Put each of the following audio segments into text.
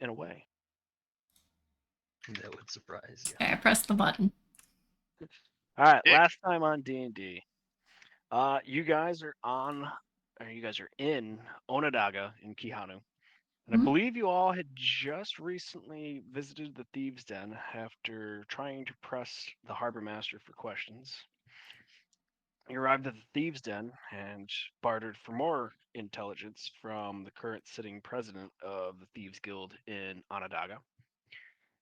in a way. That would surprise you. Okay, I pressed the button. All right, Yeah. last time on D&D. You guys are in Onondaga in Kihanu. And I Mhm. believe you all had just recently visited the Thieves' Den after trying to press the Harbor Master for questions. You arrived at the Thieves' Den and bartered for more intelligence from the current sitting president of the Thieves Guild in Onondaga.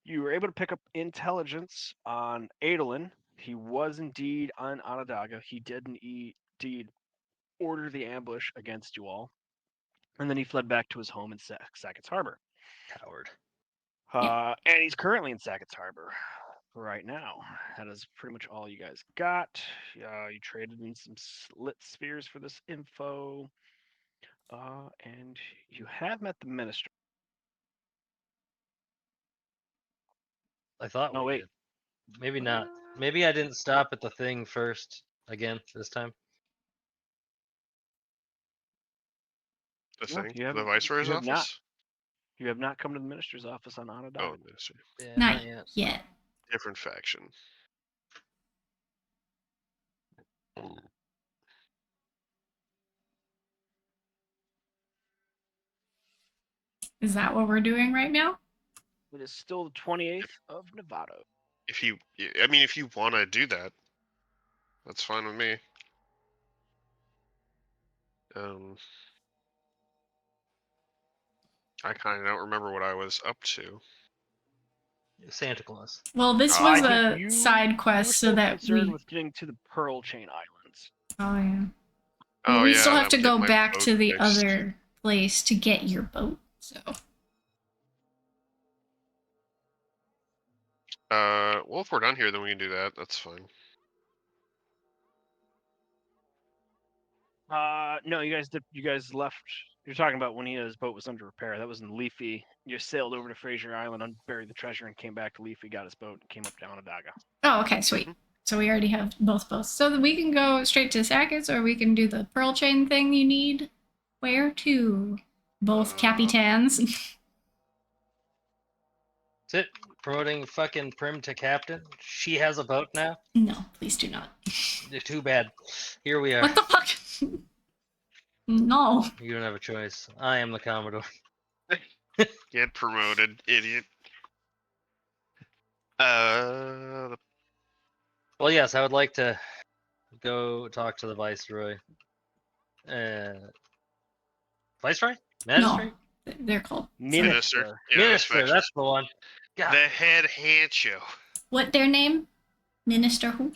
You were able to pick up intelligence on Adolin. He was indeed on Onondaga. He did indeed order the ambush against you all. And then he fled back to his home in Sackett's Harbor. Coward. And he's currently in Sackett's Harbor right now. That is pretty much all you guys got. You traded in some slit spheres for this info. And you have met the minister. I thought No, we wait. did. Maybe not. Maybe I didn't stop at the thing first again this time. The No, thing? you The haven't- Viceroy's you have not. office? You have not come to the minister's office on Onondaga. Oh, minister. Yeah, Not yet. yet. Different faction. Is that what we're doing right now? It is still the 28th of Nevada. If you want to do that, that's fine with me. I kind of don't remember what I was up to. Santa Claus. Well, this Oh, was I think a you side were quest so still that concerned we. with getting to the Pearl Chain Islands. Oh yeah. Oh Well, we yeah, still have that to would go get my back boat to the fixed. other place to get your boat. So. Well, if we're done here, then we can do that. That's fine. No, you guys left. You're talking about when his boat was under repair. That was in Leafy. You sailed over to Fraser Island, unburied the treasure, and came back to Leafy, got his boat, and came up to Onondaga. Oh, okay, sweet. Mhm. So we already have both boats. So that we can go straight to Sackets, or we can do the pearl chain thing you need. Where to? Both capitans. That's it. Promoting fucking Prim to captain. She has a boat now. No, please do not. Too bad. Here we are. What the fuck? No. You don't have a choice. I am the Commodore. Get promoted, idiot. The Well, yes, I would like to go talk to the Viceroy. Viceroy? Magistrate? No. They're called. minister. Yeah, Minister, that's the one. God. the head hancho. What their name? Minister who?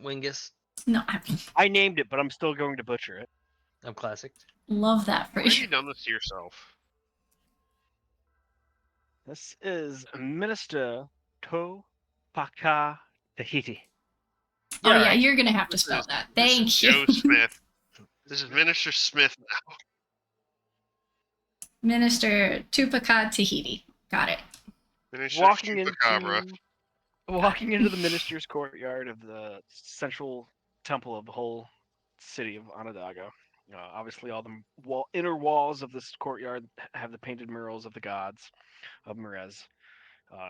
Wingus. No, I named it, but I'm still going to butcher it. I'm classic. love that Why have phrase. you done this to yourself? This is Minister Topaka Tahiti. Oh yeah, right. you're gonna have to This spell is- that. This Thank is you. Joe Smith. This is Minister Smith now. Minister Tupac Tahiti. Got it. Minister Walking Chupacabra. into the minister's courtyard of the central temple of the whole city of Onondaga. Obviously, all the inner walls of this courtyard have the painted murals of the gods of Merez,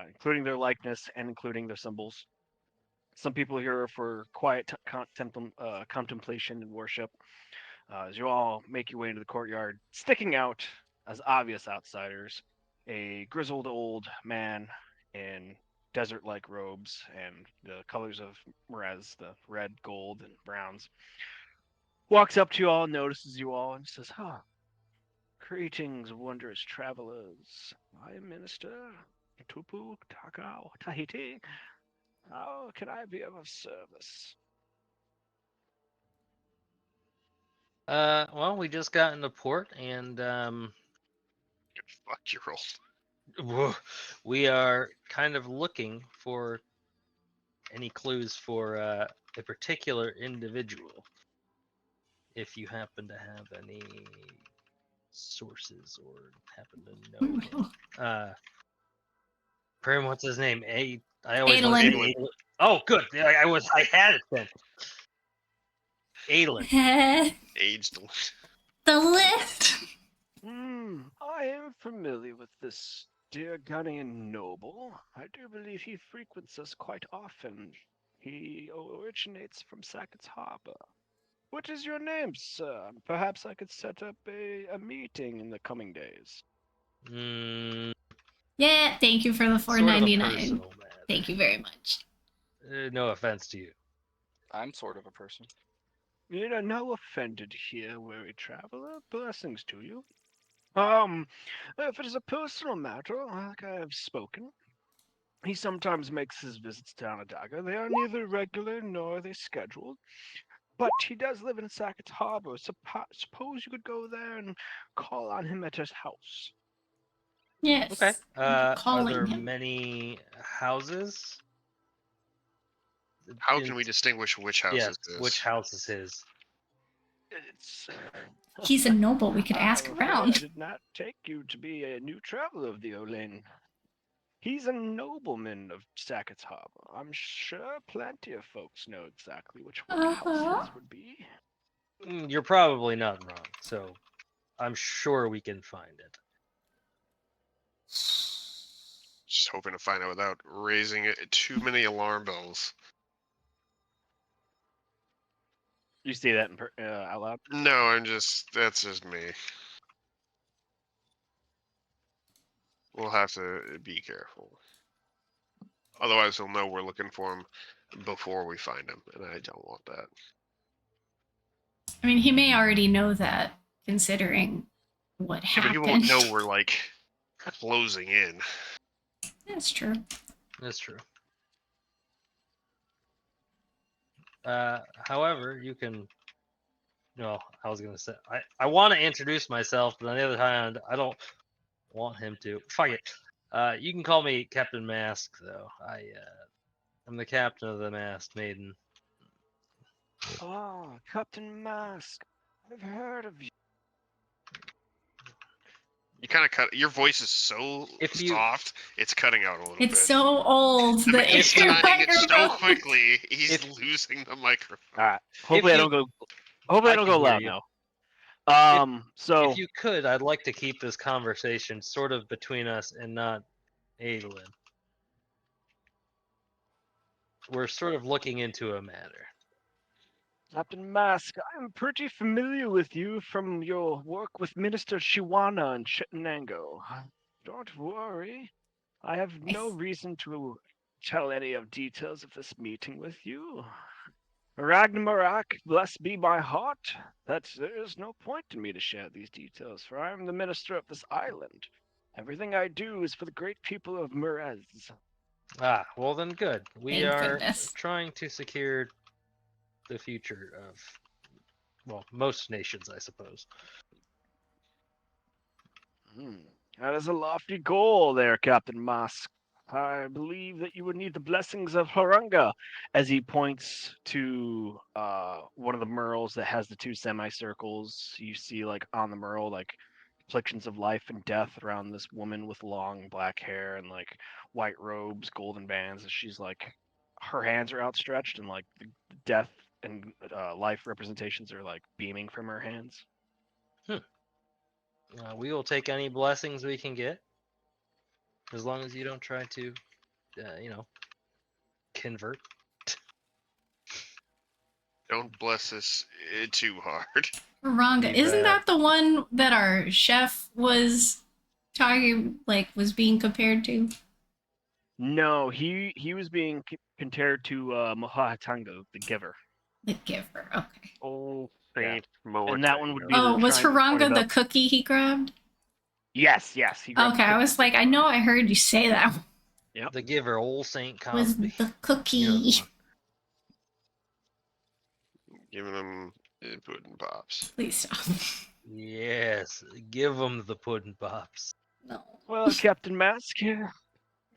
including their likeness and including their symbols. Some people here are for quiet contemplation and worship. As you all make your way into the courtyard, sticking out as obvious outsiders, a grizzled old man in desert-like robes and the colors of Merez, the red, gold, and browns, walks up to you all, notices you all, and says, greetings, wondrous travelers. I am Minister Tupu Takao Tahiti. How can I be of service? Well, we just got into port, and Fuck your old. we are kind of looking for any clues for a particular individual. If you happen to have any sources or happen to know him. Prim, what's his name? I always want to Adolin. say Adolin. Oh, good. I had it then. Adolin. Aged. The list. I am familiar with this dear Gunnian noble. I do believe he frequents us quite often. He originates from Sackett's Harbor. What is your name, sir? Perhaps I could set up a meeting in the coming days. Mm, Yeah, thank you for the sort of a $4.99. personal matter. Thank you very much. No offense to you. I'm sort of a person. You know, no offended here, weary traveler. Blessings to you. If it is a personal matter, like I have spoken, he sometimes makes his visits to Onondaga. They are neither regular nor are they scheduled. But he does live in Sackett Harbor. Suppose you could go there and call on him at his house. Yes. Okay. Are Calling there him. many houses? How can we distinguish which house Yes, is this? which house is his? It's. He's a noble. We could I'm ask afraid I around. did not take you to be a new traveler of the Olin. He's a nobleman of Sackett's Harbor. I'm sure plenty of folks know exactly which one Uh-huh. house his would be. You're probably not wrong, so I'm sure we can find it. Just hoping to find out without raising too many alarm bells. You say that out loud? No, that's just me. We'll have to be careful. Otherwise, he'll know we're looking for him before we find him, and I don't want that. I mean, he may already know that, considering what Yeah, happened. but he won't know we're like closing in. That's true. That's true. However, you can. No, I was gonna say I want to introduce myself, but on the other hand, I don't want him to. Fuck it. You can call me Captain Mask, though. I'm the captain of the Masked Maiden. Ah, Captain Mask. I've heard of you. You kind of cut. Your voice is so soft; it's cutting out a little bit. It's so old I'm that your timing it so microphone. quickly. He's losing the microphone. All right. Hopefully I don't go. Hopefully I don't go can hear loud you. now. So If you could, I'd like to keep this conversation sort of between us and not Adolin. We're sort of looking into a matter. Captain Mask, I'm pretty familiar with you from your work with Minister Chiwana and Chitanango. Don't worry. I have no reason to tell any of details of this meeting with you. Ragnarok, blessed be my heart, that there is no point in me to share these details, for I am the minister of this island. Everything I do is for the great people of Murez. Ah, well then good. We Thank are goodness. trying to secure the future of, well, most nations, I suppose. That is a lofty goal there, Captain Mask. I believe that you would need the blessings of Harunga, as he points to one of the murals that has the two semicircles. You see, like, on the mural, like, afflictions of life and death around this woman with long black hair and, like, white robes, golden bands. And she's, like, her hands are outstretched, and, like, the death and life representations are, like, beaming from her hands. We will take any blessings we can get, as long as you don't try to, convert. Don't bless us too hard. Ranga, isn't that the one that our chef was talking, like, was being compared to? No, he was being compared to Mohatango, the giver. The giver, okay. Oh, Saint Mohatango. And that one would be Oh, was triangle Haranga pointed the up. cookie he grabbed? Yes. He grabbed Okay, the I cookie. was like, I know I heard you say that. Yep. The giver, old Saint Was Cosby. the cookie. You know the one. Giving them pudding pops. Please stop. Yes, give them the pudding pops. No. Well, Captain Mask, I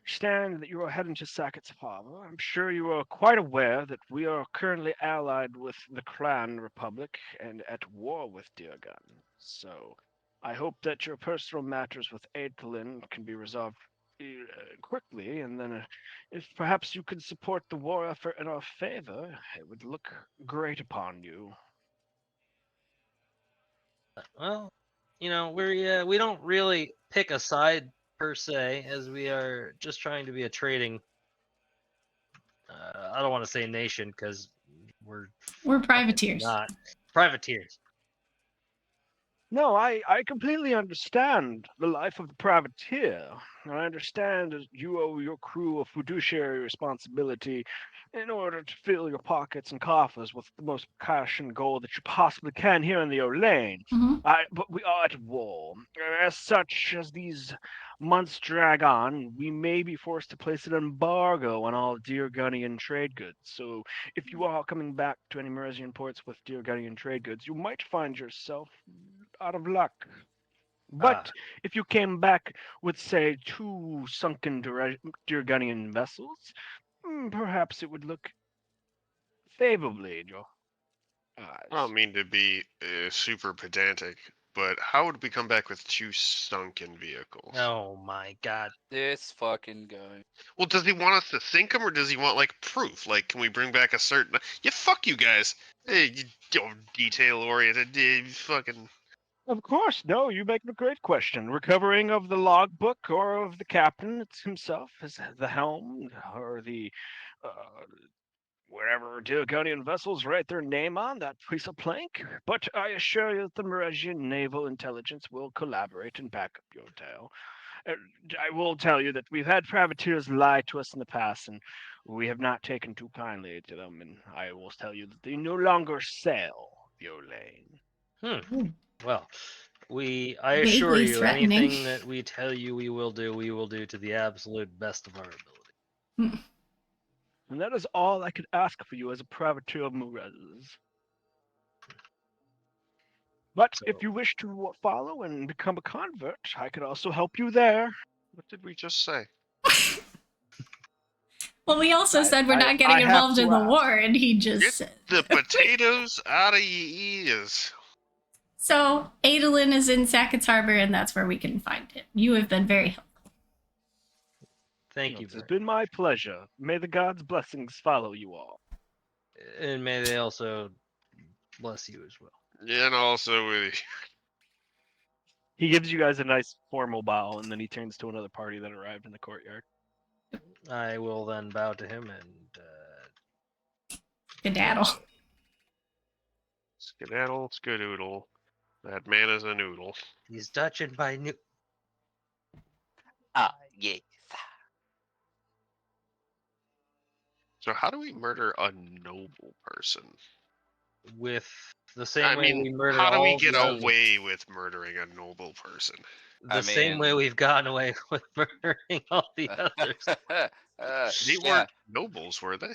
understand that you are heading to Sackett's Harbor. I'm sure you are quite aware that we are currently allied with the Clan Republic and at war with Deargun. So, I hope that your personal matters with Adolin can be resolved quickly, and then if perhaps you could support the war effort in our favor, it would look great upon you. Well, we don't really pick a side per se, as we are just trying to be a trading. I don't want to say nation because we're privateers. not privateers. No, I completely understand the life of the privateer. I understand that you owe your crew a fiduciary responsibility in order to fill your pockets and coffers with the most cash and gold that you possibly can here in the Olane. Mhm. But we are at war. As such, as these months drag on, we may be forced to place an embargo on all Deargunian trade goods. So if you are coming back to any Merisian ports with Deargunian trade goods, you might find yourself out of luck. But if you came back with, say, 2 sunken Deargunian vessels, perhaps it would look favorably in your I eyes. don't mean to be super pedantic, but how would we come back with 2 sunken vehicles? Oh my god. This fucking guy. Well, does he want us to sink them, or does he want like proof? Like, can we bring back a certain? Yeah, fuck you guys. Hey, you detail oriented. Fucking. Of course, no, you make a great question. Recovering of the logbook or of the captain himself as the helm or the wherever Deargunian vessels write their name on that piece of plank. But I assure you that the Meresian naval intelligence will collaborate and back up your tale. I will tell you that we've had privateers lie to us in the past, and we have not taken too kindly to them. And I will tell you that they no longer sail the Olane. Well, I assure Vaguely you, threatening. anything that we tell you we will do to the absolute best of our ability. And that is all I could ask for you as a privateer of Murez. But if you wish to follow and become a convert, I could also help you there. What did we just say? Well, we also said we're not getting I have involved to in the ask. war, and he just Get said. the potatoes out of your ears. So, Adolin is in Sacket's Harbor, and that's where we can find him. You have been very helpful. Thank you. It's been my pleasure. May the gods' blessings follow you all. And may they also bless you as well. And also, He gives you guys a nice formal bow, and then he turns to another party that arrived in the courtyard. I will then bow to him and Skedaddle. skedaddle, skadoodle. That man is a noodle. he's touching my new. Ah, yes. So how do we murder a noble person? With the same I way mean, we murder how do we all get the others. away with murdering a noble person? The same way we've gotten away with murdering all the others. They Yeah. weren't nobles, were they?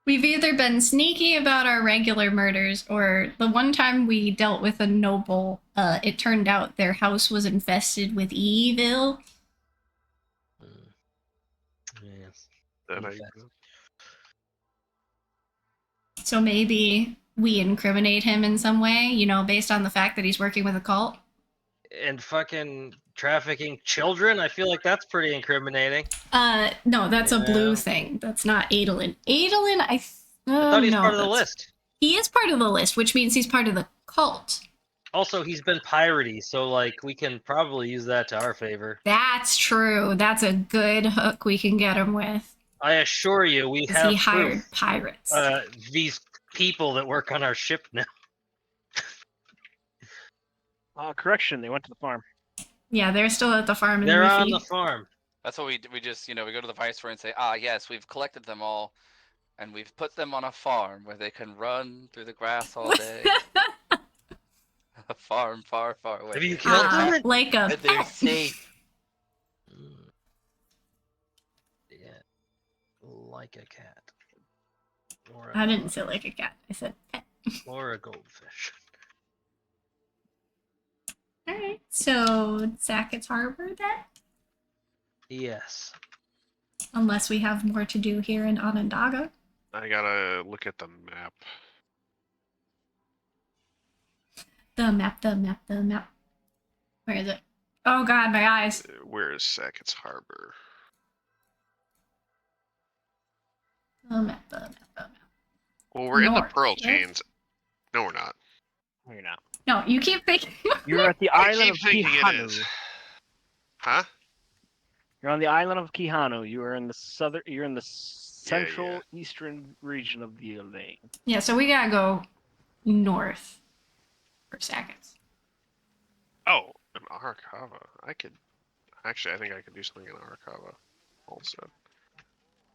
We've either been sneaky about our regular murders, or the one time we dealt with a noble, it turned out their house was infested with evil. Yes. That I, Okay. So maybe we incriminate him in some way, based on the fact that he's working with a cult. And fucking trafficking children? I feel like that's pretty incriminating. No, that's a blue Yeah. thing. That's not Adolin. Adolin, I thought he's no, part of the that's- list. He is part of the list, which means he's part of the cult. Also, he's been piratey, so like we can probably use that to our favor. That's true. That's a good hook we can get him with. I assure you, we 'Cause have he hired proof. pirates. These people that work on our ship now. Correction, they went to the farm. Yeah, they're still at the farm. They're in on Leafy. the farm. That's what we just, we go to the viceroy and say, yes, we've collected them all, and we've put them on a farm where they can run through the grass all day. A farm far, far away. Have you killed them? Like a And they're pet. safe. Yeah, like a cat. Or I didn't say like a cat. I said pet. Or a goldfish. All right. So Sacket's Harbor then, Yes. unless we have more to do here in Onondaga. I gotta look at the map. The map. Where is it? Oh God, my eyes. Where is Sackett's Harbor? The map. Well, we're in the North, Pearl right? Chains. No, we're not. No, you're not. No, you keep thinking. You're at the I island keep of thinking it Kihanu. is. Huh? You're on the island of Kihanu. You are in the southern. You're in the Yeah, central eastern region of the Elaine. Yeah, so we gotta go north for Sackets. Oh, an Arakawa. I think I could do something in Arakawa also.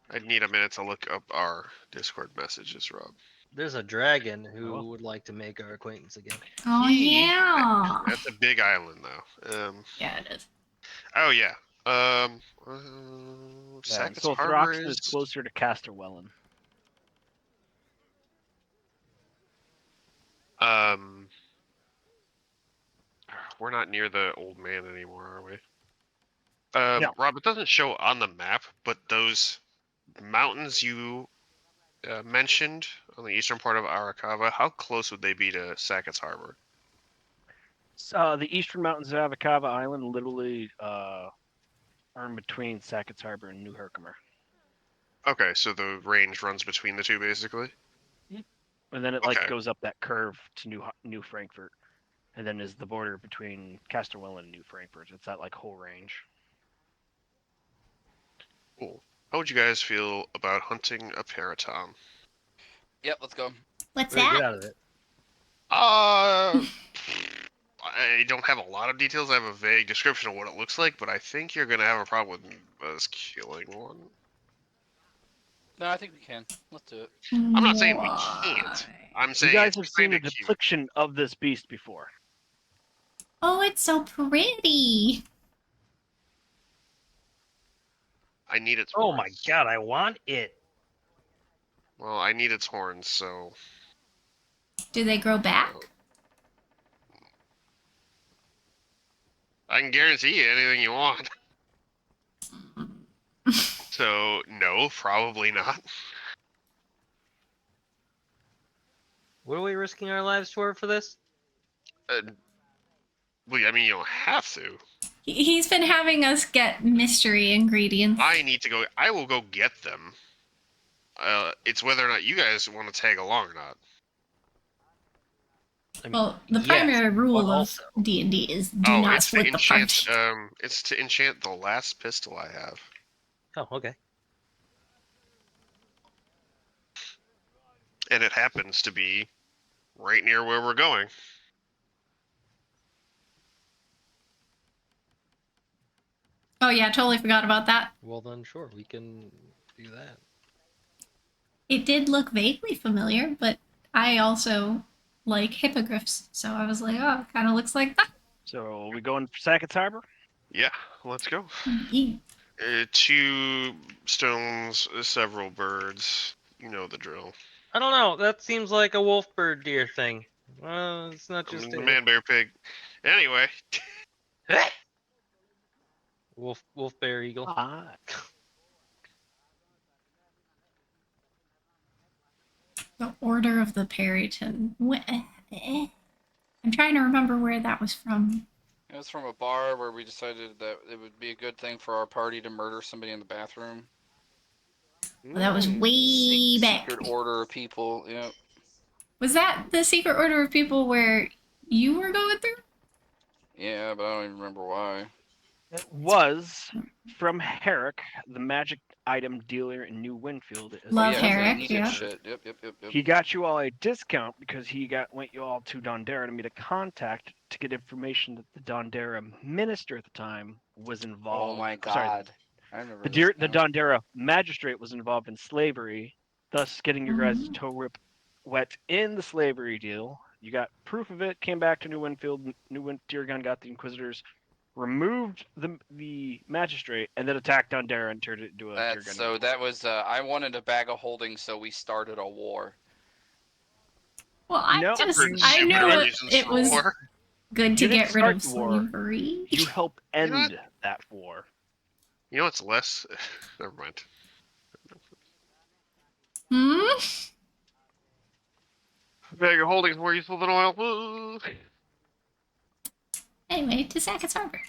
I'd need a minute to look up our Discord messages, Rob. There's a dragon Oh, who well. would like to make our acquaintance again. Oh yeah. That's a big island, though. Yeah, it is. Oh yeah. Yeah, Sackett's so Harbor Throxton is. is closer to Casterwellen. We're not near the old man anymore, are we? No. Rob, it doesn't show on the map, but those mountains you mentioned on the eastern part of Arakawa, how close would they be to Sackett's Harbor? The eastern mountains of Avakava Island literally are in between Sackett's Harbor and New Herkimer. Okay, so the range runs between the two, basically. And then it Okay. goes up that curve to New Frankfurt, and then is the border between Casterwell and New Frankfurt. It's that whole range. Cool. How would you guys feel about hunting a Paratom? Yep, let's go. What's Really, get that? out of it. I don't have a lot of details. I have a vague description of what it looks like, but I think you're gonna have a problem with us killing one. No, I think we can. Let's do it. I'm not saying we can't. I'm You saying guys it's have seen kind a of cute. depiction of this beast before. Oh, it's so pretty. I need its Oh horns. my god, I want it. Well, I need its horns, so Do they grow back? I can guarantee you anything you want. So no, probably not. What are we risking our lives for this? Well, I mean, you don't have to. He's been having us get mystery ingredients. I need to go. I will go get them. It's whether or not you guys want to tag along or not. I mean, Well, the yes, primary rule but of also- D&D is do not it's to split the enchant. party. It's to enchant the last pistol I have. Oh, okay. And it happens to be right near where we're going. Oh yeah, totally forgot about that. Well then, sure, we can do that. It did look vaguely familiar, but I also like hippogriffs, so I was like, oh, it kind of looks like that. So we going for Sackett's Harbor? Yeah, let's go. Yeet. 2 stones, several birds. You know the drill. I don't know. That seems like a wolf bird deer thing. It's not just The a man bear pig. Anyway, wolf bear eagle. Ah. The Order of the Periton. I'm trying to remember where that was from. It was from a bar where we decided that it would be a good thing for our party to murder somebody in the bathroom. Well, that was way back. Secret order of people. Yep. Was that the Secret Order of People where you were going through? Yeah, but I don't even remember why. It was from Herrick, the magic item dealer in New Winfield. Love yeah, Herrick, he needed yeah. shit. Yep. He got you all a discount because he went you all to Dondera to meet a contact to get information that the Dondera minister at the time was involved. Oh my I'm sorry, god. I remember the this now. Dondera magistrate was involved in slavery, thus getting your guys' Mhm. toe rip wet in the slavery deal. You got proof of it, came back to New Winfield, Deargun got the Inquisitors, removed the magistrate, and then attacked Dondera and turned it into a Deargun. So that was I wanted a bag of holding, so we started a war. Well, I No, just Heard I stupid knew reasons it for was war. good to You didn't get rid of start the war. slavery. You help You know end that war. You know what's less? Never mind. Hmm? Bag of holding is more useful than oil. Woo. Anyway, to Sackett's Harbor.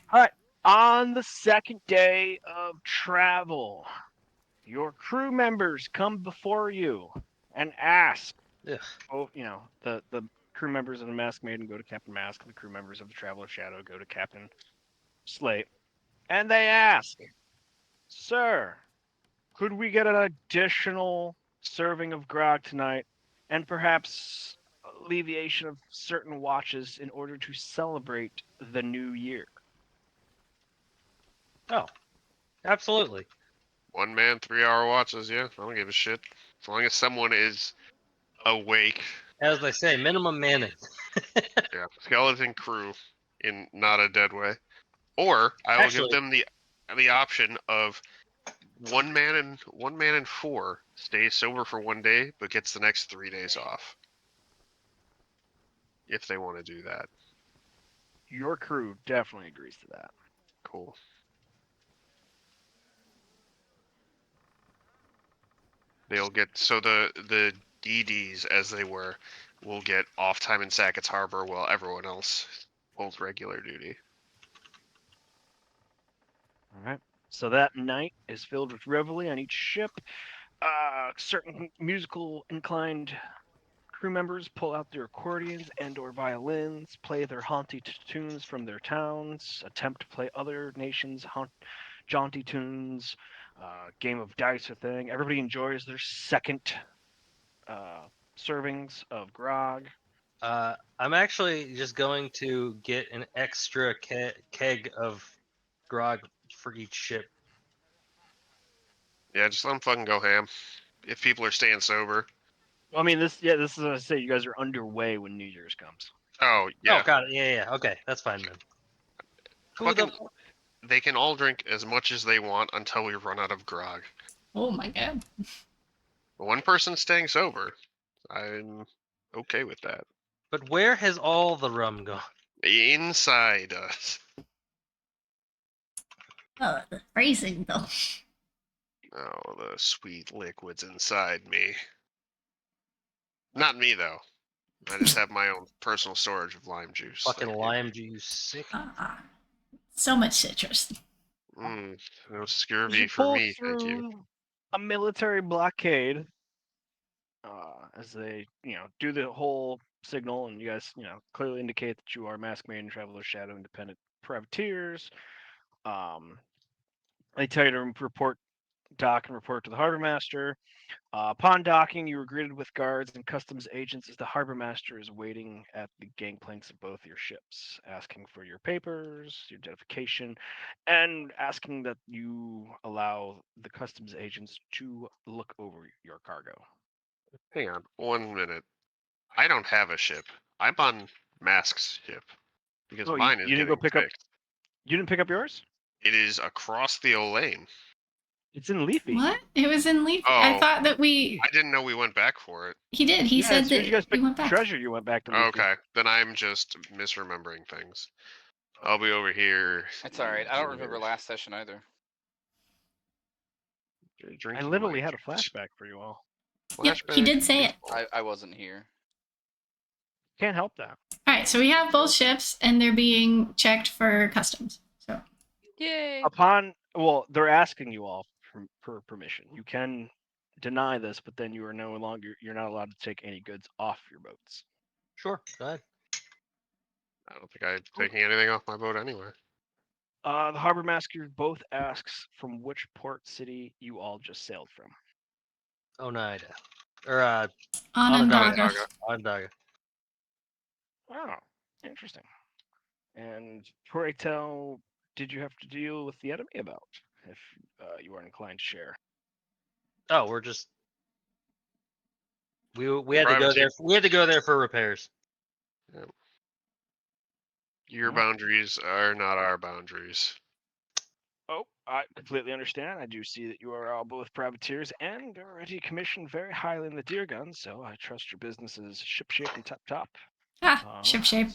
On the second day of travel, your crew members come before you and ask, Ugh. the crew members of the Masked Maiden go to Captain Mask, and the crew members of the Traveler Shadow go to Captain Slate. And they ask, Sir, could we get an additional serving of grog tonight, and perhaps alleviation of certain watches in order to celebrate the new year? Oh, absolutely. 1 man, 3-hour watches. Yeah, I don't give a shit. As long as someone is awake. As they say, minimum manning. Yeah, skeleton crew in not a dead way. Or I will give Actually- them the option of 1 man and 4 stays sober for 1 day, but gets the next 3 days off. If they want to do that, Your crew definitely agrees to that. cool. They'll get the DDs as they were will get off time in Sackett's Harbor while everyone else holds regular duty. All right. So that night is filled with revelry on each ship. Certain musical inclined crew members pull out their accordions and/or violins, play their tunes from their towns, attempt to play other nations' jaunty tunes. Game of dice or thing. Everybody enjoys their second servings of grog. I'm actually just going to get an extra keg of grog for each ship. Yeah, just let them fucking go ham. If people are staying sober. I mean, this is what I say. You guys are underway when New Year's comes. Oh yeah. Oh, got it. Yeah. Okay, that's fine then. Who the Fucking, they can all drink as much as they want until we run out of grog. Oh my god. But one person's staying sober. I'm okay with that. But where has all the rum gone? Inside us. Oh, the phrasing though. Oh, the sweet liquids inside me. Not me though. I just have my own personal storage of lime juice. Fucking Thank you. lime juice, sick. So much citrus. No scurvy You for pull me, thank you. through a military blockade as they, do the whole signal, and you guys, clearly indicate that you are Masked Maiden, Traveler Shadow, independent privateers. They tell you to dock and report to the harbor master. Upon docking, you were greeted with guards and customs agents as the harbor master is waiting at the gangplanks of both your ships, asking for your papers, your identification, and asking that you allow the customs agents to look over your cargo. Hang on 1 minute. I don't have a ship. I'm on Mask's ship because Oh, mine is you didn't go getting pick up. fixed. You didn't pick up yours? It is across the Olane. It's in Leafy. What? It was in Leaf. I Oh. thought that we. I didn't know we went back for it. He did. He Yeah, said as soon as that you guys we picked went back. treasure, you went back to Leafy. Okay, then I'm just misremembering things. I'll be over here. It's all right. I don't remember last session either. I Drinking literally my had a juice. flashback for you all. Yep, he Flashback did say is it. all. I wasn't here. Can't help that. All right, so we have both ships, and they're being checked for customs. So Yay! They're asking you all for permission. You can deny this, but then you're not allowed to take any goods off your boats. Sure, go ahead. I don't think I'm taking anything off my boat anyway. The harbor master both asks from which port city you all just sailed from. Oneida. Or, Onondaga. Onondaga. Oh, interesting. And pray tell, did you have to deal with the enemy about, if you are inclined to share? Oh, we're just we had to go Privateer. there. We had to go there for repairs. Your Yeah. boundaries are not our boundaries. Oh, I completely understand. I do see that you are all both privateers and already commissioned very highly in the deer gun, so I trust your business is shipshape and top. Ship shape.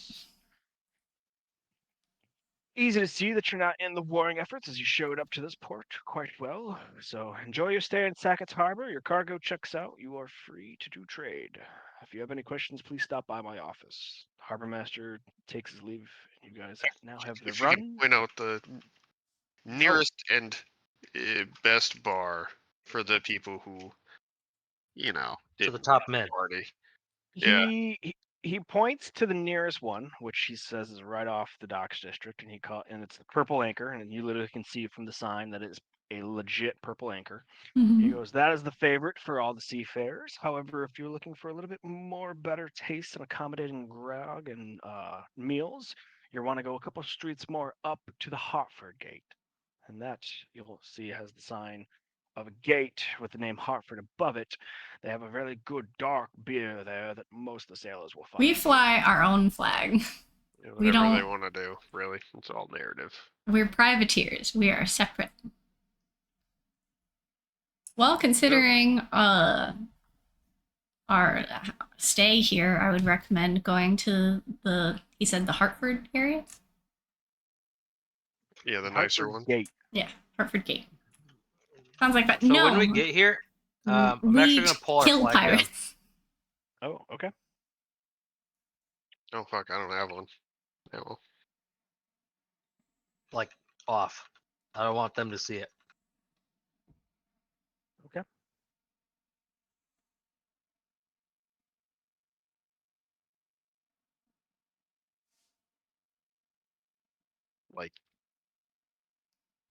Easy to see that you're not in the warring efforts as you showed up to this port quite well. So enjoy your stay in Sackett's Harbor. Your cargo checks out. You are free to do trade. If you have any questions, please stop by my office. Harbor Master takes his leave. You guys now have the If you can run. point out the nearest and best bar for the people who, For the didn't top run men. party. Yeah. He he points to the nearest one, which he says is right off the docks district, and it's the purple anchor, and you literally can see from the sign that it's a legit purple anchor. He Mhm. goes, that is the favorite for all the seafarers. However, if you're looking for a little bit more better taste and accommodating grog and meals, you want to go a couple streets more up to the Hartford Gate. And that, you'll see, has the sign of a gate with the name Hartford above it. They have a very good dark beer there that most of the sailors will find. We fly our own flag. Yeah, We whatever they don't- want to do, really. It's all narrative. We're privateers. We are separate. Well, considering our stay here, I would recommend going to he said the Hartford area? Yeah, the nicer Hartford one. Gate. Yeah, Hartford Gate. Sounds like that. So no. when we get here, I'm we actually gonna pull our kill flag down. pirates. Oh, okay. Oh fuck, I don't have one. Yeah, well, Like off. I don't want them to see it. Okay. like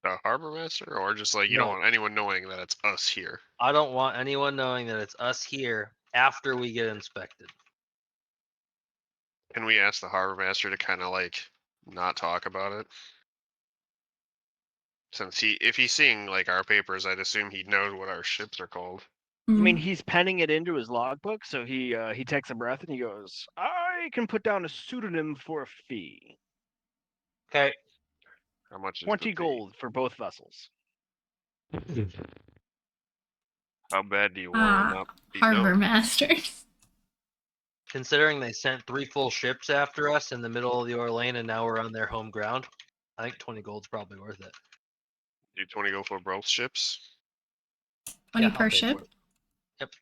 the harbor master, or just like you No. don't want anyone knowing that it's us here. I don't want anyone knowing that it's us here after we get inspected. Can we ask the harbor master to kind of like not talk about it? Since if he's seeing like our papers, I'd assume he knows what our ships are called. I mean, Mhm. he's penning it into his logbook, so he takes a breath and he goes, "I can put down a pseudonym for a fee. Okay. How much is 20 the fee? gold for both vessels." How bad do you want to not be Harbor known? masters. Considering they sent 3 full ships after us in the middle of the Orlane and now we're on their home ground, I think 20 gold's probably worth it. Do 20 go for both ships? 20 Yeah, I'll per pay for ship. it. Yep.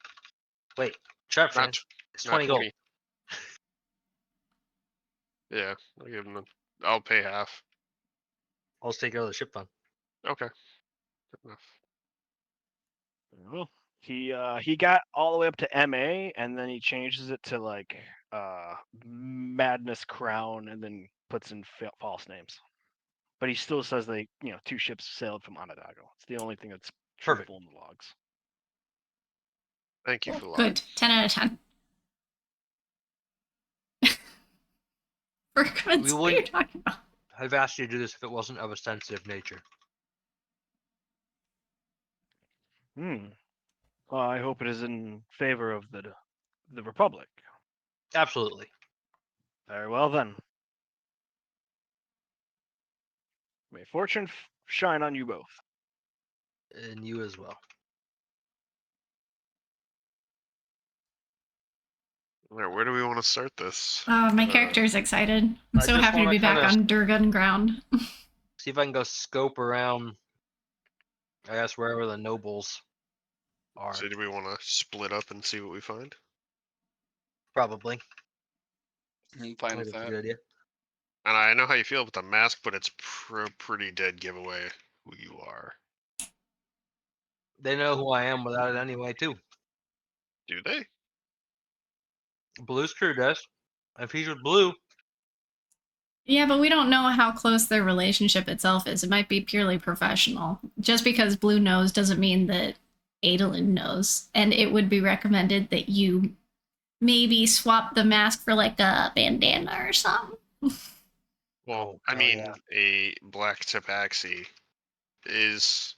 Wait, Trap Not, it's not 20 gold. 20. Yeah, I'll give him. I'll pay half. I'll just take care of the ship fund. Okay. Good enough. Well, he got all the way up to MA, and then he changes it to like Madness Crown, and then puts in false names. But he still says they, 2 ships sailed from Onondaga. It's the only thing that's Perfect. truthful in the logs. Thank you for the Good. 10 out of 10. Berkman's, We what are you wouldn't- talking about? I've asked you to do this if it wasn't of a sensitive nature. Well, I hope it is in favor of the Republic. Absolutely. Very well then. May fortune shine on you both. And you as well. Alright, where do we want to start this? My character's excited. I'm I so just happy to wanna be back kinda- on Durgan ground. See if I can go scope around, I guess, wherever the nobles are. So do we want to split up and see what we find? Probably. I'm I fine think with that's a that. good idea. And I know how you feel about the mask, but it's pretty dead giveaway who you are. They know who I am without it anyway, too. Do they? Blue's crew does. If he's with Blue, Yeah, but we don't know how close their relationship itself is. It might be purely professional. Just because Blue knows doesn't mean that Adolin knows. And it would be recommended that you maybe swap the mask for like a bandana or something. Well, Oh, I oh, mean, yeah. a black tabaxi is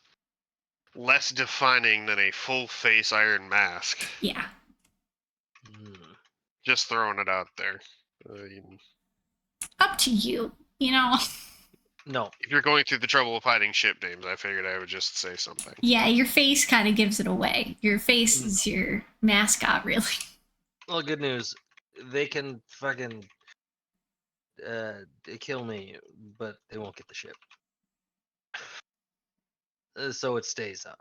less defining than a full face iron mask. Yeah. Just throwing it out there. Up to you, No. If you're going through the trouble of hiding ship names, I figured I would just say something. Yeah, your face kind of gives it away. Your face is your mascot, really. Well, good news. They can fucking kill me, but they won't get the ship. So it stays on.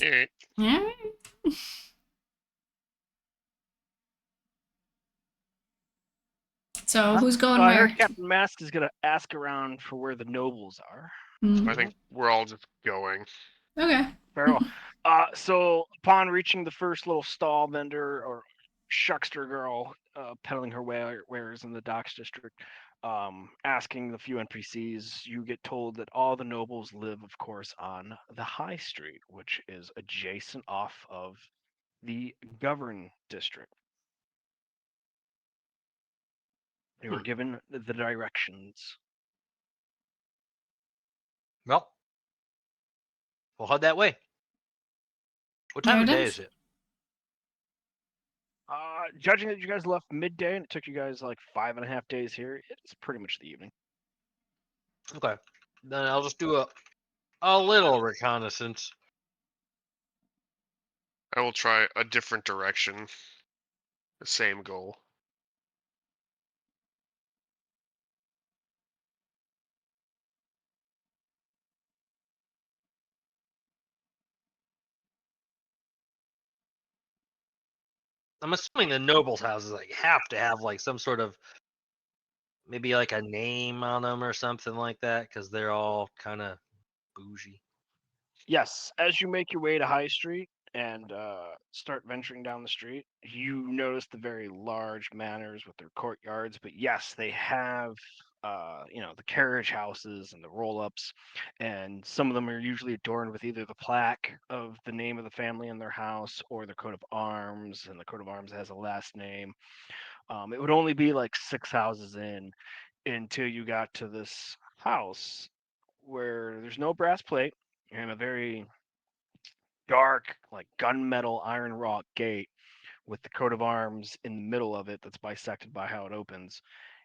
Alright. Yeah. So who's going I where? heard Captain Mask is gonna ask around for where the nobles are. Mm, I think we're all just going. okay. Very well. So upon reaching the first little stall vendor or shuckster girl peddling her wares in the docks district, asking the few NPCs. You get told that all the nobles live, of course, on the High Street, which is adjacent off of the Govern district. They were given the directions. Well, we'll head that way. What time There of it day is. is it? Judging that you guys left midday and it took you guys like 5.5 days here, it's pretty much the evening. Okay. Then I'll just do a little reconnaissance. I will try a different direction. The same goal. I'm assuming the nobles' houses like have to have like some sort of maybe like a name on them or something like that because they're all kind of bougie. Yes, as you make your way to High Street and start venturing down the street, you notice the very large manors with their courtyards. But yes, they have, the carriage houses and the roll-ups, and some of them are usually adorned with either the plaque of the name of the family in their house or their coat of arms, and the coat of arms has a last name. It would only be like 6 houses in until you got to this house where there's no brass plate and a very dark, like gunmetal iron wrought gate with the coat of arms in the middle of it that's bisected by how it opens.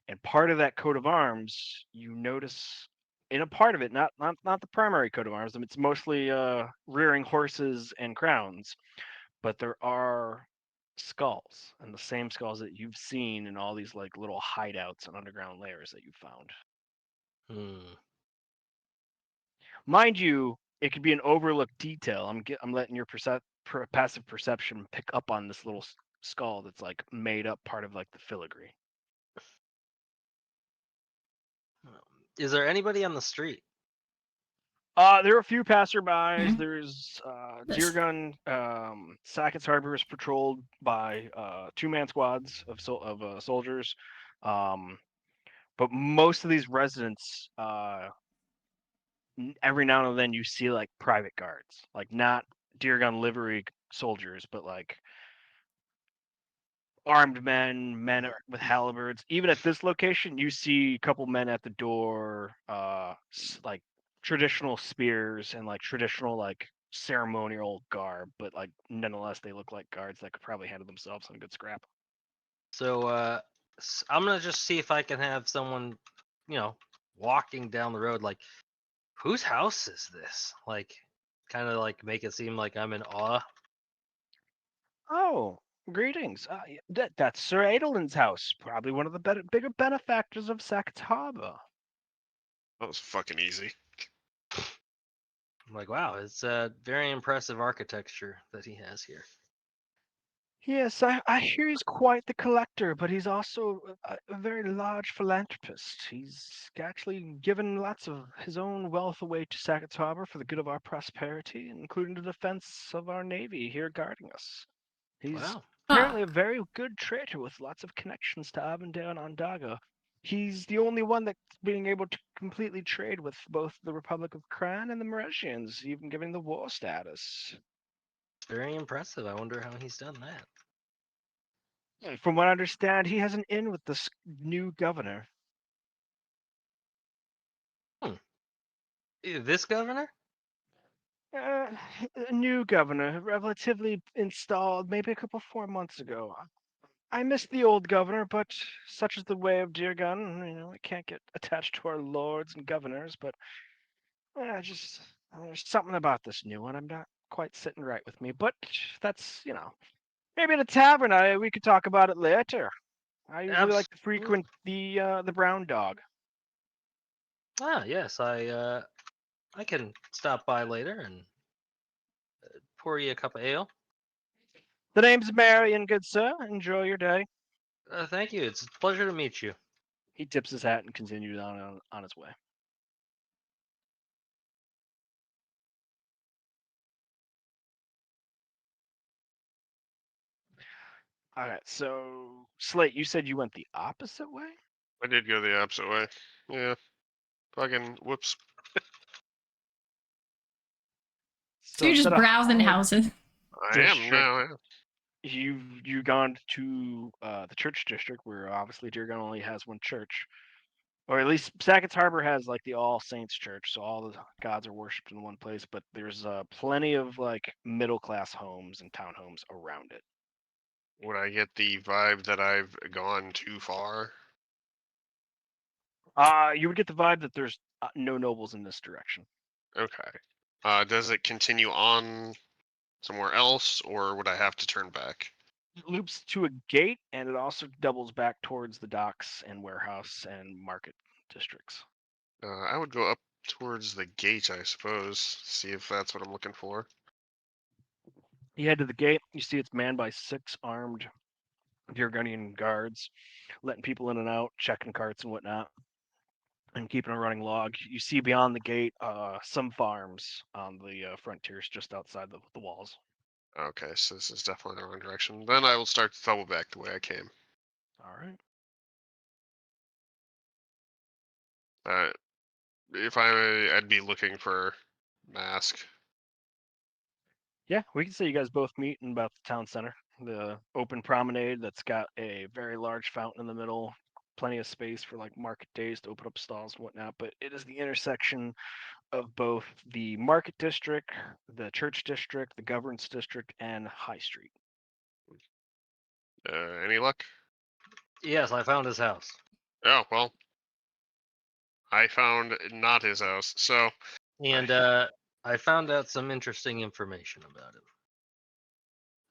And part of that coat of arms, you notice in a part of it, not the primary coat of arms, it's mostly rearing horses and crowns, but there are skulls, and the same skulls that you've seen in all these like little hideouts and underground layers that you found. Hmm. Mind you, it could be an overlooked detail. I'm letting your passive perception pick up on this little skull that's like made up part of like the filigree. Is there anybody on the street? There are a few passerbys. Yeah. There's This- Deergun. Sackett's Harbor is patrolled by two-man squads of soldiers. Um, but most of these residents, every now and then you see like private guards, like not Deergun livery soldiers, but like armed men with halberds. Even at this location, you see a couple men at the door, like traditional spears and like traditional like ceremonial garb, but like nonetheless they look like guards that could probably handle themselves some good scrap. So I'm gonna just see if I can have someone, walking down the road. Like, whose house is this? Like, kind of like make it seem like I'm in awe. Oh, greetings. That's Sir Adolin's house, probably one of the bigger benefactors of Sacket's Harbor. That was fucking easy. I'm like, wow, it's very impressive architecture that he has here. Yes, I hear he's quite the collector, but he's also a very large philanthropist. He's actually given lots of his own wealth away to Sackett's Harbor for the good of our prosperity, including the defense of our navy here guarding us. He's Wow. apparently a very good trader with lots of connections to Avondale and Ondaga. He's the only one that's being able to completely trade with both the Republic of Cran and the Meresians, even giving the war status. It's very impressive. I wonder how he's done that. From what I understand, he has an in with this new governor. This governor? Uh, a new governor, relatively installed, maybe a couple 4 months ago. I miss the old governor, but such is the way of Deergun. I can't get attached to our lords and governors, but just there's something about this new one. I'm not quite sitting right with me, but that's maybe at a tavern. We could talk about it later. I usually like to frequent the Brown Dog. Ah, yes. I can stop by later and pour you a cup of ale. The name's Marion, good sir. Enjoy your day. Thank you. It's a pleasure to meet you. He tips his hat and continues on his way. All right, so Slate, you said you went the opposite way. I did go the opposite way. Yeah. Fucking whoops. So you're instead just of browsing High houses. I am District, now. Yeah. you've gone to the church district, where obviously Deargon only has one church, or at least Sackett's Harbor has like the All Saints Church, so all the gods are worshipped in one place. But there's plenty of like middle class homes and townhomes around it. Would I get the vibe that I've gone too far? You would get the vibe that there's no nobles in this direction. Okay. Does it continue on somewhere else, or would I have to turn back? It loops to a gate, and it also doubles back towards the docks and warehouse and market districts. I would go up towards the gate, I suppose. See if that's what I'm looking for. You head to the gate. You see it's manned by 6 armed Burgundian guards, letting people in and out, checking carts and whatnot, and keeping a running log. You see beyond the gate some farms on the frontiers just outside the walls. Okay, so this is definitely the wrong direction. Then I will start to double back the way I came. All right. If I'd be looking for Mask. Yeah, we can say you guys both meet in about the town center, the open promenade that's got a very large fountain in the middle, plenty of space for like market days to open up stalls and whatnot. But it is the intersection of both the market district, the church district, the governance district, and High Street. Any luck? Yes, I found his house. Oh, well. I found not his house, so And I found out some interesting information about him.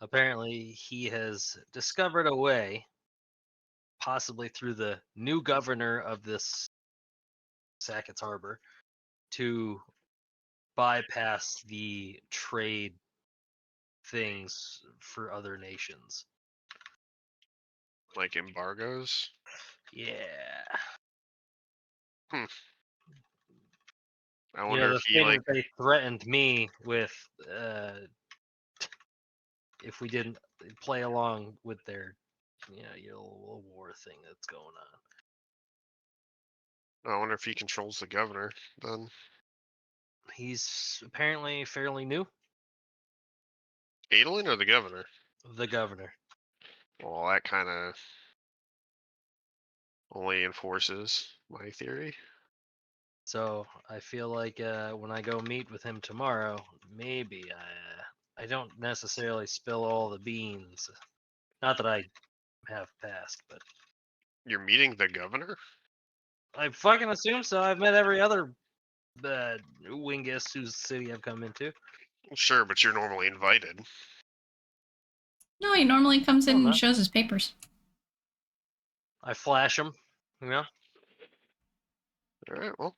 Apparently, he has discovered a way, possibly through the new governor of this Sackett's Harbor, to bypass the trade things for other nations. like embargoes. Yeah. I You wonder know, if the he thing like that they threatened me with if we didn't play along with their, your little war thing that's going on. I wonder if he controls the governor then. He's apparently fairly new. Adolin or the governor? The governor. Well, that kind of only enforces my theory. So I feel like when I go meet with him tomorrow, maybe I don't necessarily spill all the beans. Not that I have passed, but You're meeting the governor? I fucking assume so. I've met every other Wingus whose city I've come into. Sure, but you're normally invited. No, he normally comes in Well, and not- shows his papers. I flash him, All right, well.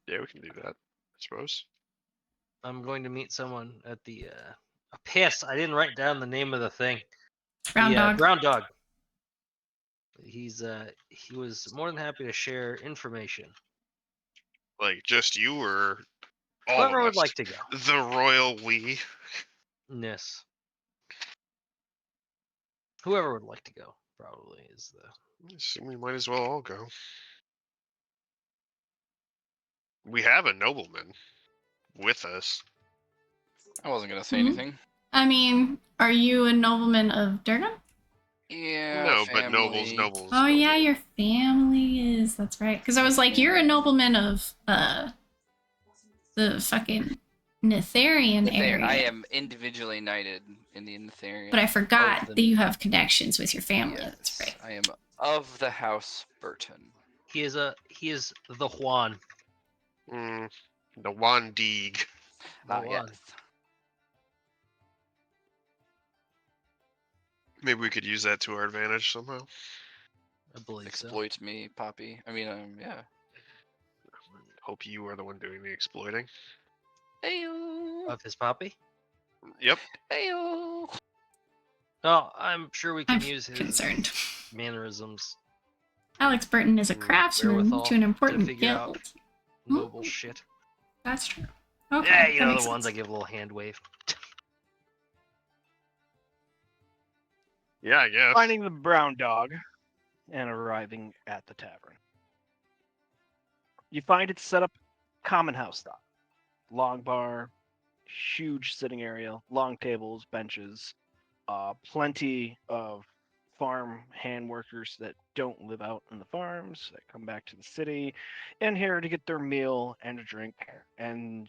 Yeah, we can do that, I suppose. I'm going to meet someone at the. Piss! I didn't write down the name of the thing. Brown the, dog. Brown dog. He was more than happy to share information. Like, just you or all Whoever of would us? like to go. The royal we. Yes. Whoever would like to go probably is the. So we might as well all go. We have a nobleman with us. I wasn't gonna say Mhm. anything. I mean, are you a nobleman of Durgan? Yeah. No, but family. nobles. Oh yeah, your family is. That's right. Because I was like, you're a nobleman of the fucking Netherian area. I am individually knighted in the Netherian. But I forgot Of the- that you have connections with your family. That's Yes, right. I am of the House Burton. He is the Juan. The Wandig. The Juan. Yes. Maybe we could use that to our advantage somehow. I believe so. Exploit me, Poppy. I mean, yeah. Hope you are the one doing the exploiting. Heyo. Of his poppy. Yep. Heyo. No, I'm sure we can I'm use his concerned. mannerisms. Alex Burton is a craftsman Wherewithal to an important to figure out guild. noble shit. That's true. Okay, Yeah, you that know makes the ones I sense. give a little hand wave. Yeah, I guess. finding the brown dog and arriving at the tavern. You find it set up common house style. Long bar, huge sitting area, long tables, benches, plenty of farm hand workers that don't live out in the farms that come back to the city and here to get their meal and a drink. And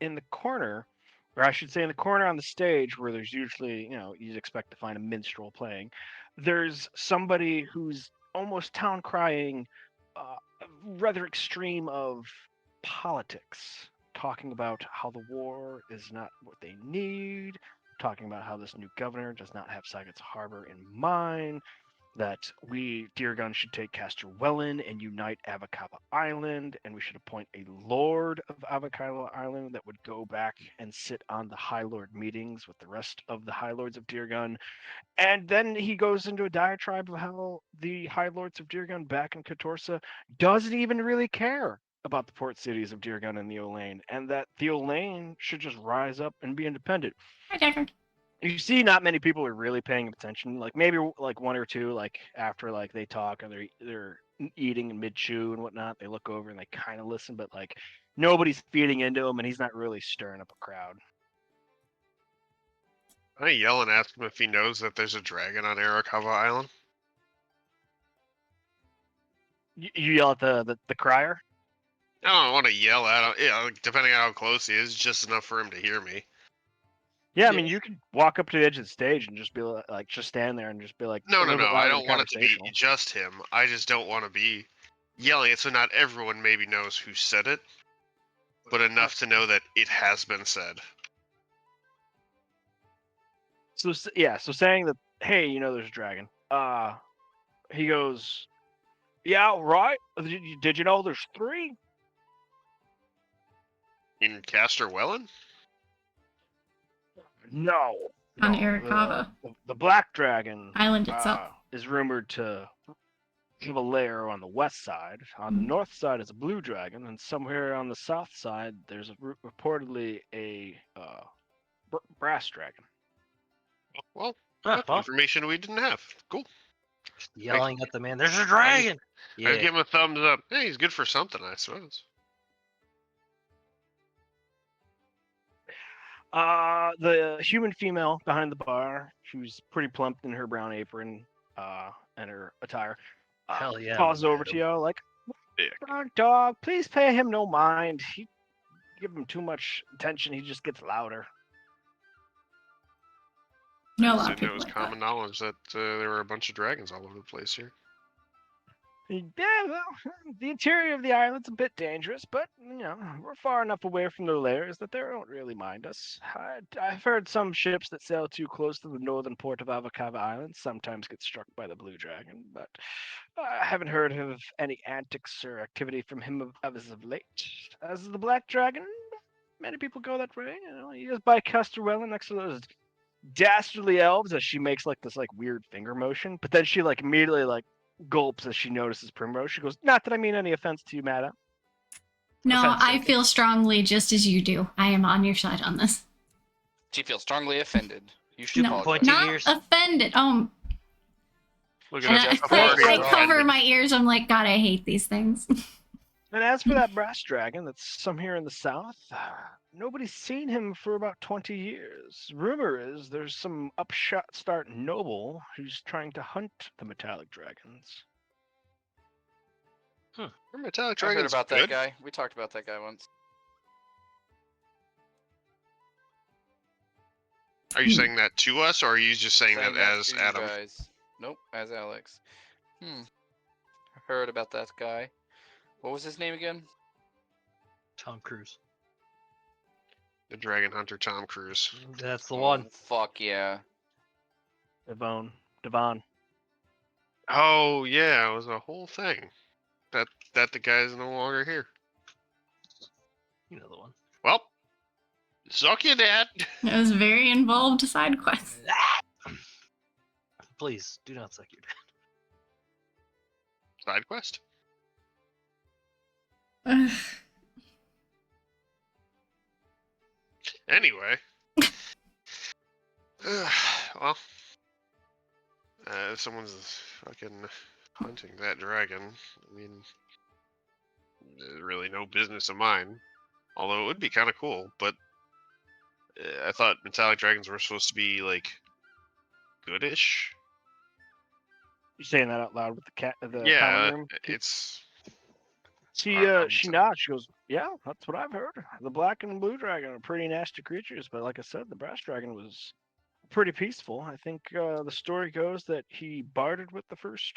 in the corner, or I should say in the corner on the stage where there's usually, you'd expect to find a minstrel playing, there's somebody who's almost town crying, rather extreme of politics, talking about how the war is not what they need, talking about how this new governor does not have Sacket's Harbor in mind, that we, Deargun, should take Casterwellen and unite Avacava Island, and we should appoint a Lord of Avacava Island that would go back and sit on the High Lord meetings with the rest of the High Lords of Deargun. And then he goes into a diatribe of how the High Lords of Deargun back in Katorsa doesn't even really care about the port cities of Deargun and the Olain, and that the Olain should just rise up and be independent. Hi, Decker. You see, not many people are really paying attention. Like maybe like one or two, like after like they talk and they're eating mid chew and whatnot, they look over and they kind of listen, but like nobody's feeding into him, and he's not really stirring up a crowd. I yell and ask him if he knows that there's a dragon on Arakawa Island. You yell at the crier. I don't want to yell at him. Yeah, like, depending on how close he is, just enough for him to hear me. Yeah, I mean, you could walk up to the edge of the stage and just be like, just stand there and just be like, No. a little bit I louder don't and want it to be conversational. just him. I just don't want to be yelling it so not everyone maybe knows who said it, but enough to know that it has been said. So saying that, hey, there's a dragon. He goes, yeah, right. Did you know there's 3? In Casterwellen? No. On no, Arakawa the black dragon Island itself. is rumored to have a lair on the west side. On the north side is a blue dragon, and somewhere on the south side there's reportedly a brass dragon. Well, Ah, that's well, information we didn't have. Cool. yelling at the man. There's a dragon. I Yeah. give him a thumbs up. Hey, he's good for something, I suppose. The human female behind the bar, who's pretty plump in her brown apron, and her attire, Hell yeah, calls over madam. to you like, Dick. brown dog, please pay him no mind. He give him too much attention, he just gets louder. No, a I lot of didn't know it people was like common knowledge that there were a bunch of dragons all over the place here. Yeah, well, the interior of the island's a bit dangerous, but we're far enough away from their lairs that they don't really mind us. I've heard some ships that sail too close to the northern port of Avacava Island sometimes get struck by the blue dragon, but I haven't heard of any antics or activity from him as of late. As the black dragon, many people go that way. He is by Casterwellen next to those dastardly elves, as she makes like this like weird finger motion, but then she like immediately like gulps as she notices Primrose. She goes, "Not that I mean any offense to you, madam." No, Offense I taken. feel strongly just as you do. I am on your side on this. She feels strongly offended. You should No, apologize. Pointy not ears. offended. Look And at us. Just I already cover offended. my ears. I'm like, God, I hate these things. And as for that brass dragon that's some here in the south, nobody's seen him for about 20 years. Rumor is there's some upstart noble who's trying to hunt the metallic dragons. Are metallic I heard dragons about good? that guy. We talked about that guy once. Are you saying that to us, or are you just saying Saying that that as to you Adam? guys. Nope, as Alex. Heard about that guy. What was his name again? Tom Cruise. The dragon hunter Tom Cruise. That's the Oh, one. fuck yeah. Devon. Oh yeah, it was a whole thing. That the guy's no longer here. You know the one. Well, suck you, Dad. It was a very involved side quest. Please do not suck your dick. Side quest. Anyway. Well, If someone's fucking hunting that dragon, I mean, really no business of mine. Although it would be kind of cool, but I thought metallic dragons were supposed to be like goodish. You saying that out loud with the common Yeah, room? it's. She I'm she t- nods. She goes, "Yeah, that's what I've heard. The black and blue dragon are pretty nasty creatures, but like I said, the brass dragon was pretty peaceful. I think the story goes that he bartered with the first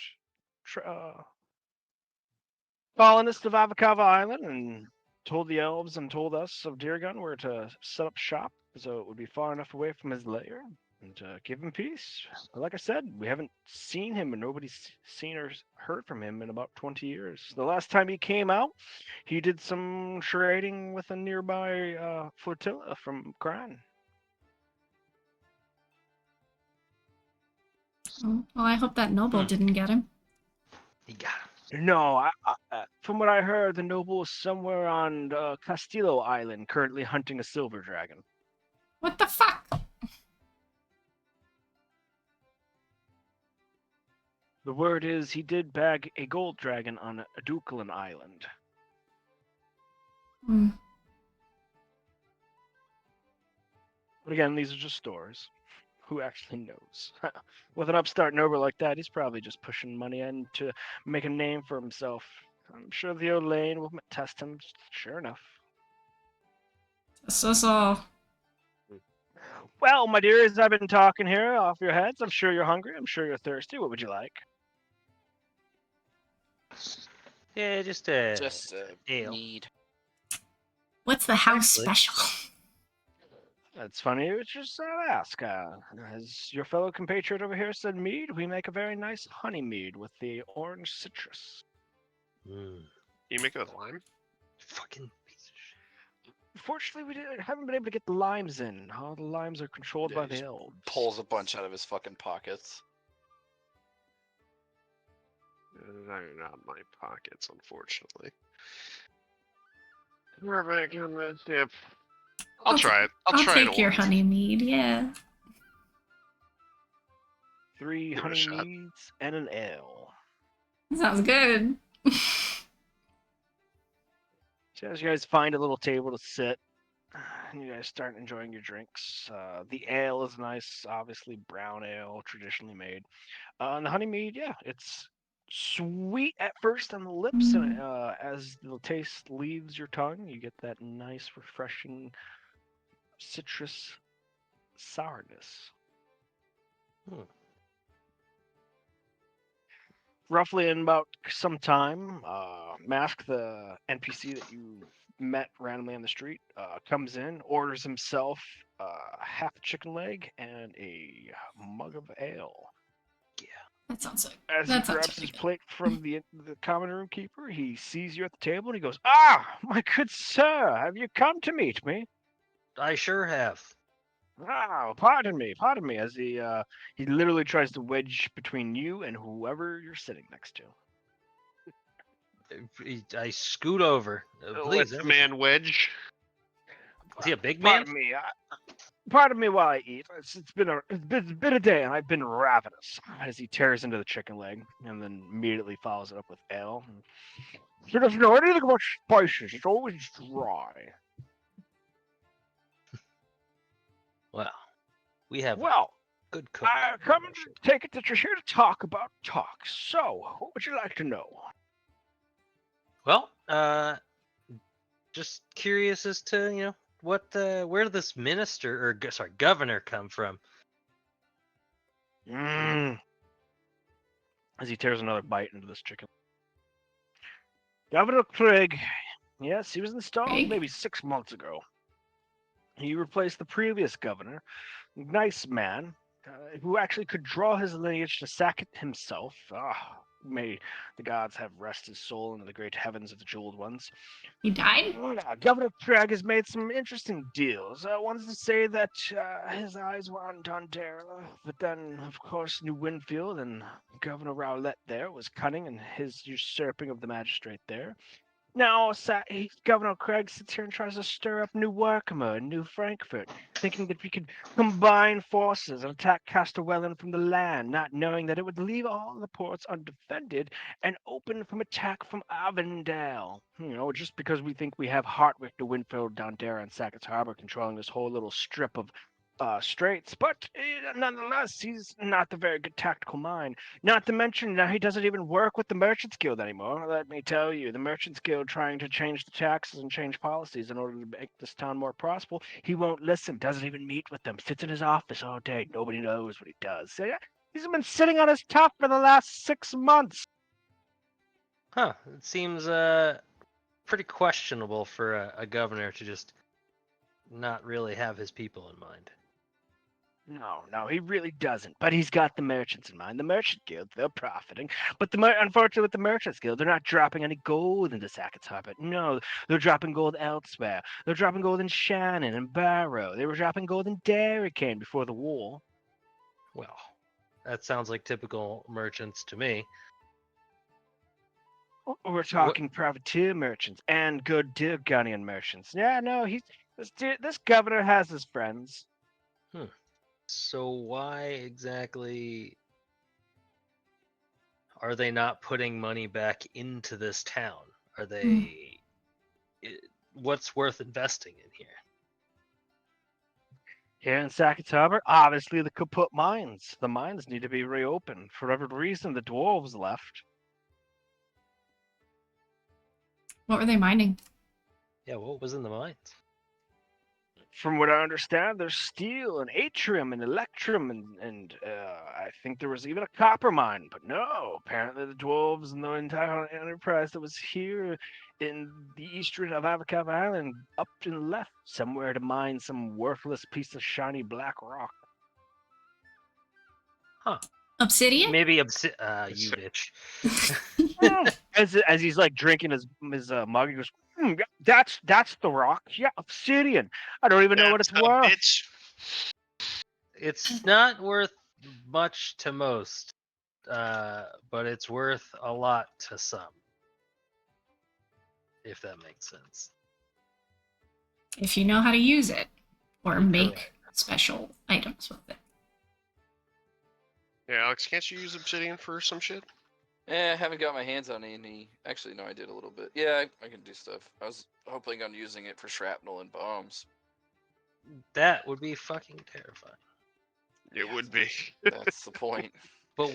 colonists of Avakava Island and told the elves and told us of Deergun where to set up shop, so it would be far enough away from his lair and give him peace. But like I said, we haven't seen him, and nobody's seen or heard from him in about 20 years. The last time he came out, he did some trading with a nearby flotilla from Gran. Oh, well, I hope that noble Hmm. didn't get him. He got him. No, from what I heard, the noble is somewhere on Castillo Island, currently hunting a silver dragon. What the fuck? The word is he did bag a gold dragon on Adolin Island. Hmm. But again, these are just stories. Who actually knows? With an upstart noble like that, he's probably just pushing money in to make a name for himself. I'm sure the old lane will test him, sure enough. So. Well, my dears, I've been talking here off your heads. I'm sure you're hungry. I'm sure you're thirsty. What would you like? Yeah, just ale. Mead. What's the house Actually- special? That's funny. You just ask. As your fellow compatriot over here said mead, we make a very nice honey mead with the orange citrus. Mm, you make it with lime? fucking piece of shit. Fortunately, haven't been able to get the limes in. All the limes are controlled Yeah, by he the just elves. Pulls a bunch out of his fucking pockets. They're not my pockets, unfortunately. We're back on the tip. I'll try it. I'll try take an your orange. honey mead, yeah. 3 Give it a honey shot. meads and an ale. Sounds good. So as you guys find a little table to sit, and you guys start enjoying your drinks. The ale is nice, obviously brown ale, traditionally made. And the honey mead, yeah, it's sweet at first on the lips, and as the taste leaves your tongue, you get that nice, refreshing citrus sourness. Hmm. Roughly in about some time, Mask, the NPC that you met randomly on the street, comes in, orders himself half a chicken leg and a mug of ale. That sounds like As that he sounds grabs really his good. plate from the common room keeper, he sees you at the table and he goes, "Ah, my good sir, have you come to meet me?" I sure have. Ah, pardon me. As he literally tries to wedge between you and whoever you're sitting next to. I scoot over. Let Please, the everything. man wedge. Is he a big man? Pardon me while I eat. It's been a day, and I've been ravenous. As he tears into the chicken leg, and then immediately follows it up with ale. She doesn't know anything about spices. It's always dry. Well, we have Well, good cook. I come to take it that you're here to talk about talk. So, what would you like to know? Well, just curious as to what where did this minister or governor come from? As he tears another bite into this chicken. Governor Craig. Yes, he was installed Craig? maybe 6 months ago. He replaced the previous governor, nice man, who actually could draw his lineage to Sacket himself. Ah, may the gods have rest his soul in the great heavens of the jeweled ones. He died? Governor Craig has made some interesting deals. One's to say that his eyes were on Dondera, but then, of course, New Winfield and Governor Rowlett there was cunning in his usurping of the magistrate there. Now, Governor Craig sits here and tries to stir up New Workimer and New Frankfurt, thinking that we could combine forces and attack Casterwellen from the land, not knowing that it would leave all the ports undefended and open from attack from Avondale. Just because we think we have Hartwick to Winfield, Dondera, and Sackett's Harbor controlling this whole little strip of straits, but nonetheless, he's not a very good tactical mind. Not to mention, now he doesn't even work with the Merchants Guild anymore. Let me tell you, the Merchants Guild trying to change the taxes and change policies in order to make this town more prosperous. He won't listen, doesn't even meet with them, sits in his office all day. Nobody knows what he does. So, yeah, he's been sitting on his top for the last 6 months. Huh. It seems pretty questionable for a governor to just not really have his people in mind. No, he really doesn't. But he's got the merchants in mind. The Merchant Guild, they're profiting. But unfortunately, with the Merchants Guild, they're not dropping any gold into Sackett's Harbor. No, they're dropping gold elsewhere. They're dropping gold in Shannon and Barrow. They were dropping gold in Dairy Cane before the war. Well, that sounds like typical merchants to me. We're talking privateer merchants and good Gunnian merchants. Yeah, no, this governor has his friends. So why exactly are they not putting money back into this town? Are they... What's worth investing in here? Here in Sackett's Harbor, obviously the kaput mines. The mines need to be reopened. For whatever reason, the dwarves left. What were they mining? Yeah, what was in the mines? From what I understand, there's steel and atrium and electrum, and I think there was even a copper mine. But no, apparently the dwarves and the entire enterprise that was here in the eastern of Avacava Island up and left somewhere to mine some worthless piece of shiny black rock. Huh. Obsidian? Maybe you bitch. As he's like drinking his mug, he goes, that's the rock. Yeah, obsidian. I don't even know what it's worth. Bitch. It's not worth much to most, but it's worth a lot to some. If that makes sense. If you know how to use it or make Correct. special items with it. Yeah, Alex, can't you use obsidian for some shit? I haven't got my hands on any. Actually, no, I did a little bit. Yeah, I can do stuff. I was hoping on using it for shrapnel and bombs. That would be fucking terrifying. It would be. That's the point. But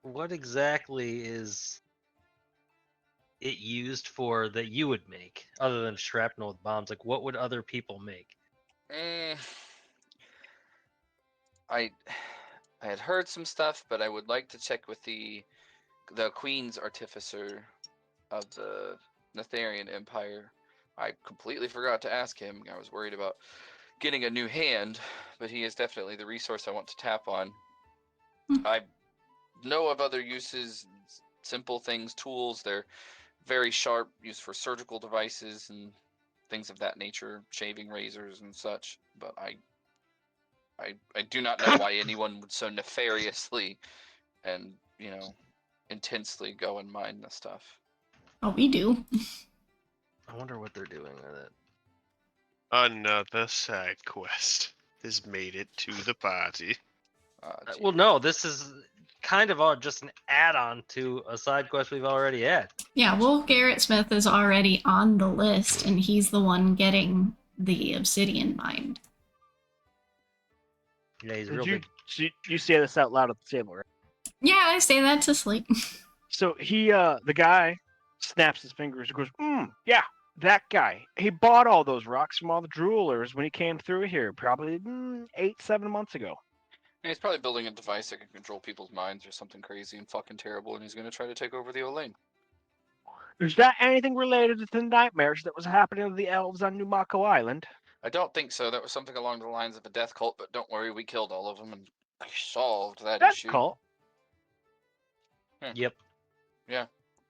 what exactly is it used for that you would make, other than shrapnel with bombs? Like, what would other people make? I had heard some stuff, but I would like to check with the Queen's Artificer of the Netherian Empire. I completely forgot to ask him. I was worried about getting a new hand, but he is definitely the resource I want to tap on. I know of other uses, simple things, tools. They're very sharp, used for surgical devices and things of that nature, shaving razors and such. But I do not know why anyone would so nefariously and, intensely go and mine this stuff. Oh, we do. I wonder what they're doing with it. Another side quest has made it to the party. Well, no, this is kind of just an add-on to a side quest we've already had. Yeah, Wolf Garrett Smith is already on the list, and he's the one getting the obsidian mined. Yeah, he's real big. You say this out loud at the table, right? Yeah, I say that to sleep. So the guy snaps his fingers and goes, yeah, that guy. He bought all those rocks from all the droolers when he came through here, probably 8-7 months ago. And he's probably building a device that can control people's minds or something crazy and fucking terrible, and he's going to try to take over the Adolin. Is that anything related to the nightmares that was happening to the elves on New Mako Island? I don't think so. That was something along the lines of a death cult, but don't worry, we killed all of them and solved that Death issue. cult? Yep. Yeah.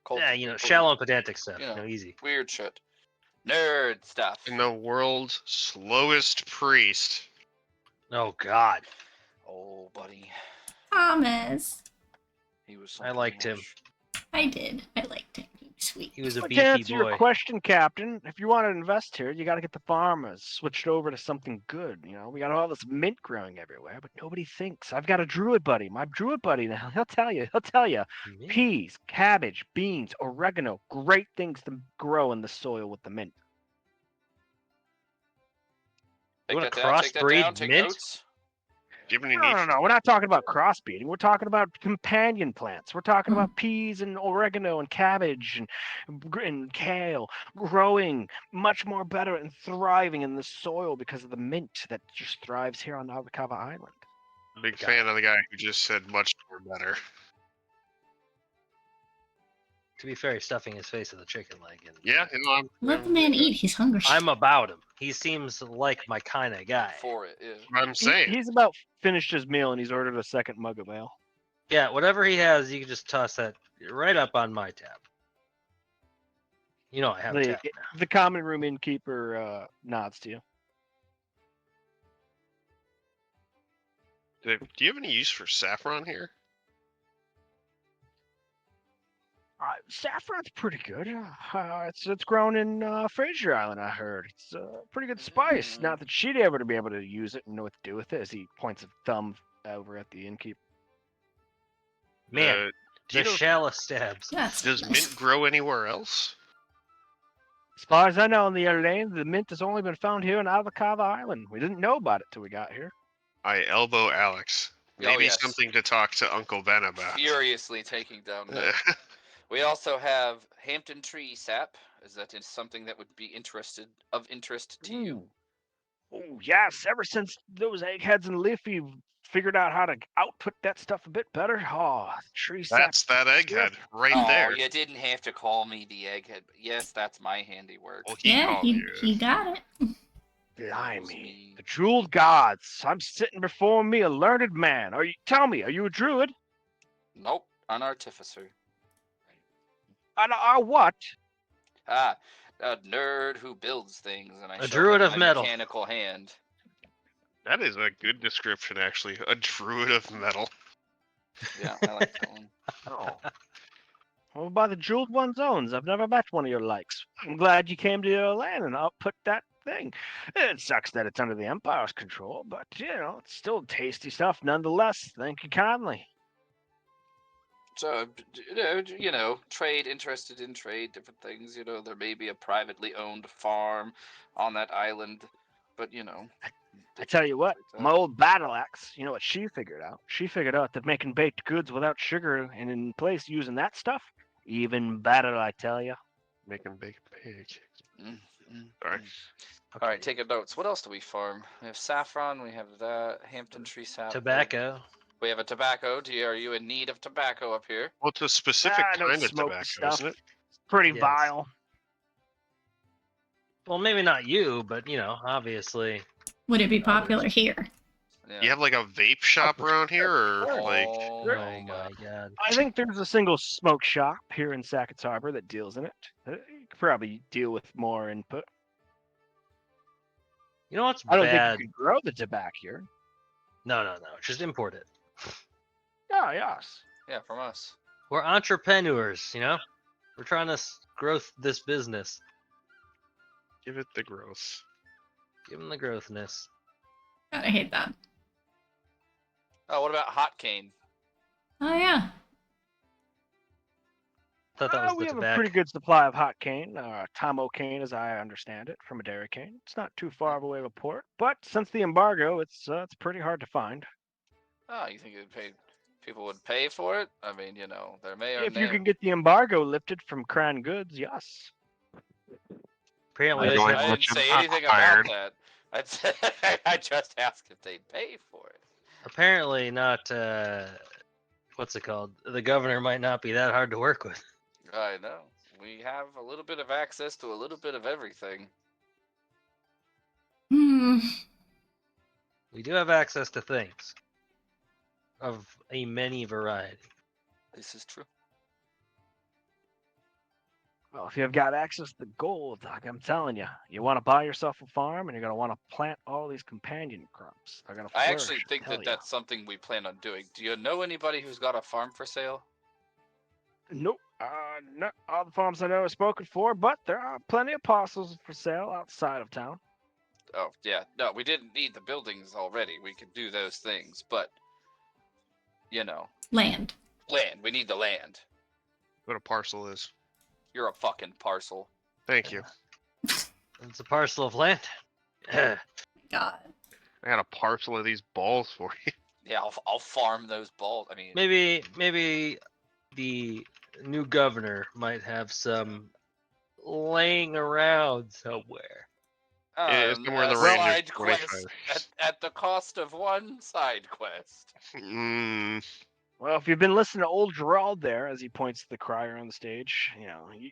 Cult Yeah, shallow and pedantic stuff. Easy. Weird shit. Nerd stuff. And the world's slowest priest. Oh, God. Oh, buddy. Thomas. He was. I liked him. I did. I liked him. He was sweet. He was a But to beefy answer boy. your question, Captain, if you want to invest here, you got to get the farmers switched over to something good. You know, we got all this mint growing everywhere, but nobody thinks. I've got a druid buddy. My druid buddy now. He'll tell you. Mint? Peas, cabbage, beans, oregano, great things to grow in the soil with the mint. You Take wanna that down. Take that down. crossbreed Take mint? notes. Do you have any No, need no, for no. We're not talking about crossbreeding. We're talking about companion plants. We're talking about peas and oregano and cabbage and kale growing much more better and thriving in the soil because of the mint that just thrives here on Avocava Island. big Got fan of the guy who just said much more better? To be fair, he's stuffing his face with a chicken leg. And Yeah, I'm Let the man eat. He's hungry. I'm about him. He seems like my kind of guy. For it, yeah. I'm saying. He's about finished his meal and he's ordered a second mug of ale. Yeah, whatever he has, you can just toss that right up on my tab. You know I have a The, tab now. the common room innkeeper nods to you. Do you have any use for saffron here? Saffron's pretty good. It's grown in Fraser Island, I heard. It's a pretty good spice. Not that she'd ever to be able to use it and know what to do with it, as he points a thumb over at the innkeeper. Man, Do you the know, shallow stabs. That's does nice. mint grow anywhere else? As far as I know, in the Adolin, the mint has only been found here on Avocava Island. We didn't know about it till we got here. I elbow Alex. Oh, Maybe yes. something to talk to Uncle Ben about. Furiously taking down notes. We also have Hampton tree sap. Is that something that would be of interest to you? Oh, yes. Ever since those eggheads and Leafy figured out how to output that stuff a bit better, tree sap. That's that egghead right Oh, there. you didn't have to call me the egghead. But yes, that's my handiwork. Well, he Yeah, called he, you. he got it. Blimey. The jeweled gods. I'm sitting before me a learned man. Tell me, are you a druid? Nope, an artificer. What? Ah, a nerd who builds things, and I A show druid him of my metal. mechanical hand. That is a good description, actually. A druid of metal. Yeah, I like that one. Oh. Well, by the jeweled one's owns, I've never met one of your likes. I'm glad you came to your land and output that thing. It sucks that it's under the Empire's control, but, it's still tasty stuff nonetheless. Thank you kindly. So, trade, interested in trade, different things. There may be a privately owned farm on that island, but, I tell you what, like that. my old battle axe, you know what she figured out? She figured out that making baked goods without sugar and in place using that stuff, even better, I tell you. Making baked pig. Mm, mm, Sorry. mm. All right, taking notes. What else do we farm? We have saffron. We have that Hampton tree sap. Tobacco. We have a tobacco. Are you in need of tobacco up here? Well, it's a specific I don't kind of smoke tobacco, stuff. isn't it? Pretty Yes. vile. Well, maybe not you, but obviously. Would it be Others. popular here? You have like a vape shop around here, or like Oh Sure. my Oh god. my god. I think there's a single smoke shop here in Sacket's Harbor that deals in it. You could probably deal with more input. You know what's I don't bad? think you could grow the tobacco here. No. Just import it. Oh, yes. Yeah, from us. We're entrepreneurs, We're trying to grow this business. give it the growth. Give them the growthness. God, I hate that. Oh, what about hot cane? Oh yeah. Thought that was We the have a tobacco. pretty good supply of hot cane, Tomo cane, as I understand it, from a dairy cane. It's not too far away of a port, but since the embargo, it's pretty hard to find. Oh, you think people would pay for it? I mean, there may or If may you can get the embargo lifted from Crown Goods, yes. Apparently, I they Going didn't have- much say of anything iron. about that. I just asked if they pay for it. apparently not. What's it called? The governor might not be that hard to work with. I know. We have a little bit of access to a little bit of everything. Hmm. We do have access to things of a many variety. This is true. Well, if you've got access to gold, like I'm telling you, you want to buy yourself a farm, and you're gonna want to plant all these companion crops. They're gonna I flourish, actually think tell that ya. that's something we plan on doing. Do you know anybody who's got a farm for sale? Nope. Not all the farms I know are spoken for, but there are plenty of parcels for sale outside of town. Oh, yeah. No, we didn't need the buildings already. We could do those things, but, you know, Land. land. We need the land. What a parcel is. You're a fucking parcel. Thank you. It's a parcel of land. God. I got a parcel of these balls for you. Yeah, I'll farm those balls. I mean, Maybe the new governor might have some laying around somewhere. Somewhere in the a range of side 25. quest at the cost of one side quest. Well, if you've been listening to old Gerald there, as he points to the crier on the stage, and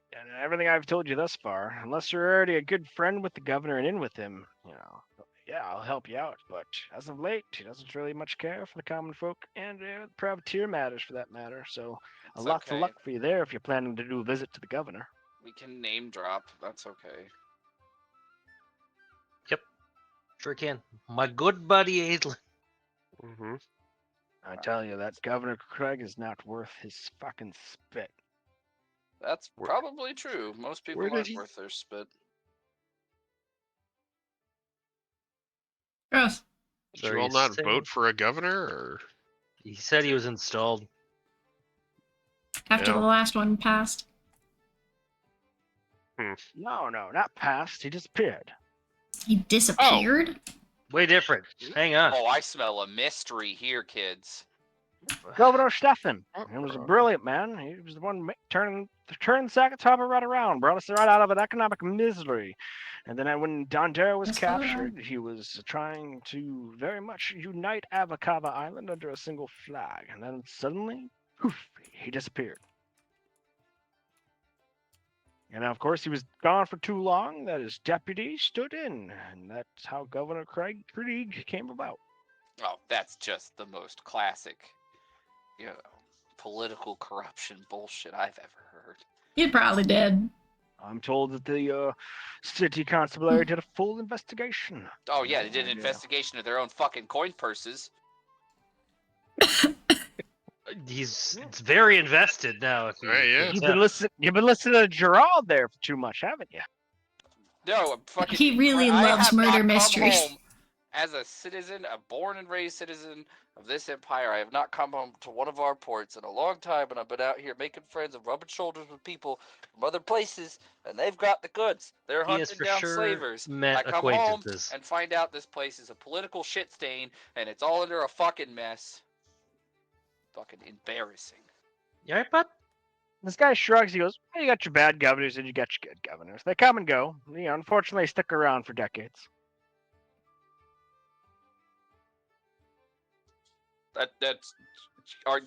everything I've told you thus far, unless you're already a good friend with the governor and in with him, yeah, I'll help you out. But as of late, he doesn't really much care for the common folk and privateer matters, for that matter. So, It's lots of okay. luck for you there if you're planning to do a visit to the governor. We can name drop. That's okay. Sure can. My good buddy Adolin. Mm-hmm. I tell you, that Governor Craig is not worth his fucking spit. That's Where- probably true. Most people where did aren't he- worth their spit. Gross. Did So you are all you not saying- vote for a governor, or He said he was installed. After Yeah. the last one passed. No, not passed. He disappeared. He disappeared? Way different. Hang on. Oh, I smell a mystery here, kids. Governor Stefan. He was a brilliant man. He was the one turning Sacket topper right around, brought us right out of an economic misery. And then when Dondera was Yes, Governor. captured, he was trying to very much unite Avakava Island under a single flag. And then suddenly, poof, he disappeared. And of course, he was gone for too long that his deputy stood in. And that's how Governor Krieg came about. Oh, that's just the most classic, political corruption bullshit I've ever heard. He probably did. I'm told that the city constabulary did a full investigation. Oh yeah, they did an Yeah. investigation of their own fucking coin purses. It's very invested now. If you Right, yeah. can't You've tell. been listening to Gerald there for too much, haven't you? No, I'm fucking. He really I loves have not murder come mysteries. home as a citizen, a born and raised citizen of this empire. I have not come home to one of our ports in a long time, and I've been out here making friends and rubbing shoulders with people from other places, and they've got the goods. They're He has hunting for down sure slavers. met I come home acquaintances. and find out this place is a political shit stain, and it's all under a fucking mess. Fucking embarrassing. You alright, bud? This guy shrugs. He goes, well, "You got your bad governors and you got your good governors. They come and go. Unfortunately, they stick around for decades."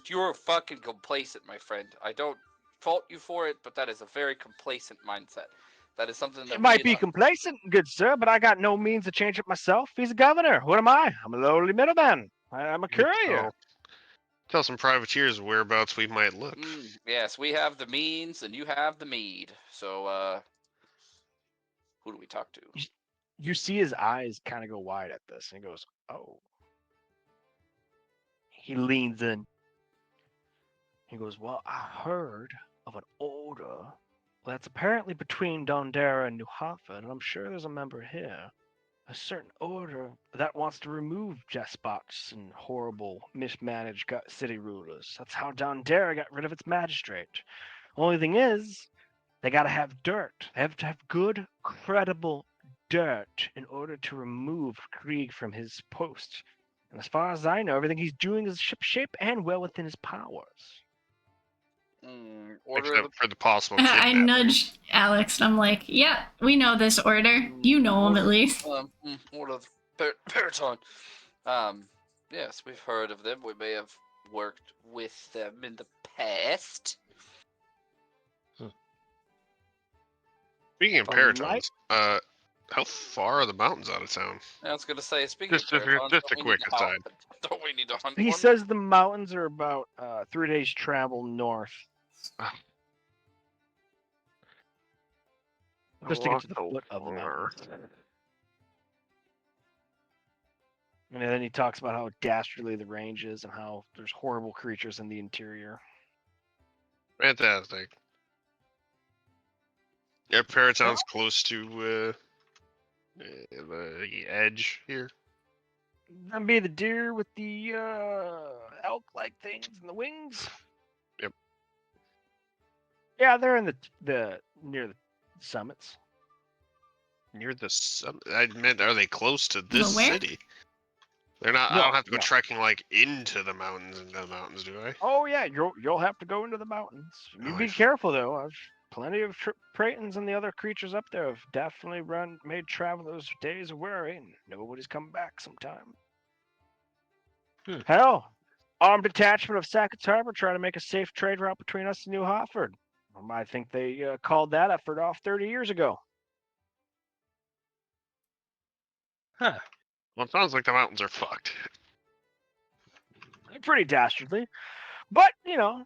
You're fucking complacent, my friend. I don't fault you for it, but that is a very complacent mindset. That is something that It might we be in the- complacent, good sir, but I got no means to change it myself. He's a governor. What am I? I'm a lowly middleman. I'm a courier. Tell some privateers whereabouts we might look. Yes, we have the means and you have the mead. So, who do we talk to? You see his eyes kind of go wide at this, and he goes, "Oh." He leans in. He goes, "Well, I heard of an order that's apparently between Dondera and New Hartford, and I'm sure there's a member here. A certain order that wants to remove despots and horrible, mismanaged city rulers. That's how Dondera got rid of its magistrate. Only thing is, they gotta have dirt. They have to have good, credible dirt in order to remove Krieg from his post. And as far as I know, everything he's doing is shipshape and well within his powers." Order of Except for the possible I kidnapping. nudged Alex and I'm like, yeah, we know this order. You know him at least. Order of Periton. Yes, we've heard of them. We may have worked with them in the past. Speaking of From Peritons, how far are the mountains out of town? I was gonna say, speaking Just of Peritons, a don't we quick need to hunt- aside. Don't we need to hunt He one? says the mountains are about 3 days travel north. Just to get to the foot of the mountains. And then he talks about how dastardly the range is and how there's horrible creatures in the interior. Fantastic. Yeah, Paratown's close to the edge here. That'd be the deer with the elk-like things and the wings. Yep. Yeah, they're in the near the summits. Near the summit. I meant, are they close to this where? city? They're not. I No, don't have to go no. trekking like into the mountains do I? Oh yeah, you'll have to go into the mountains. You Oh, be I- careful though. I've plenty of Pratons and the other creatures up there have definitely made travelers days weary, and nobody's come back sometime. Hmm. Hell, armed detachment of Sacket's Harbor trying to make a safe trade route between us and New Hartford. I think they called that effort off 30 years ago. Huh. Well, it sounds like the mountains are fucked. Pretty dastardly. But,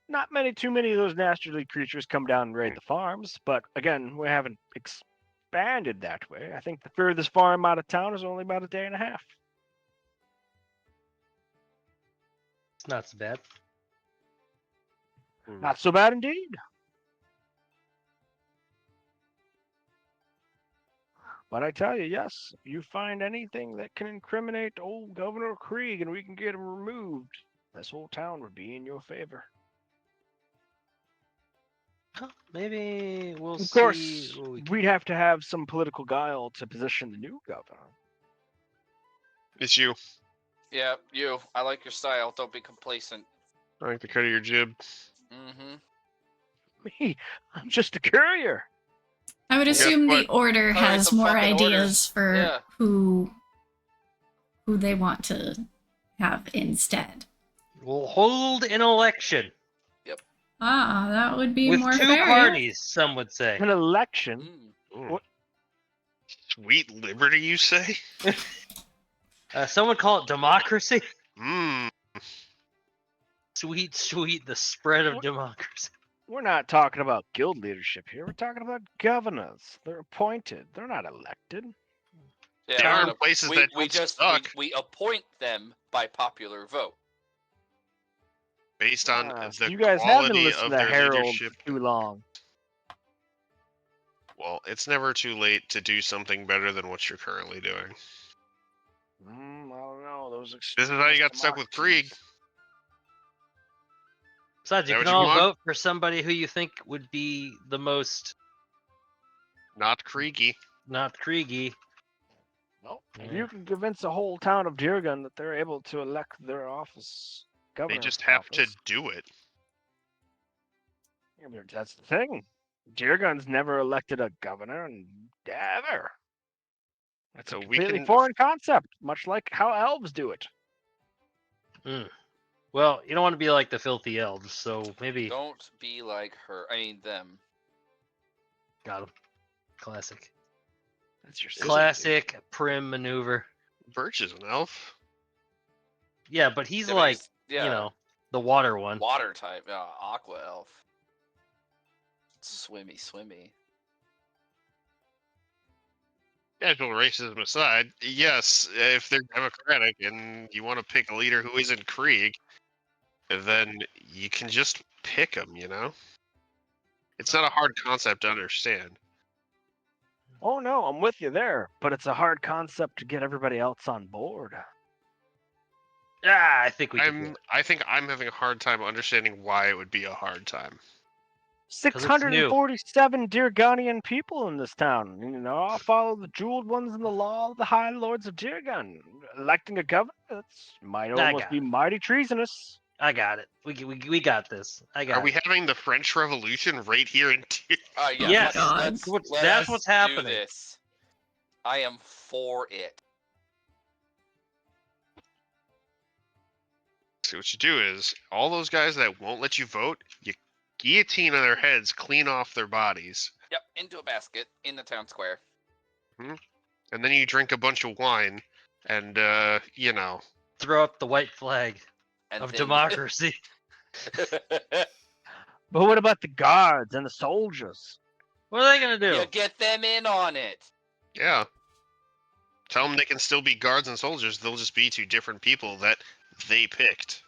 not too many of those dastardly creatures come down and raid the farms. But again, we haven't expanded that way. I think the furthest farm out of town is only about a day and a half. It's not so bad. Not so bad indeed. But I tell you, yes, if you find anything that can incriminate old Governor Krieg and we can get him removed, this whole town would be in your favor. Well, maybe we'll Of see. course, what we can we'd have to have some political guile to position the new governor. It's you. Yeah, you. I like your style. Don't be complacent. I like the cut of your jib. Mm-hmm. Me, I'm just a courier. I would Guess assume the what? order All right, has some more fucking ideas orders. for Yeah. who they want to have instead. We'll hold an election Ah, that would be with more two fair. parties. Some would say. An election. Mm. Mm. What? Sweet liberty, you say? Some would call it democracy. Mmm. Sweet, the spread of What? democracy. We're not talking about guild leadership here. We're talking about governors. They're appointed. They're not elected. Yeah, They we're are in gonna- places that we don't just suck. we appoint them by popular vote. Based on So the you guys have been quality listening of to their Harold leadership. for too long. Well, it's never too late to do something better than what you're currently doing. I don't know. Those This is how you got stuck with Krieg. Besides, you Is that can what you all want? vote for somebody who you think would be the most Not Kriegy. not Kriegy. Well, if Yeah. you can convince the whole town of Deergun that they're able to elect their office, governor. They just have to office, do it. yeah, but that's the thing. Deergun's never elected a governor and ever. That's So a we completely can- foreign concept, much like how elves do it. Well, you don't want to be like the filthy elves, so maybe Don't be like her. I mean them. got him. Classic. That's your sister, Classic prim maneuver. Birch is an elf. Yeah, but he's Yeah, but like, yeah, the water one. water type. Aqua elf. Swimmy. Casual racism aside, yes, if they're democratic and you want to pick a leader who isn't Krieg, then you can just pick them, It's not a hard concept to understand. Oh no, I'm with you there, but it's a hard concept to get everybody else on board. Ah, I think we can do it. I think I'm having a hard time understanding why it would be a hard time. 647 Deergunian people in this town. I'll follow the jeweled ones in the law of the High Lords of Deergun. Electing a governor, might almost got be it. mighty treasonous. I got it. We got this. I got Are we it. having the French Revolution right here in Yeah, Yes. That's what's happening. Do this. I am for it. So what you do is, all those guys that won't let you vote, you guillotine on their heads, clean off their bodies, Yep, into a basket in the town square. and then you drink a bunch of wine, and, Throw up the white flag And of then- democracy. But what about the guards and the soldiers? What are they gonna do? You get them in on it. yeah. Tell them they can still be guards and soldiers, they'll just be two different people that they picked.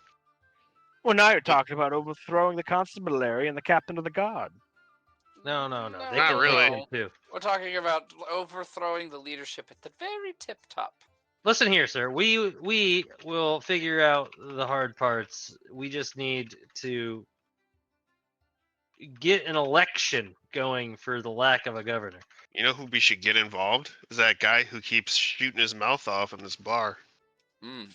Well, now you're talking about overthrowing the constabulary and the captain of the guard. No. They No, can Not take really. him too. We're talking about overthrowing the leadership at the very tip top. Listen here, sir. We will figure out the hard parts. We just need to get an election going for the lack of a governor. You know who we should get involved? Is that guy who keeps shooting his mouth off in this bar.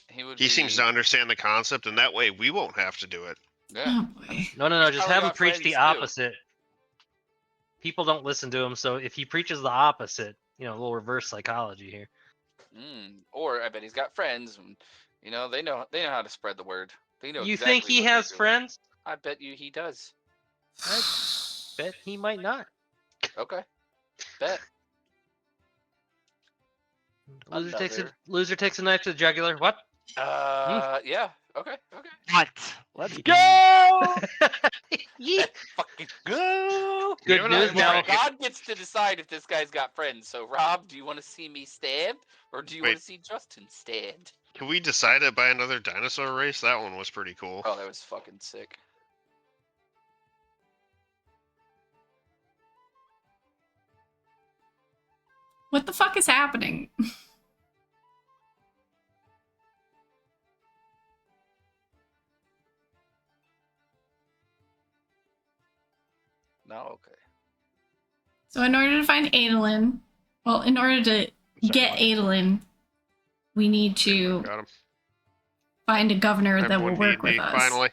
He would. He seems to understand the concept, and that way we won't have to do it. Yeah. Oh boy. No. He's Just probably have him got preach the friends, too. opposite. People don't listen to him, so if he preaches the opposite, a little reverse psychology here. Or I bet he's got friends. And, they know how to spread the word. They know. You exactly think he what they're has doing. friends? I bet you he does. I bet he might not. Okay. Bet. Loser takes a knife to the jugular. What? Yeah. Okay. What? Let's go! Yeet. Fucking go. Good Give it news up. now. God gets to decide if this guy's got friends. So, Rob, do you want to see me stabbed, or do you want Wait. to see Justin stabbed? Can we decide it by another dinosaur race? That one was pretty cool. Oh, that was fucking sick. What the fuck is happening? No, okay. So in order to find Adolin, well, in order to get what? Adolin, we need to Got him. find a governor that will Everyone work need with me, us. Finally.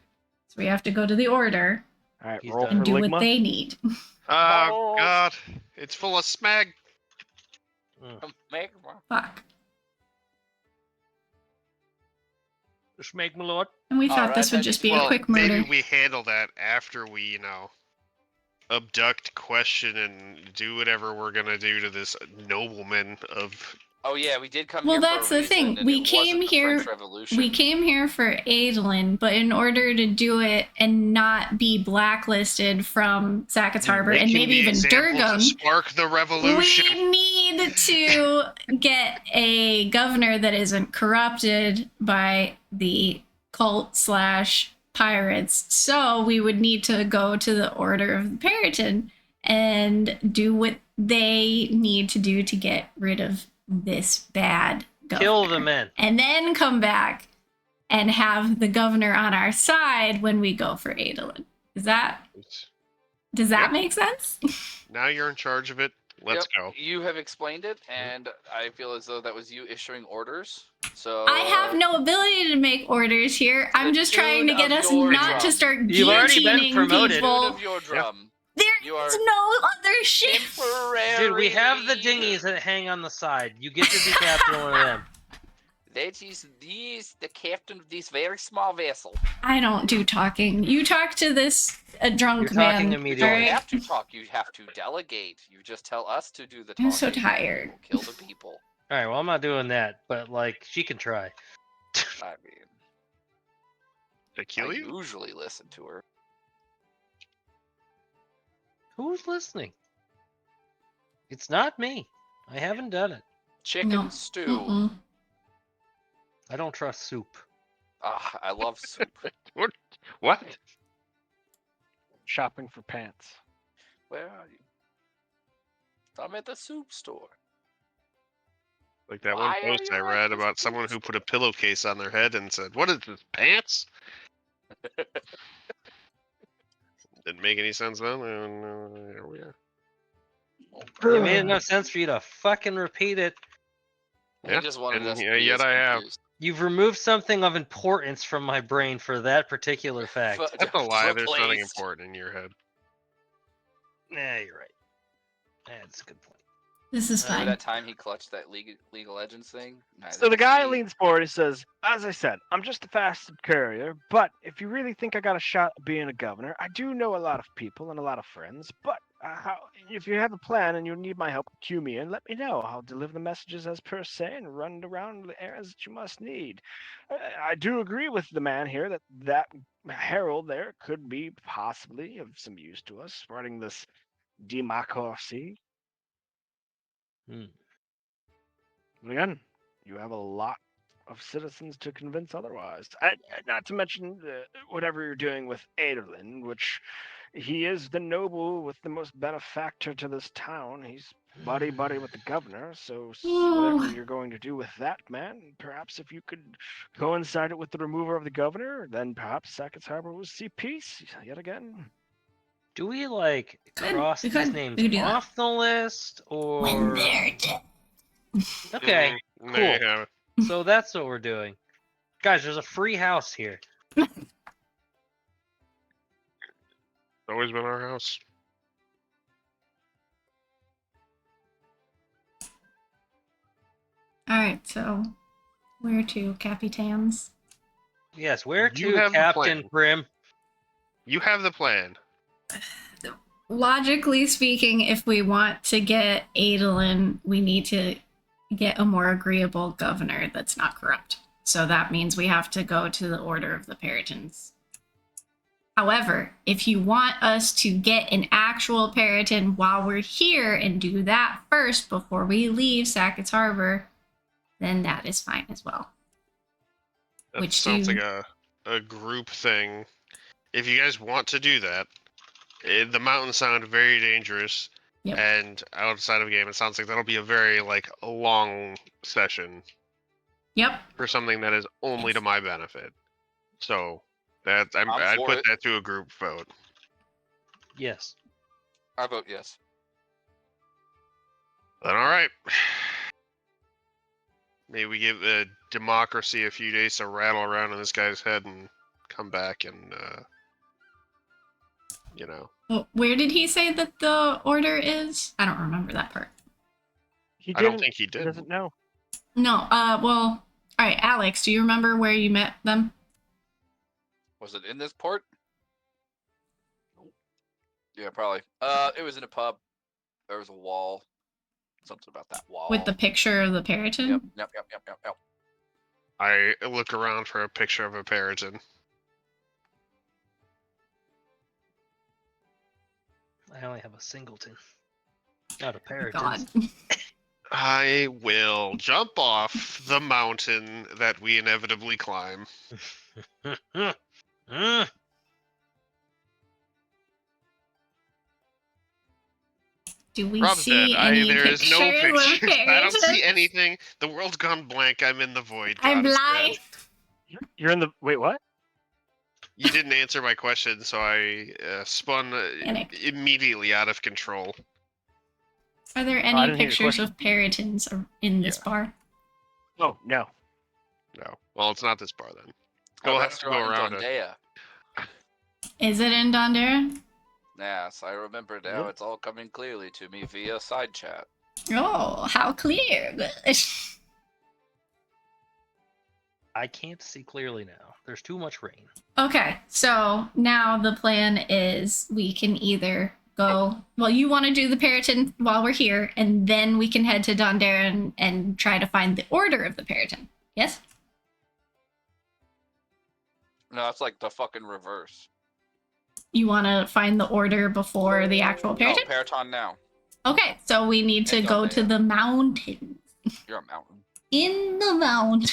So we have to go to the order All right, He's roll done. and for do Ligma. what they need. Oh, Balls. God. It's full of smeg. Fuck. Schmeg, my lord. And we thought Alright, this would then. just be Well, a quick murder. maybe we handle that after we, abduct, question, and do whatever we're gonna do to this nobleman of. Oh yeah, we did come Well, here. that's for a the thing. reason, and We it came wasn't the here- French Revolution. We came here for Adolin, but in order to do it and not be blacklisted from Sackett's Harbor and making maybe the even example to Durgum, spark the revolution. we need to get a governor that isn't corrupted by the cult/pirates. So we would need to go to the Order of Periton and do what they need to do to get rid of this bad governor. Kill the men. And then come back and have the governor on our side when we go for Adolin. Does that Yep. make sense? Now you're in charge of it. Let's Yep, go. You have explained it, and I feel as though that was you issuing orders. So I have no ability to make orders here. I'm the just trying to tune get of us your not drum. to start You've already been guillotining promoted. Tune people. of your drum. There You is are no other ship. Temporary. Dude, we have the leader. dinghies that hang on the side. You get to be captain of one of them. That is the captain of this very small vessel. I don't do talking. You talk to this drunk You're man. talking You immediately. don't alright? have to talk. You have to delegate. You just tell us to do the talking. I'm so tired. We'll kill the people. All right, well, I'm not doing that, but she can try. I mean, To kill I you? usually listen to her. Who's listening? It's not me. I haven't done it. Chicken No. stew. Mm-mm. I don't trust soup. Ah, I love soup. What? Shopping for pants. Where are you? I'm at the soup store. Like that Why one are post you I at read the about someone soup who put a pillowcase on their head and said, "What is this, pants?" Didn't make any sense then, and here we are. It made enough sense for you to fucking repeat it. He Yeah, just wanted and us to yeah, be yet as I have. confused. You've removed something of importance from my brain for that particular fact. Fu- That's a lie. There's nothing replaced. important in your head. Nah, you're right. That's a good point. This is Remember fine. that time he clutched that League of Legends thing? Neither So the did guy we. leans forward and says, "As I said, I'm just a fasted courier, but if you really think I got a shot at being a governor, I do know a lot of people and a lot of friends. But if you have a plan and you need my help, cue me and let me know. I'll deliver the messages as per se and run around the areas that you must need. I do agree with the man here that herald there could be possibly of some use to us, spreading this democracy. Hmm. But again, you have a lot of citizens to convince otherwise. Not to mention whatever you're doing with Adolin, which he is the noble with the most benefactor to this town. He's buddy with the governor. So whatever Oh, you're going to do with that man, perhaps if you could coincide it with the remover of the governor, then perhaps Sackett's Harbor will see peace yet again. Do we Good, cross we these could- names we could do that. off the list, when or they're dead. okay? Mm, there you Cool. have it. So that's what we're doing, guys. There's a free house here. It's always been our house. All right, so where to, Capitans? Yes, where You to, have the Captain plan. Prim? You have the plan. Logically speaking, if we want to get Adolin, we need to get a more agreeable governor that's not corrupt. So that means we have to go to the Order of the Peritons. However, if you want us to get an actual Periton while we're here and do that first before we leave Sackett's Harbor, then that is fine as well. That Which sounds do- like a group thing. If you guys want to do that, the mountains sound very dangerous. Yep. And outside of game, it sounds like that'll be a very a long session Yep. for something that is only to my benefit. So that I'm I'd for put it. that to a group vote. Yes. I vote yes. Then all right. Maybe we give democracy a few days to rattle around in this guy's head and come back and Well, where did he say that the order is? I don't remember that part. He I don't didn't. think he He did. doesn't know. No, well, all right, Alex, do you remember where you met them? Was it in this port? Yeah, probably. It was in a pub. There was a wall. Something about that wall. With the picture of the Periton? Yep. I look around for a picture of a Periton. I only have a singleton. Not a Oh, Periton. God. I will jump off the mountain that we inevitably climb. Do we Rob's dead. see any There is pictures no of pictures. I don't see Peritons? anything. The world's gone blank. I'm in the void. I'm God is blind. dead. You're in the. Wait, what? You didn't answer my question, so I spun Panic. immediately out of control. Are there I any didn't hear your pictures of Peritons in this bar? Oh no. No. Well, it's not this bar then. A We'll have to go restaurant in around it. Dondea. Is it in Dondera? Yes, I remember now. Yep. It's all coming clearly to me via side chat. Oh, how clear. Good. I can't see clearly now. There's too much rain. Okay, so now the plan is we can either go. Well, you want to do the Periton while we're here, and then we can head to Dondera and try to find the order of the Periton. Yes? No, it's like the fucking reverse. You want to find the order before the actual No, Periton? Periton now. Okay, so we need to And go to Dondera. the mountain. You're a mountain. In the mountain.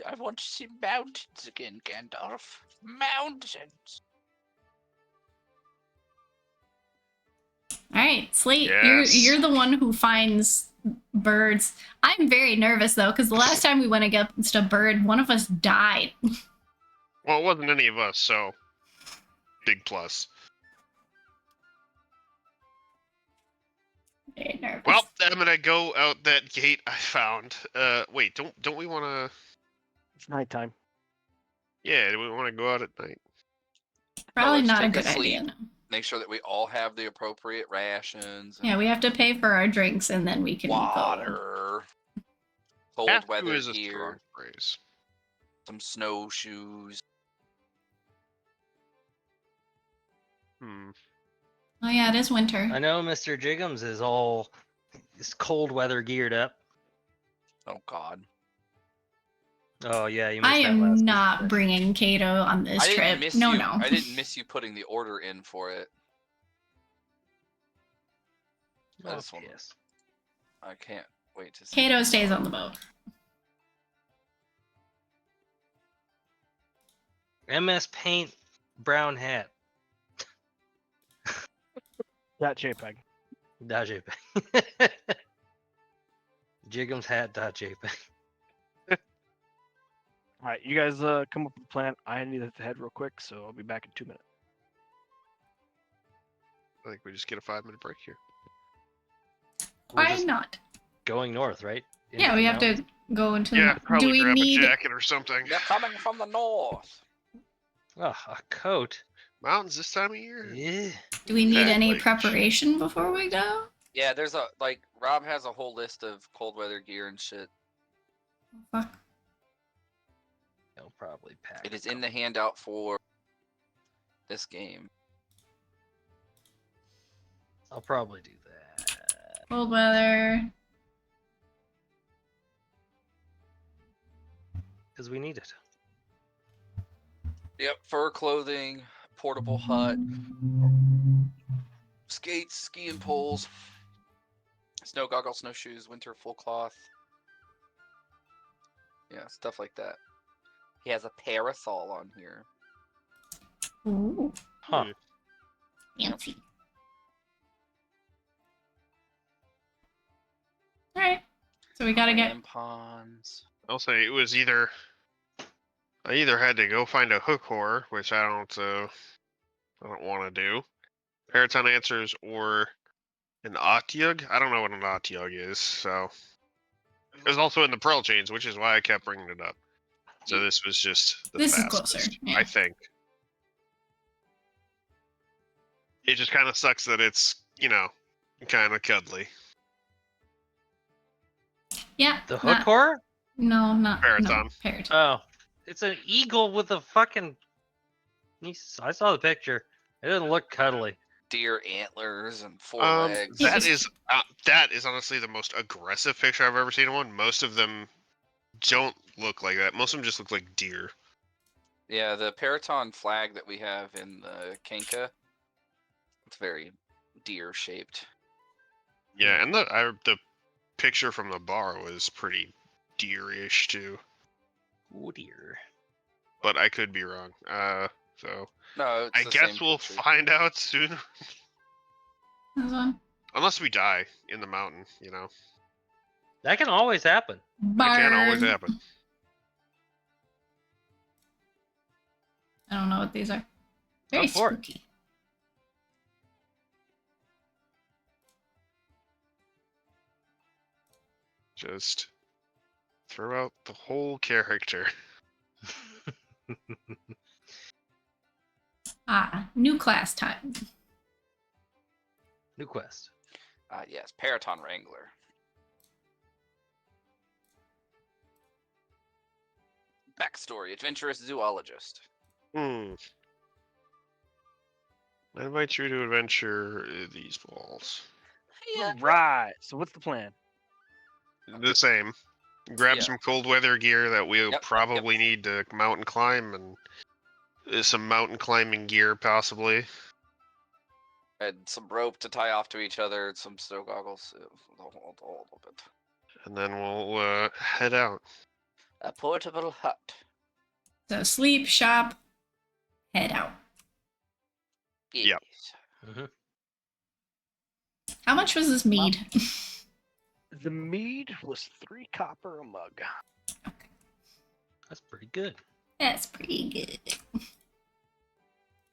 I want to see mountains again, Gandalf. Mountains. All right, Slate, Yes. you're the one who finds birds. I'm very nervous though, because the last time we went against a bird, one of us died. Well, it wasn't any of us, so big plus. Very nervous. Well, I'm gonna go out that gate I found. Wait, don't we want to? It's nighttime. Yeah, do we want to go out at night? Probably let's not a take a good idea. sleep. No. Make sure that we all have the appropriate rations. And Yeah, we have to pay for our drinks and then we can go. water. Cold Have to weather is a strong gear. phrase. Some snowshoes. Oh yeah, it is winter. I know Mr. Jiggums is cold weather geared up. Oh God. Oh yeah, you missed I that am last not week. bringing Kato on this I didn't trip. miss No, you. no. I didn't miss you putting the order in for it. I Oh, just wanna- yes. I can't wait to see. Kato stays on the boat. MS Paint brown hat. JPEG. .jpg. Jigum's hat.jpg. All right, you guys come up with a plan. I need to head real quick, so I'll be back in 2 minutes. I think we just get a 5-minute break here. We're Why just not? going north, right? Yeah, Into we the have to mountains? go into Yeah, the. probably Do we grab need? a jacket or something. They're coming from the north. Oh, a coat. Mountains this time of year. Yeah. Do we need Heck, any like- preparation before we go? Yeah, there's Rob has a whole list of cold weather gear and shit. Fuck. They'll probably pack. It is in the handout for this game. I'll probably do that. Cold weather. Because we need it. Yep, fur clothing, portable hut, skates, skiing poles, snow goggles, snowshoes, winter full cloth. Yeah, stuff like that. He has a parasol on here. Ooh, Huh. fancy. All right. So we gotta get. Tampons. I'll say it was either I either had to go find a hook whore, which I don't want to do. Paraton answers or an Otyug. I don't know what an Otyug is, so it was also in the Pearl Chains, which is why I kept bringing it up. So this was just the This is fastest, closer, yeah. I think. It just kind of sucks that it's kind of cuddly. Yeah. The hook horror? No, not Paraton. No, Paraton. Oh. It's an eagle with a fucking. I saw the picture. It doesn't look cuddly. Deer antlers and four legs. That is honestly the most aggressive picture I've ever seen of one. Most of them don't look like that. Most of them just look like deer. Yeah, the Paraton flag that we have in the Kenka, it's very deer shaped. Yeah, and the picture from the bar was pretty deerish too. Oh dear. But I could be wrong. So No, it's I the guess same we'll picture. find out soon. This one. Unless we die in the mountain, That can always happen. That can always Barn. happen. I don't know what these are. Very Go for it. spooky. Just throw out the whole character. Ah, new class time. New quest. Yes, Paraton Wrangler. Backstory: adventurous zoologist. I invite you to adventure these walls. Yeah. Right. So what's the plan? The same. Grab Yeah. some cold weather gear that we'll Yep, probably need to mountain climb, and some mountain climbing gear possibly. And some rope to tie off to each other, and some snow goggles. A little bit. And then we'll head out. A portable hut. So sleep, shop, head out. Yep. Mm-hmm. How much was this mead? The mead was 3 copper a mug. That's pretty good. That's pretty good.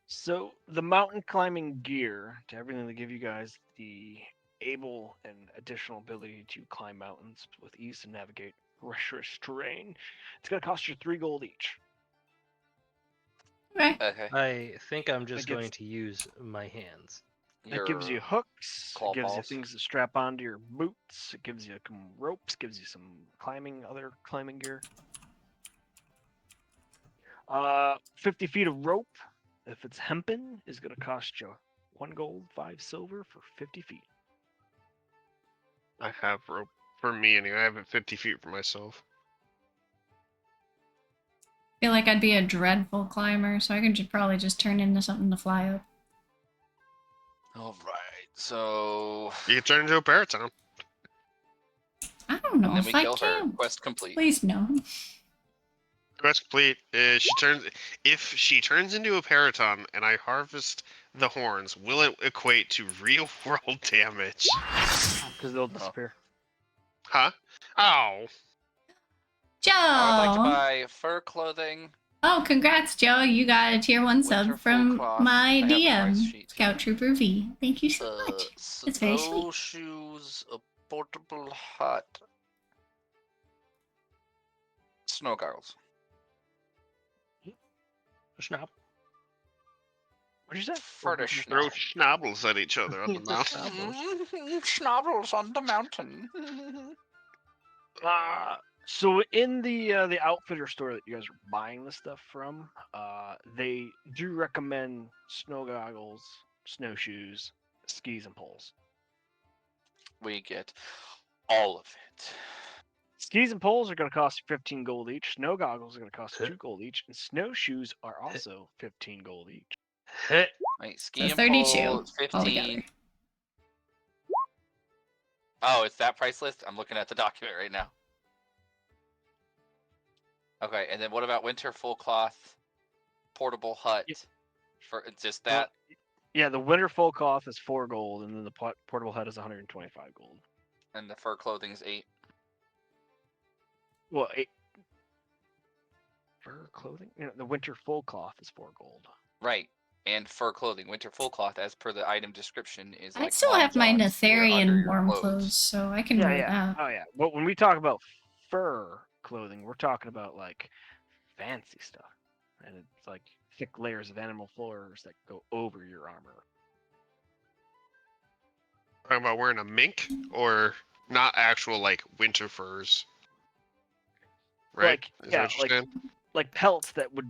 So the mountain climbing gear to everything to give you guys the able and additional ability to climb mountains with ease and navigate treacherous terrain. It's gonna cost you 3 gold each. Okay. Okay. I think I'm just gives- going to use my hands. It gives you Your hooks, claw it gives you balls. things to strap onto your boots, it gives you some ropes, gives you some other climbing gear. 50 feet of rope, if it's hempen, is going to cost you 1 gold, 5 silver for 50 feet. I have rope for me anyway. I have it 50 feet for myself. I feel like I'd be a dreadful climber, so I could probably just turn into something to fly up. All right. So You can turn into a paraton. I don't know and then if we I kill her. can. Quest complete. Please no. Quest complete. If she turns into a Paraton and I harvest the horns, will it equate to real world damage? Because they'll disappear. Huh? Oh. I would like to Joe. buy fur clothing. Oh, congrats, Joe. You got a tier 1 Winter sub from full cloth. my I have the price DM, sheet Scout here. Trooper V. Thank you so much. That's very sweet. Snowshoes, a portable hut, snow goggles. Snap. What'd you say? Furnish Throw snow. schnabbles at each other on the mountain. Schnabbles on the mountain. So in the outfitter store that you guys are buying this stuff from, they do recommend snow goggles, snowshoes, skis, and poles. We get all of it. Skis and poles are going to cost 15 gold each. Snow goggles are going to cost 2 gold each, and snowshoes are also 15 gold each. Hit. Wait, ski So and 32 pole, 15. altogether. Oh, it's that price list? I'm looking at the document right now. Okay, and then what about winter full cloth, portable hut? Yep. For just that? Yeah, the winter full cloth is 4 gold, and then the portable hut is 125 gold. And the fur clothing is 8. Well, 8 fur clothing. The winter full cloth is 4 gold. Right. And fur clothing. Winter full cloth, as per the item description, is I like still long have my johns to wear under Netherian your warm clothes. clothes, so I can Yeah, wear yeah. that. Oh yeah. But when we talk about fur clothing, we're talking about like fancy stuff, and it's like thick layers of animal furs that go over your armor. Talking about wearing a mink or not actual like winter furs. Right? Like Is that yeah, what you're like saying? like pelts that would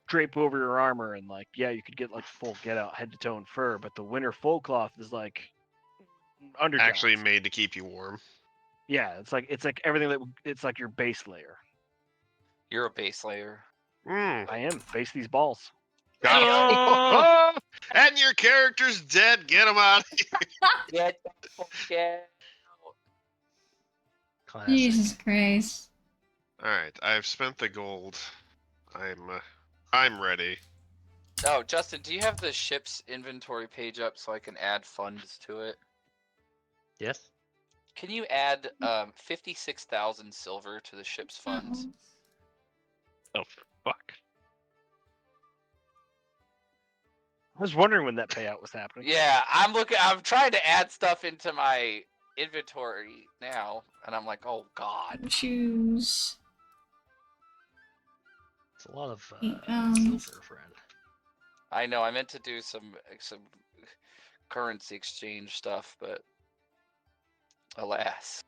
drape over your armor, and like yeah, you could get like full get out head to toe in fur, but the winter full cloth is like under Actually made to keep you warm. Yeah, it's like everything that it's like your base layer. You're a base layer. I am base these balls. Got him. And your character's dead. Get him out. Get the fuck out. Classic. Jesus Christ. All right, I've spent the gold. I'm ready. Oh, Justin, do you have the ship's inventory page up so I can add funds to it? Yes. Can you add 56,000 silver to the ship's funds? Oh fuck! I was wondering when that payout was happening. Yeah, I'm trying to add stuff into my inventory now, and I'm like, oh god. Shoes. It's a lot of 8 pounds. silver, friend. I know I meant to do some currency exchange stuff, but alas,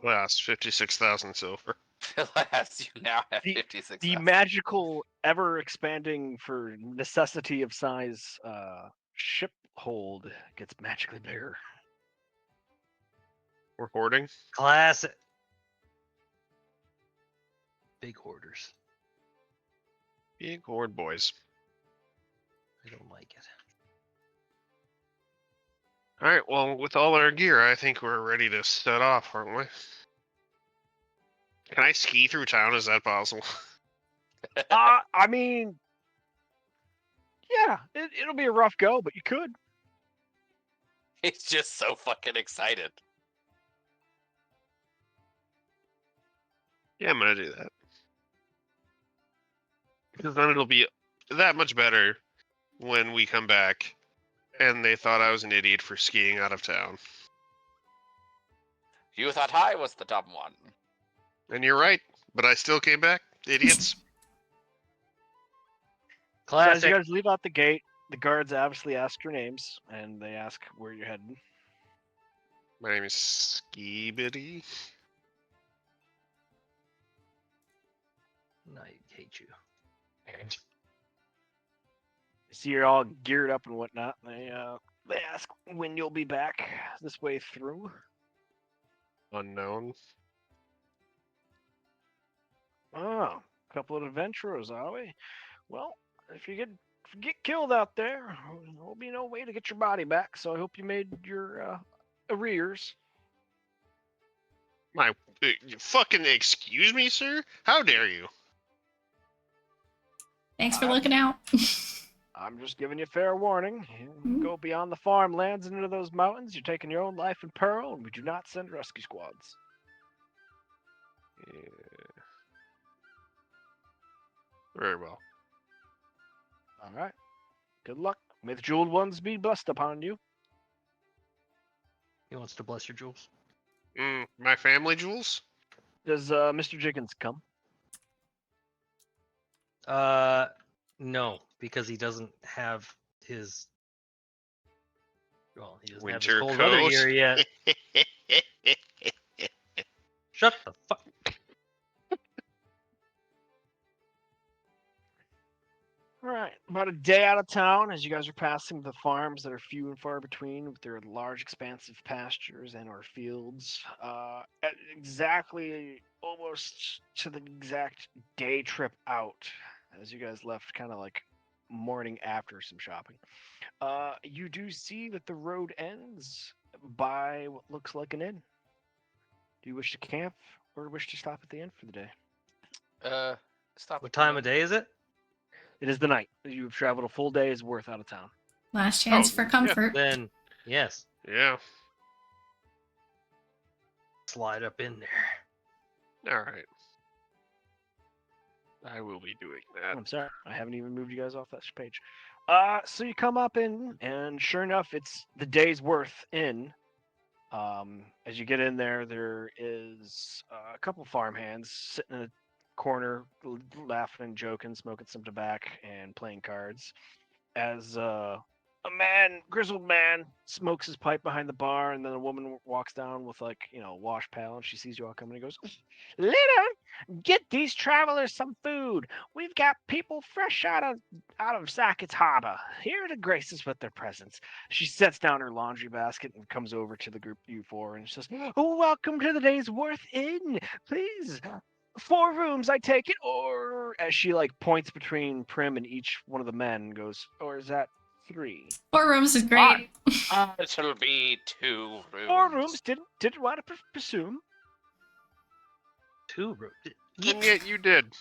Last 56,000 silver. alas, you now have The- 56. The magical, ever expanding for necessity of size ship hold gets magically bigger. We're hoarding. Classic. Big hoarders. Big hoard boys. I don't like it. All right, well, with all our gear, I think we're ready to set off, aren't we? Can I ski through town? Is that possible? I mean, yeah, it'll be a rough go, but you could. He's just so fucking excited. Yeah, I'm gonna do that. Because then it'll be that much better when we come back and they thought I was an idiot for skiing out of town. You thought I was the dumb one. And you're right, but I still came back. Idiots. So as Classic. you guys leave out the gate, the guards obviously ask your names, and they ask where you're heading. My name is Skibidi. I hate you. See, you're all geared up and whatnot. They ask when you'll be back this way through. Unknown. Oh, a couple of adventurers, are we? Well, if you get killed out there, there'll be no way to get your body back. So I hope you made your arrears. You fucking excuse me, sir? How dare you? Thanks for I'm- looking out. I'm just giving you fair warning. You go beyond the farmlands and into those mountains, you're taking your own life in peril, and we do not send rescue squads. Yeah. Very well. All right. Good luck. May the jeweled ones be blessed upon you. He wants to bless your jewels. My family jewels? Does Mr. Jiggins come? No, because he doesn't have his. Well, he doesn't have his Winter cold weather coat? gear yet. Shut the fuck. All right. About a day out of town, as you guys are passing the farms that are few and far between with their large, expansive pastures and/or fields, at exactly almost to the exact day trip out, as you guys left, kind of like morning after some shopping. You do see that the road ends by what looks like an inn. Do you wish to camp or wish to stop at the inn for the day? Stop. What time of day is it? It is the night. You've traveled a full day's worth out of town. Last chance for yeah. comfort. Then, yes, Yeah. slide up in there. All right. I will be doing that. I'm sorry, I haven't even moved you guys off that page. So you come up in, and sure enough, it's the day's worth in. As you get in there, there is a couple farmhands sitting in a corner, laughing and joking, smoking some tobacco and playing cards. As a man, grizzled man, smokes his pipe behind the bar, and then a woman walks down with like a wash pail, and she sees you all coming and goes, "Later, get these travelers some food. We've got people fresh out of Sacket's harbor here to grace us with their presence." She sets down her laundry basket and comes over to the group of you four and says, "Oh, welcome to the day's worth inn. Please, 4 rooms, I take it." Or as she like points between Prim and each one of the men and goes, "Or is that 3? 4 rooms is great. It'll be 2 rooms. 4 rooms. Didn't want to presume." 2 rooms. And yet you did.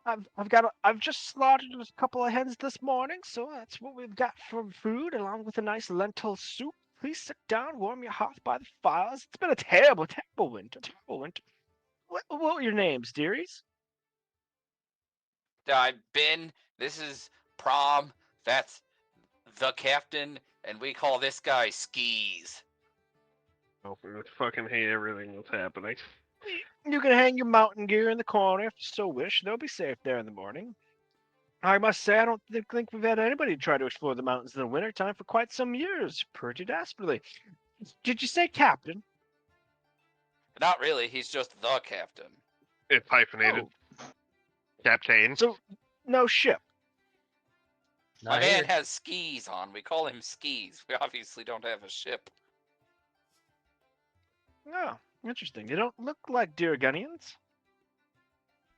I've just slaughtered a couple of hens this morning, so that's what we've got for food, along with a nice lentil soup. Please sit down, warm your hearth by the fires. It's been a terrible, terrible winter. Terrible winter. What were your names, dearies? Ben, this is Prom. That's the captain, and we call this guy Skis. Oh, I fucking hate everything that's happening. You can hang your mountain gear in the corner if you so wish. They'll be safe there in the morning. I must say, I don't think we've had anybody try to explore the mountains in the wintertime for quite some years. Pretty desperately. Did you say captain? Not really, he's just the captain. It hyphenated. Captain. So, no ship. My Not man here. has skis on. We call him Skis. We obviously don't have a ship. Oh, interesting. They don't look like Durganians.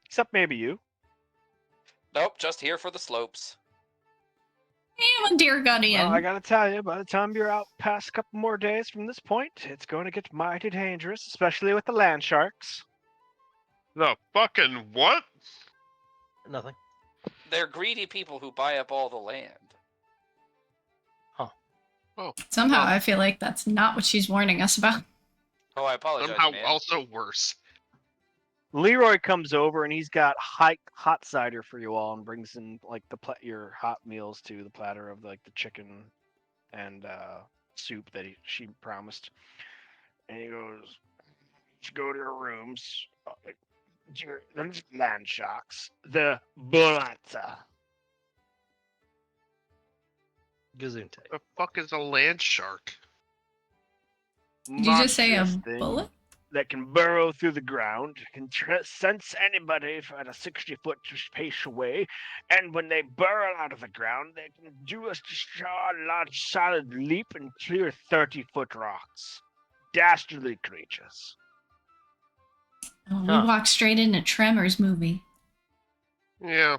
Except maybe you. Nope, just here for the slopes. I am a dear Guardian. Well, I gotta tell you, by the time you're out past a couple more days from this point, it's going to get mighty dangerous, especially with the land sharks. The fucking what? Nothing. They're greedy people who buy up all the land. Somehow I feel like that's not what she's warning us about. Oh, I apologize, Somehow man. also worse. Leroy comes over and he's got hot cider for you all and brings in like your hot meals to the platter of like the chicken and soup that she promised. And he goes, "You go to your rooms. There's land sharks. The Burata." Gesundheit. The fuck is a land shark? Did you just say a Monstrous thing bullet? that can burrow through the ground, can sense anybody at a 60-foot pace away, and when they burrow out of the ground, they can do a large solid leap and clear 30-foot rocks. Dastardly creatures. Oh, we Huh. walked straight into Tremors movie. Yeah.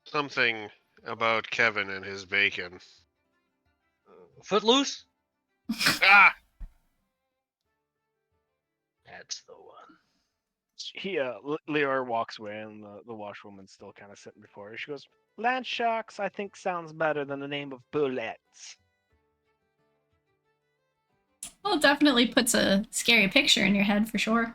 Something about Kevin and his bacon. Footloose? Ah! That's the one. Leor walks away, and the washwoman's still kind of sitting before her. She goes, "Land sharks, I think sounds better than the name of bullets." Well, it definitely puts a scary picture in your head for sure.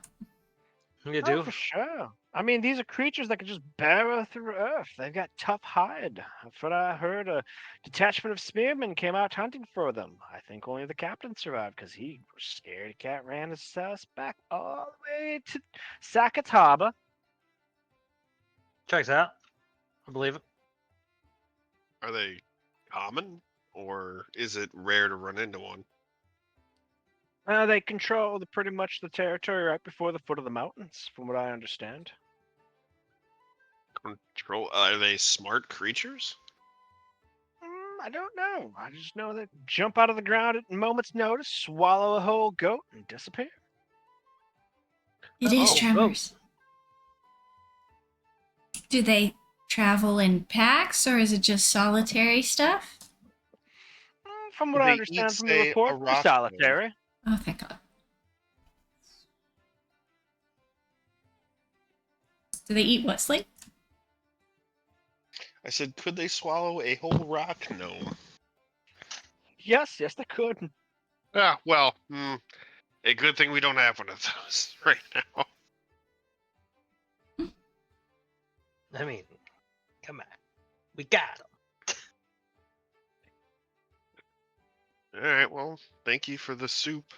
You Oh, do? for sure. I mean, these are creatures that can just burrow through earth. They've got tough hide. That's what I heard. A detachment of spearmen came out hunting for them. I think only the captain survived because he was scared cat ran his ass back all the way to Sacket Harbor. Checks out. I believe it. Are they common, or is it rare to run into one? They control pretty much the territory right before the foot of the mountains, from what I understand. Control? Are they smart creatures? I don't know. I just know they jump out of the ground at a moment's notice, swallow a whole goat, and disappear. It is Oh, tremors. Do they travel in packs or is it just solitary stuff? From Do what I they eat, understand from the say, report, a they're rock solitary. Oh, thank God. Do they eat what, Slate? I said, could they swallow a whole rock gnome? Yes, they could. Ah, well, a good thing we don't have one of those right now. I mean, come on. We got them. All right, well, thank you for the soup.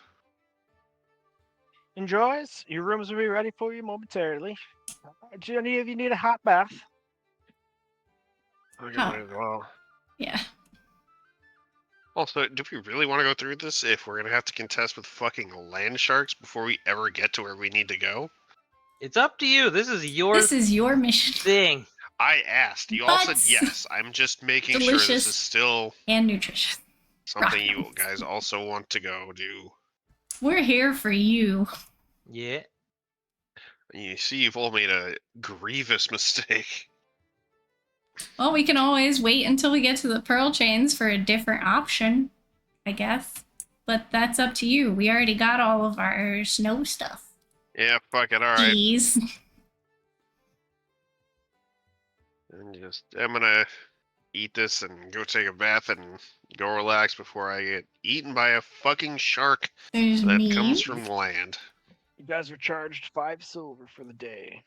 Enjoys. Your rooms will be ready for you momentarily. Do any of you need a hot bath? I think Oh. I might as well. Yeah. Also, do we really want to go through this if we're gonna have to contest with fucking land sharks before we ever get to where we need to go? It's up to you. This is your This is your mission. thing. I asked. You all said But- yes. I'm just making sure this Delicious. is still And nutritious. something you Rock. guys also want to go do. We're here for you. Yeah. You see, you've all made a grievous mistake. Well, we can always wait until we get to the pearl chains for a different option, I guess. But that's up to you. We already got all of our snow stuff. Yeah, fuck it. All right. Skis. I'm gonna eat this and go take a bath and go relax before I get eaten by a fucking shark There's that me. comes from land. You guys are charged 5 silver for the day.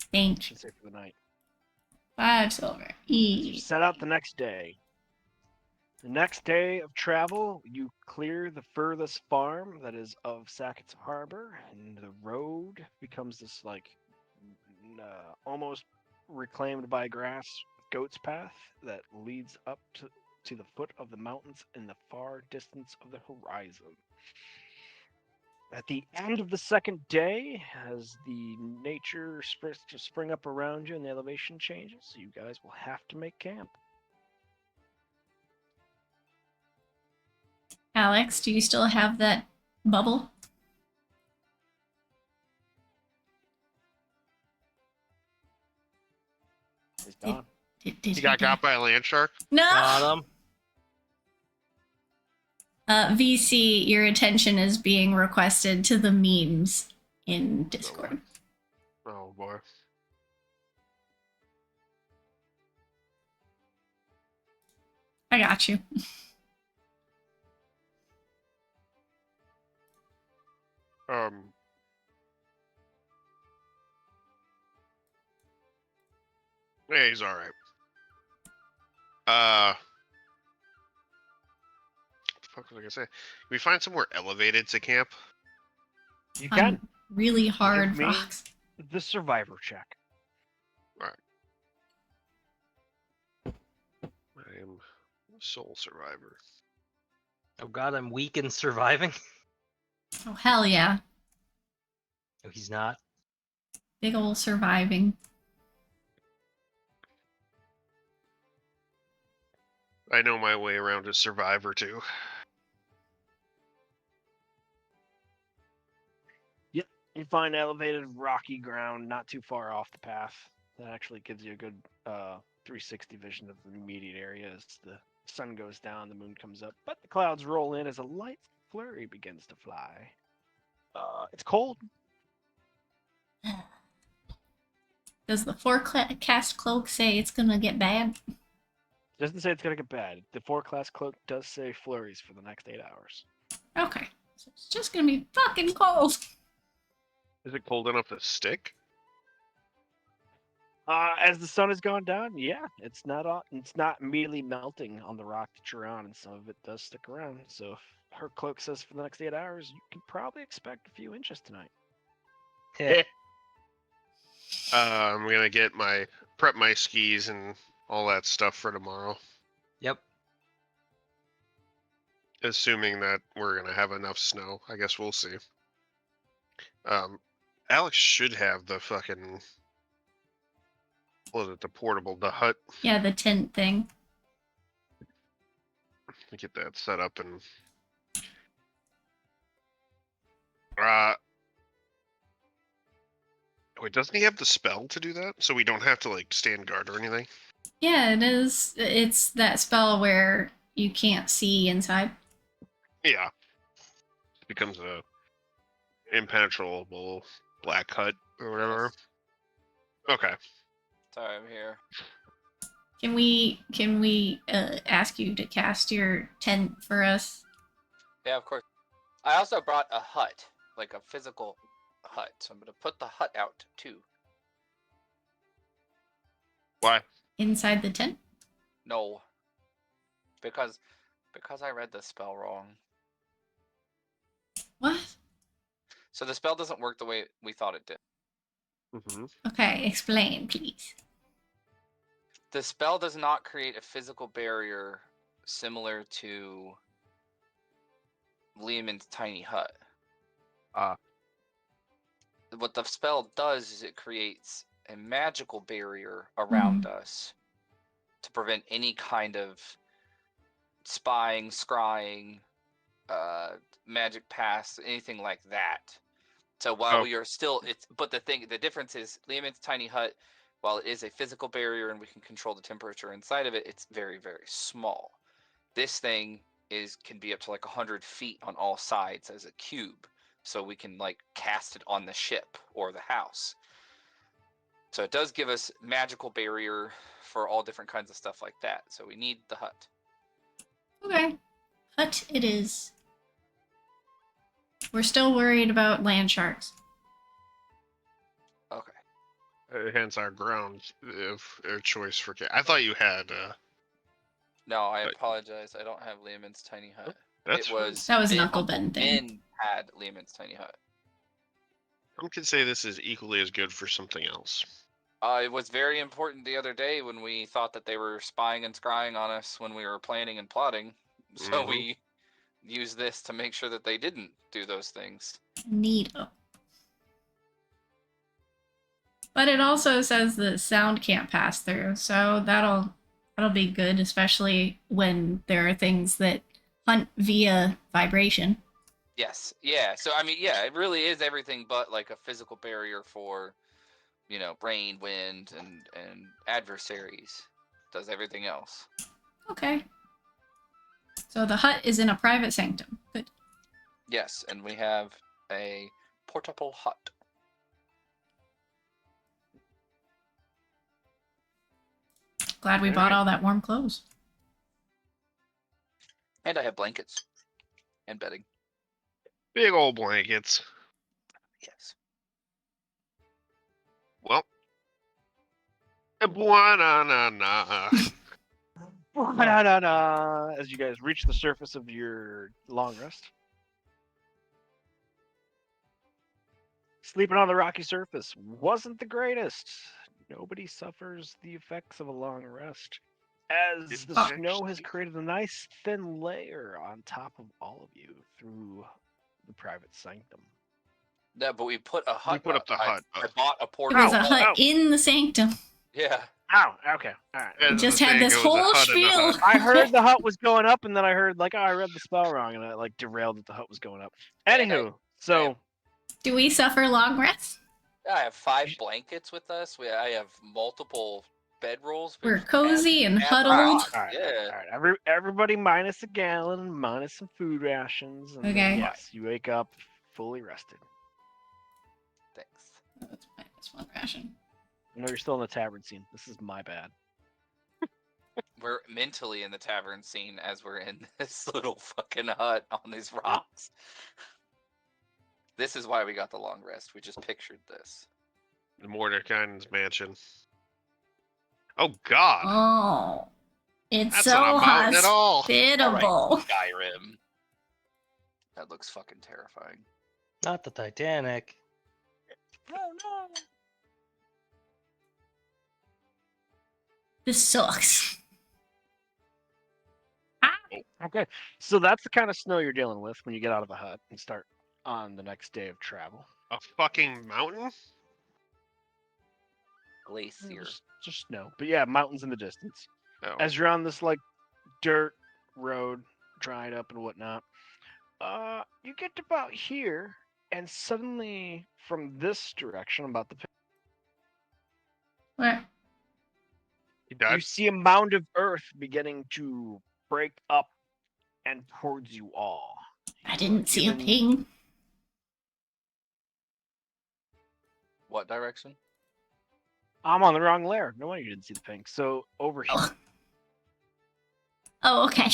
I Thank you. should say for the night. 5 silver. You E. set out the next day. The next day of travel, you clear the furthest farm that is of Sackett's Harbor, and the road becomes this almost reclaimed by grass goat's path that leads up to the foot of the mountains in the far distance of the horizon. At the end of the second day, as the nature starts to spring up around you and the elevation changes, you guys will have to make camp. Alex, do you still have that bubble? It's gone. Did You he got die? got by a land shark? No! Got them. VC, your attention is being requested to the memes in Discord. Oh boy. I got you. Yeah, he's all right. What the fuck was I gonna say? Can we find somewhere elevated to camp? You can. On really hard Give me rocks. the survivor check. I am a sole survivor. Oh god, I'm weak in surviving. Oh, hell yeah. No, he's not. Big ol' surviving. I know my way around a survivor too. You find elevated rocky ground not too far off the path. That actually gives you a good 360 vision of the immediate area as the sun goes down, the moon comes up, but the clouds roll in as a light flurry begins to fly. It's cold. Does the forecast cloak say it's gonna get bad? Doesn't say it's gonna get bad. The forecast cloak does say flurries for the next 8 hours. Okay. So it's just gonna be fucking cold. Is it cold enough to stick? As the sun is going down, yeah, it's not immediately melting on the rock that you're on, and some of it does stick around. So if her cloak says for the next 8 hours, you can probably expect a few inches tonight. Yeah. I'm gonna prep my skis and all that stuff for tomorrow. Yep. Assuming that we're gonna have enough snow. I guess we'll see. Alex should have the fucking the hut. Yeah, the tent thing. Get that set up and wait, doesn't he have the spell to do that? So we don't have to like stand guard or anything? Yeah, it is. It's that spell where you can't see inside. Yeah. It becomes a impenetrable black hut or whatever. Okay. Sorry, I'm here. Can we ask you to cast your tent for us? Yeah, of course. I also brought a hut, like a physical hut. So I'm gonna put the hut out too. Why? Inside the tent? No. Because I read the spell wrong. What? So the spell doesn't work the way we thought it did. Mm-hmm. Okay, explain, please. The spell does not create a physical barrier similar to Lehman's tiny hut. What the spell does is it creates a magical barrier around us to prevent any kind of spying, scrying, magic pass, anything like that. So while we are still, but the difference is Lehman's tiny hut, while it is a physical barrier and we can control the temperature inside of it, it's very, very small. This thing can be up to like 100 feet on all sides as a cube, so we can like cast it on the ship or the house. So it does give us magical barrier for all different kinds of stuff like that. So we need the hut. Okay. Hut it is. We're still worried about land sharks. Okay. Hence our ground choice for. I thought you had. No, I apologize. I don't have Lehman's tiny hut. That's It was That was an Ben- Uncle Ben thing. Ben had Lehman's tiny hut. Some could say this is equally as good for something else. It was very important the other day when we thought that they were spying and scrying on us when we were planning and plotting. So we used this to make sure that they didn't do those things. Neato. But it also says that sound can't pass through, so that'll be good, especially when there are things that hunt via vibration. Yes. Yeah. So I mean, yeah, it really is everything but like a physical barrier for, rain, wind, and adversaries. Does everything else. Okay. So the hut is in a private sanctum. Good. Yes, and we have a portable hut. Glad we bought all that warm clothes. And I have blankets and bedding. Big old blankets. Yes. Well. Buona-na-na. As you guys reach the surface of your long rest. Sleeping on the rocky surface wasn't the greatest. Nobody suffers the effects of a long rest, as the snow has created a nice thin layer on top of all of you through the private sanctum. No, but we put a hut. We put up the hut. I bought a It portable was a hut in the sanctum. Yeah. Oh, okay. All right. It just had this whole spiel. I heard the hut was going up, and then I heard, I read the spell wrong, and I, derailed that the hut was going up. Anywho, so... Do we suffer long rests? I have 5 blankets with us. I have multiple bedrolls. We're cozy and huddled. All right. Everybody minus a gallon, minus some food rations. And Okay. Yes, you wake up fully rested. Thanks. Just one ration. I know you're still in the tavern scene. This is my bad. We're mentally in the tavern scene as we're in this little fucking hut on these rocks. This is why we got the long rest. We just pictured this. The Mordecai's mansion. Oh God, Oh, it's that's so not a mountain at all. hospitable. Skyrim. That looks fucking terrifying. Not the Titanic. Oh no. This sucks. Okay, so that's the kind of snow you're dealing with when you get out of the hut and start on the next day of travel. A fucking mountain? Glacier. Just snow, but yeah, mountains in the distance. Oh. As you're on this like dirt road, dried up and whatnot, you get to about here, and suddenly from this direction, about the Where? He you died. see a mound of earth beginning to break up and towards you all. I didn't see a given- ping. What direction? I'm on the wrong layer. No wonder you didn't see the ping. So over here. Oh. Oh, okay.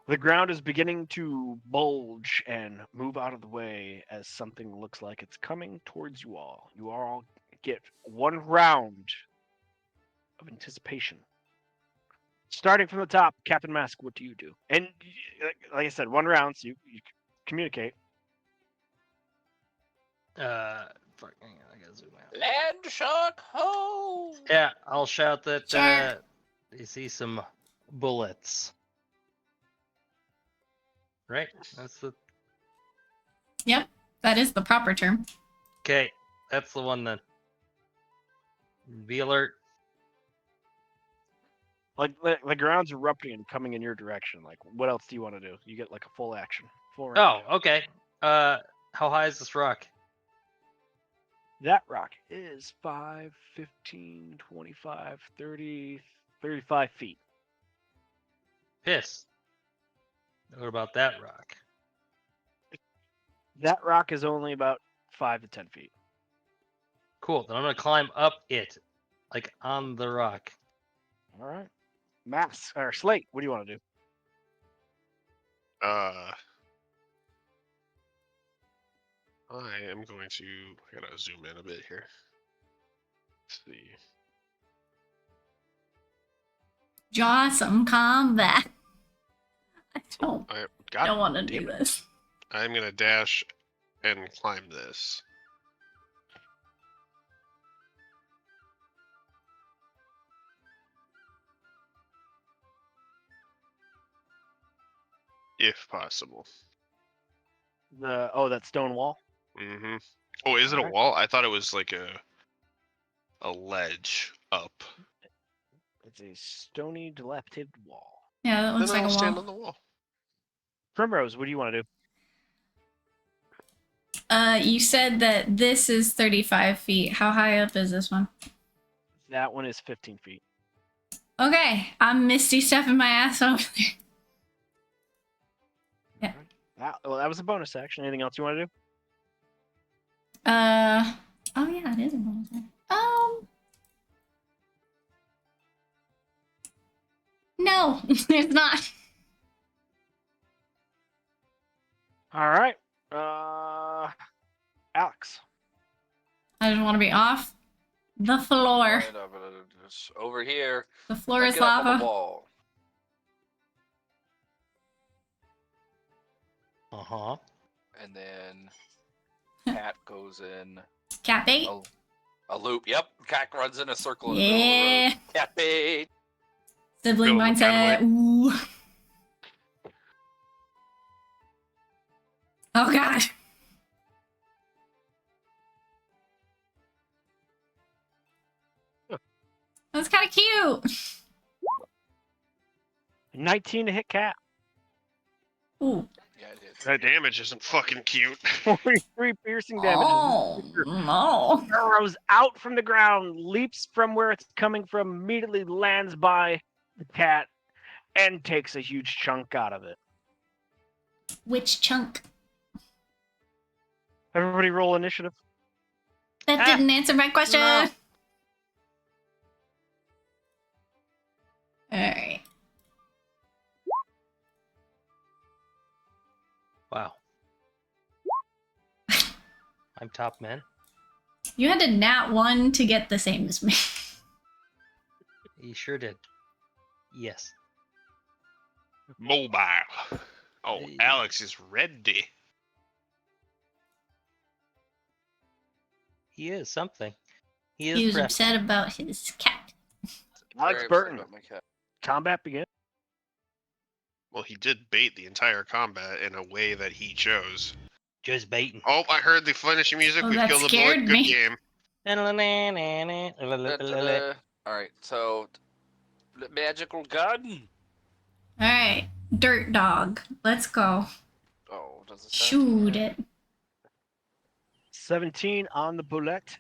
The ground is beginning to bulge and move out of the way as something looks like it's coming towards you all. You all get one round of anticipation. Starting from the top, Captain Mask, what do you do? And like I said, one round, so you communicate. Fuck, hang on, I gotta zoom out. Land shark ho! Yeah, I'll shout that Sure. you see some bullets. Right? That's the Yep, that is the proper term. okay. That's the one then. Be alert. Like the ground's erupting and coming in your direction. Like, what else do you want to do? You get like a full action. Full round. Oh, okay. How high is this rock? That rock is 5, 15, 25, 30, 35 feet. Piss. What about that rock? That rock is only about 5 to 10 feet. Cool. Then I'm gonna climb up it, like on the rock. All right. Mass or Slate, what do you want to do? I am going to. I gotta zoom in a bit here. Let's see. Draw some combat. I don't God want to damn do it. this. I'm gonna dash and climb this. If possible. That stone wall. Mm-hmm. Oh, is it a Alright. wall? I thought it was like a ledge up. It's a stony, dilapidated wall. Yeah, that looks Then like I'll a stand wall. on the wall. Primrose, what do you want to do? You said that this is 35 feet. How high up is this one? That one is 15 feet. Okay, I'm Misty stepping my ass over there. Yeah. That was a bonus action. Anything else you want to do? Oh yeah, it is a bonus action. No, it's not. All right. Alex. I just want to be off the floor. Right, just over here. The floor I is get up on the lava. wall. Uh-huh. And then cat goes in Cat bait. a loop. Yep, cat runs in a circle in the middle of the Yeah. road. Cat bait. Sibling Build the mindset. Ooh. Oh god. That's kind of cute. 19 to hit cat. Ooh. Yeah, it is. That damage isn't fucking cute. 43 piercing damage. Oh no. Arrows out from the ground, leaps from where it's coming from, immediately lands by the cat, and takes a huge chunk out of it. Which chunk? Everybody roll initiative. That Ah, didn't answer my question. no. Alright. Wow. I'm top man. You had a nat 1 to get the same as me. You sure did. Yes. Mobile. Oh, Hey. Alex is ready. He is something. He is He was prepped. upset about his cat. Alex Very upset Burton. about my cat. Combat begin. Well, he did bait the entire combat in a way that he chose. Just baiting. Oh, I heard the finishing music. Oh, We've that killed the scared bullet. Good me. game. Alright, so the magical gun. Alright. Dirt dog. Let's go. Oh, does it Shoot it. 17 on the bullet.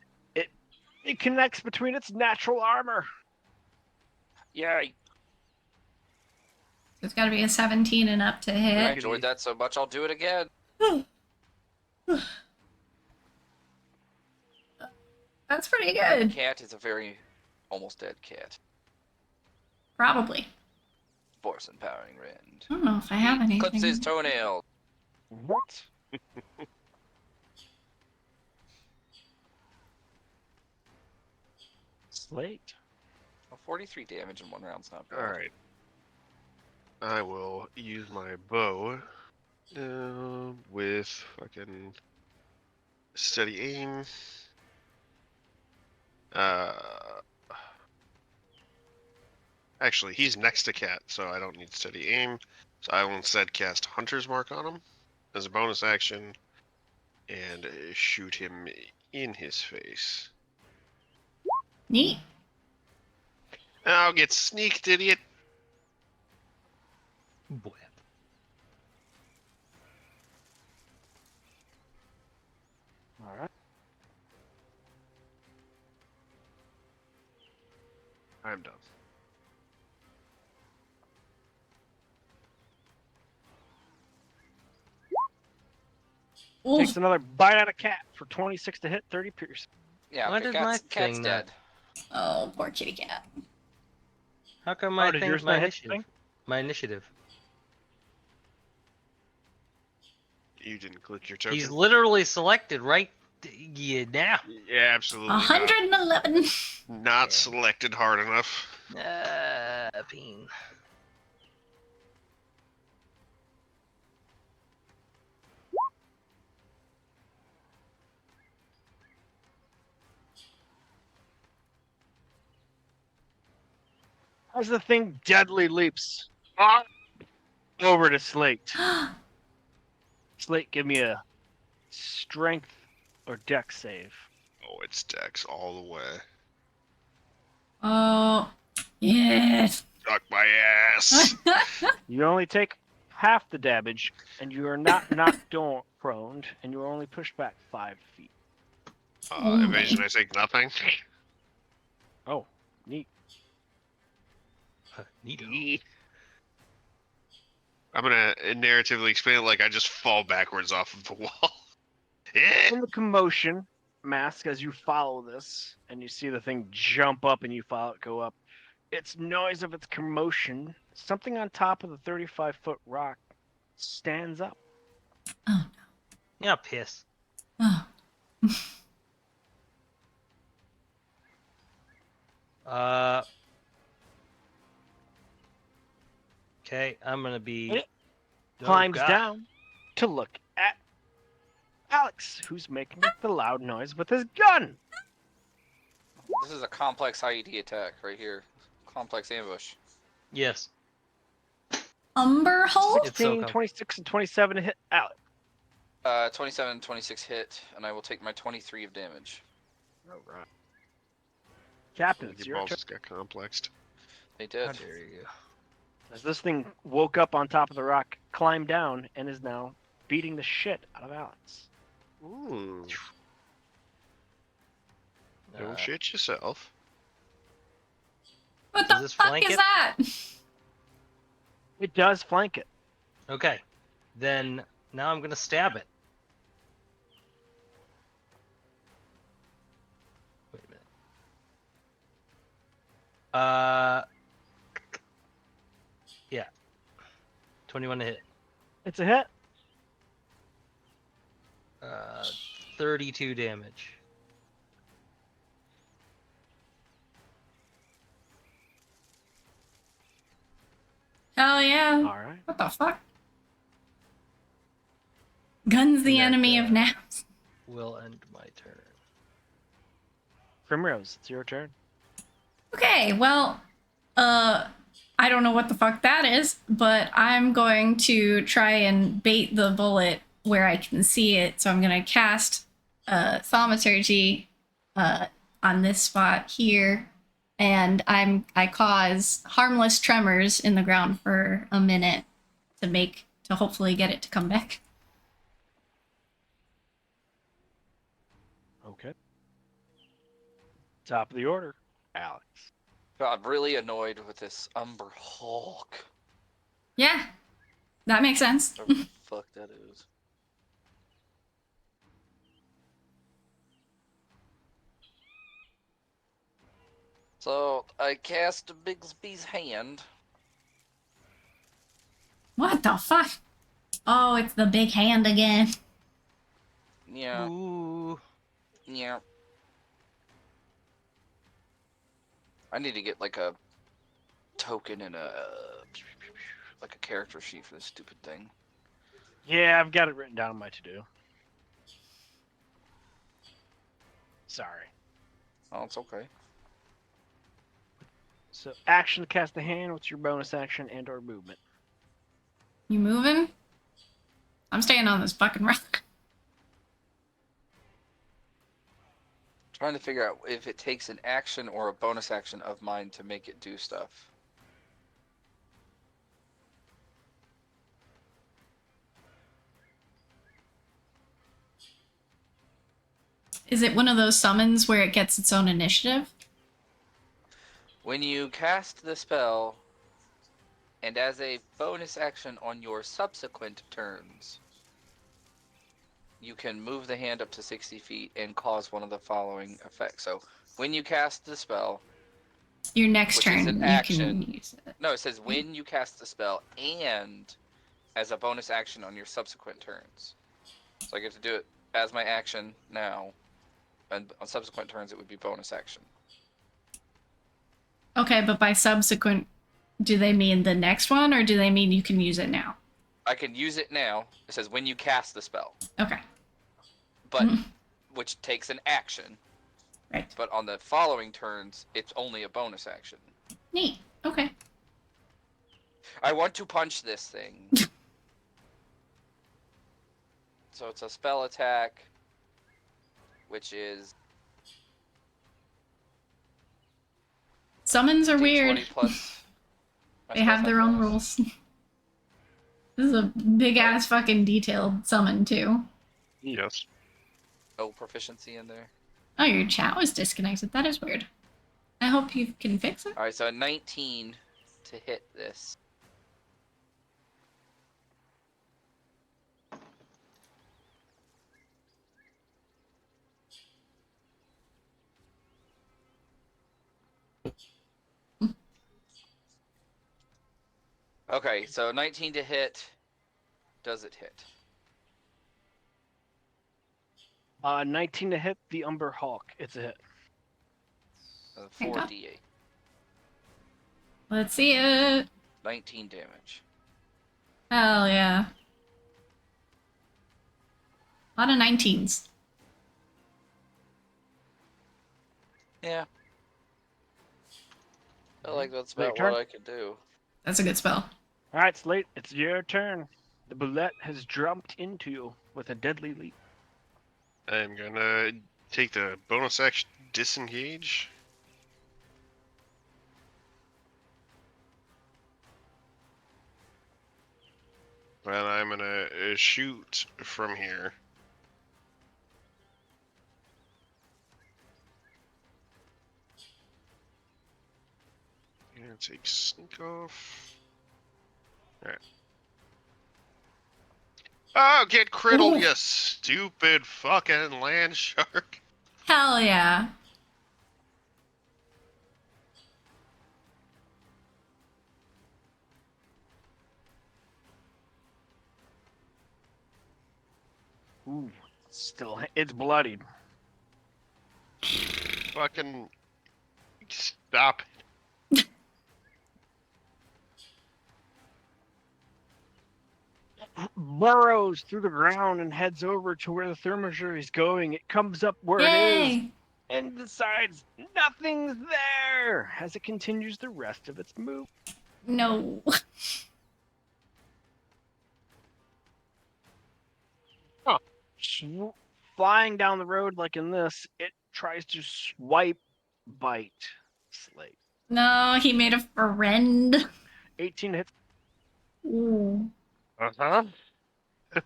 It connects between its natural armor. Yeah, It's gotta be a 17 and up to I hit. enjoyed that so much. I'll do it again. That's pretty The good. cat is a very almost dead cat. Probably. Force empowering rend. I don't know if I have He clips his anything. toenail. What? Slate. Well, 43 damage in one round's not bad. All right. I will use my bow with fucking steady aim. Actually, he's next to Cat, so I don't need steady aim. So I will instead cast Hunter's Mark on him as a bonus action and shoot him in his face. Neat. I'll get sneaked, idiot. Boy. All right. I'm done. Ooh. Takes another bite out of cat for 26 to hit, 30 pierce. Yeah, Why the did my cat's thing dead. Oh, poor kitty cat. How come my did thing? yours My not hit the initiative. thing? My initiative. You didn't click your token. He's literally selected right now. Yeah, absolutely 111. not selected hard enough. Bean. As the thing deadly leaps over to Slate. Slate, give me a strength or dex save. Oh, it's Dex all the way. Oh, yes. Suck my ass. You only take half the damage, and you are not knocked prone, and you are only pushed back 5 feet. Evasion, I take nothing. Oh, neat. Neato. I'm gonna narratively explain it like I just fall backwards off of the wall. Eh. In the commotion, Mask, as you follow this, and you see the thing jump up and you follow it go up, its noise of its commotion, something on top of the 35-foot rock stands up. Oh, Yeah, piss. no. Oh. Okay, I'm gonna be. It Oh, climbs God. down to look at Alex, who's making the loud noise with his gun. This is a complex IED attack right here. Complex ambush. Yes. Umber hole? It's so 16, 26, and 27 to hit Alex. 27 and 26 hit, and I will take my 23 of damage. All right. Captain, it's Your your balls turn. just got complexed. They How did. dare you? As this thing woke up on top of the rock, climbed down, and is now beating the shit out of Alex. Ooh. Uh, Don't shit yourself. What Does the this fuck flank is it? that? It does flank it. Okay. Then now I'm gonna stab it. Yeah. 21 to hit. It's a hit. 32 damage. Hell yeah. All right. What the fuck? Gun's the And that, enemy of now. Will end my turn. Primrose, it's your turn. Okay, well, I don't know what the fuck that is, but I'm going to try and bait the bullet where I can see it. So I'm going to cast Thaumaturgy on this spot here, and I cause harmless tremors in the ground for a minute to hopefully get it to come back. Okay. Top of the order, Alex. I'm really annoyed with this Umber Hulk. Yeah, that makes sense. Whatever the fuck that is. So I cast Bigsby's hand. What the fuck? Oh, it's the big hand again. Yeah, Ooh. yeah. I need to get like a token and a like a character sheet for this stupid thing. Yeah, I've got it written down on my to-do. Sorry. Oh, it's okay. So, action to cast the hand. What's your bonus action and/or movement? You moving? I'm staying on this fucking rock. Trying to figure out if it takes an action or a bonus action of mine to make it do stuff. Is it one of those summons where it gets its own initiative? When you cast the spell, and as a bonus action on your subsequent turns, you can move the hand up to 60 feet and cause one of the following effects. So, when you cast the spell, Your next which turn, is an you action. can use it. No, it says when you cast the spell and as a bonus action on your subsequent turns. So I get to do it as my action now, and on subsequent turns it would be bonus action. Okay, but by subsequent, do they mean the next one, or do they mean you can use it now? I can use it now. It says when you cast the spell, Okay, but Mhm. which takes an action. right. But on the following turns, it's only a bonus action. Neat. Okay. I want to punch this thing. So it's a spell attack, which is Summons are D20 weird. plus. my They spell have their attack own bonus. rules. This is a big ass fucking detailed summon too. Yes. No proficiency in there. Oh, your chat was disconnected. That is weird. I hope you can fix it. All right, so a 19 to hit this. Okay, so 19 to hit. Does it hit? 19 to hit the Umber Hawk. It's a hit. Thank God. 4d8. Let's see it. 19 damage. Hell yeah. A lot of 19s. Yeah. I feel like that's Your about turn? what I could do. That's a good spell. All right, Slate, it's your turn. The bullet has jumped into you with a deadly leap. I'm gonna take the bonus action disengage. And I'm gonna shoot from here. And take sneak off. Alright. Oh, get criddled, Ooh. you stupid fucking land shark. Hell yeah. Ooh, it's bloodied. Fucking stop. Burrows through the ground and heads over to where the thermometer is going. It comes up where it is Yay! and decides nothing's there as it continues the rest of its move. No. Flying down the road like in this, it tries to swipe bite Slate. No, he made a friend. 18 hits, Ooh. Uh-huh.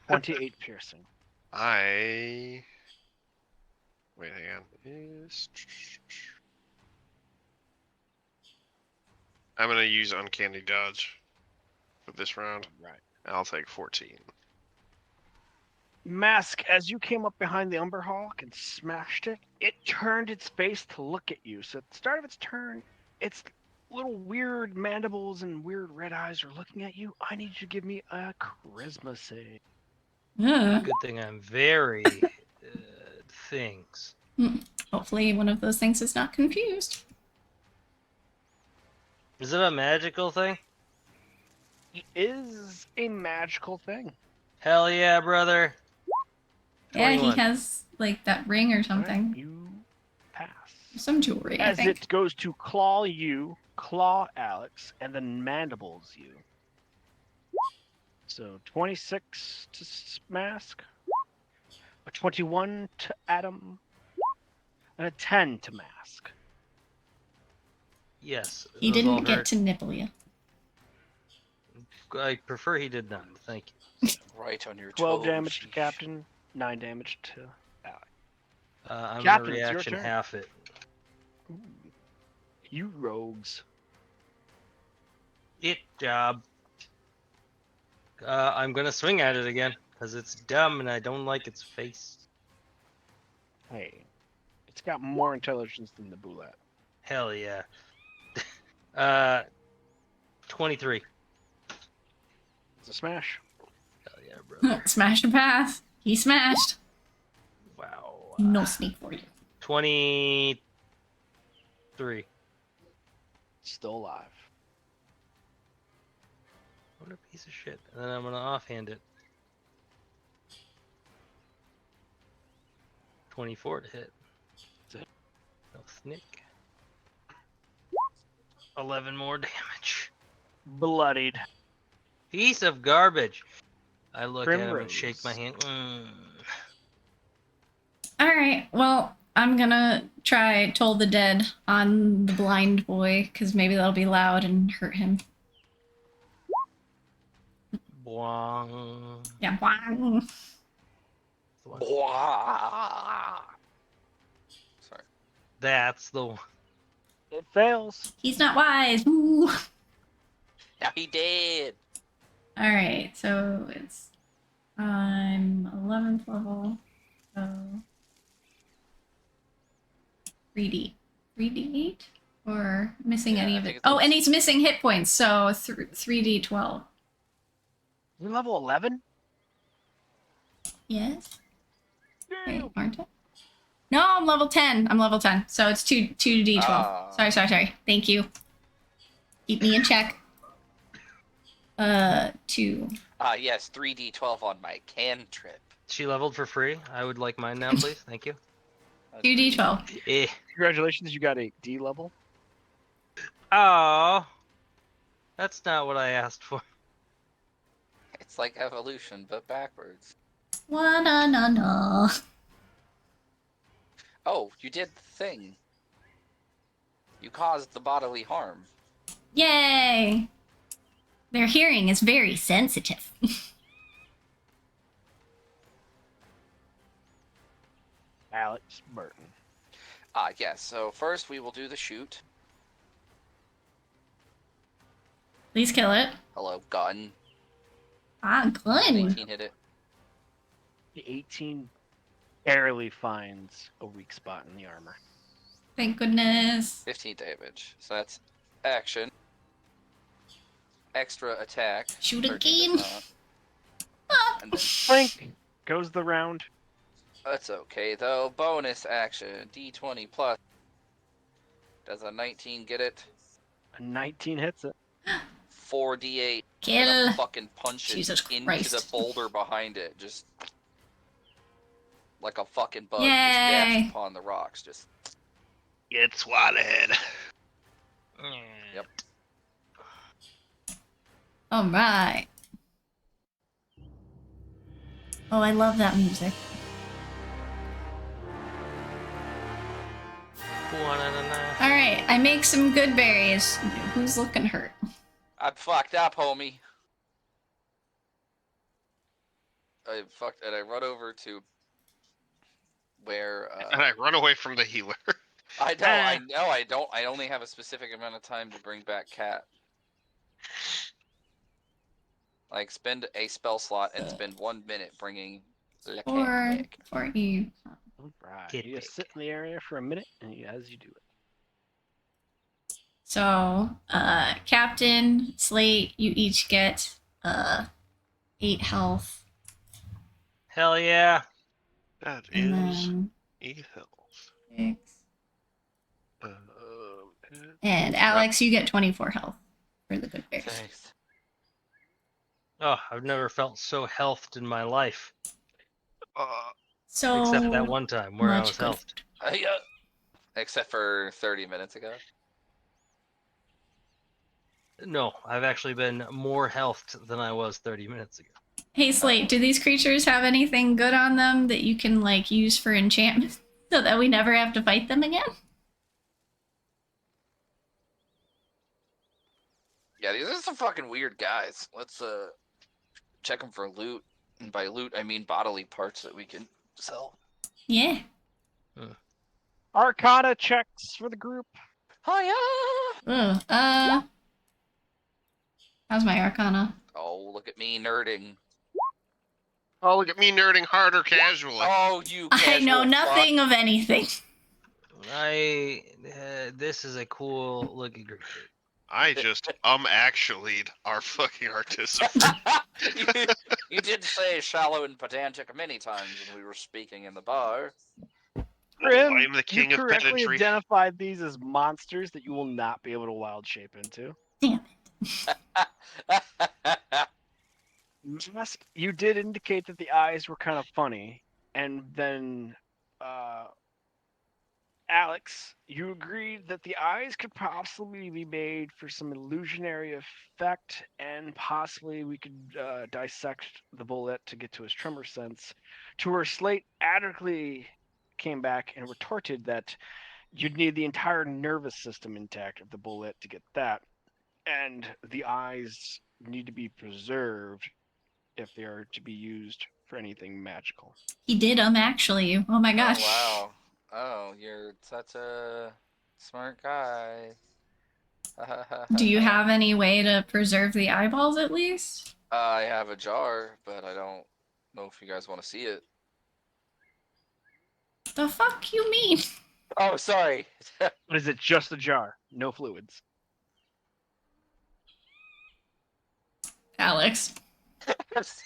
28 piercing. Wait, hang on. I'm gonna use Uncanny Dodge for this round. Right. I'll take 14. Mask, as you came up behind the Umberhawk and smashed it, it turned its face to look at you. So at the start of its turn, its little weird mandibles and weird red eyes are looking at you. I need you to give me a charisma save. Ugh. Good thing I'm very things. Hopefully one of those things is not confused. Is it a magical thing? It is a magical thing. Hell yeah, brother. Yeah, he 21. has like that ring or All right, something. you pass. Some jewelry, I As think. it goes to claw you, claw Alex, and then mandibles you. So 26 to Mask, a 21 to Adam, and a 10 to Mask. Yes. He those all didn't get hurt. to nibble you. I prefer he did not. Thank you. Right on your 12 toes. damage to Captain, 9 damage to Alex. I'm Captain, gonna it's your reaction turn. half it. Ooh. You rogues. It job. I'm gonna swing at it again because it's dumb and I don't like its face. Hey, it's got more intelligence than the Bulette. Hell yeah. 23. It's a smash. Hell yeah, brother. Smash or pass. He smashed. Wow. No sneak for you. 23. Still alive. What a piece of shit. And then I'm gonna offhand it. 24 to hit. That's it. No snick. 11 more damage. Bloodied. Piece of garbage. I look at him and Primrose. shake my hand. Alright, well, I'm gonna try Toll the Dead on the blind boy, because maybe that'll be loud and hurt him. Boing. Yeah, wang. Sorry. That's the one. It fails. He's not wise. Woo. Now he did. Alright, so it's I'm 11th level, so 3D. 3D8? Or missing Yeah, any I of think it? it's Oh, like and he's missing hit points, so 3D12. You're level 11? Yes? Wait, Damn. aren't I? No, I'm level 10. I'm level 10, so it's 2D12. Ah. Sorry. Thank you. Keep me in check. 2. Yes, 3D12 on my cantrip. She leveled for free. I would like mine now, please. Thank you. 2D12. Eh. Congratulations, you got a D level. Oh. That's not what I asked for. It's like evolution, but backwards. No. Oh, you did the thing. You caused the bodily harm. Yay! Their hearing is very sensitive. Alex Burton. Yes, so first we will do the shoot. Please kill it. Hello, gun. Good. 18 hit it. The 18 barely finds a weak spot in the armor. Thank goodness. 15 damage. So that's action. Extra attack. Shoot 13 does again. not. Ah. And then Frank, goes the round. That's okay though. Bonus action. D20 plus. Does a 19 get it? A 19 hits it. 4d8. And Kill. a fucking punch it Jesus into the Christ. boulder behind it. Just like a fucking bug. Just Yay. dashed upon the rocks. Just. Get swatted. Yep. All right. Oh, I love that music. All right, I make some good berries. Who's looking hurt? I'm fucked up, homie. I fucked, and I run over to where. And I run away from the healer. I know, I don't. I only have a specific amount of time to bring back Cat. Like, spend a spell slot and spend 1 minute bringing the cat back. For you. All right. Kid You just pick. sit in the area for a minute, and as you do it. So, Captain, Slate, you each get 8 health. Hell yeah. That And is then a health. 6. Um, And Alex, you get 24 health for the good berries. Thanks. Oh, I've never felt so healthed in my life. So Except that one time where I much was good healthed. food. Except for 30 minutes ago. No, I've actually been more healthed than I was 30 minutes ago. Hey Slate, do these creatures have anything good on them that you can like use for enchantment so that we never have to fight them again? Yeah, these are some fucking weird guys. Let's check them for loot. And by loot, I mean bodily parts that we can sell. Yeah. Arcana checks for the group. Hiya! Ugh. How's my Arcana? Oh, look at me nerding. Oh, look at me nerding harder casually. Oh, you I know casual nothing of anything. This is a cool looking creature. I just actually our fucking artisan. fuck. You did say shallow and pedantic many times when we were speaking in the bar. Grim, I'm the king you of correctly pedantry. identified these as monsters that you will not be able to wild shape into. Damn Mask, you did indicate that the eyes were kind of funny, and then Alex, you agreed that the eyes could possibly be made for some illusionary effect, and possibly we could dissect the bullet to get to his tremor sense. To where Slate adequately came back and retorted that you'd need the entire nervous system intact of the bullet to get that, and the eyes need to be preserved if they are to be used for anything magical. He did actually. Oh my gosh. Oh, wow. Oh, you're such a smart guy. Do you have any way to preserve the eyeballs at least? I have a jar, but I don't know if you guys want to see it. The fuck you mean? Oh, sorry. Is it just a jar? No fluids. Alex. just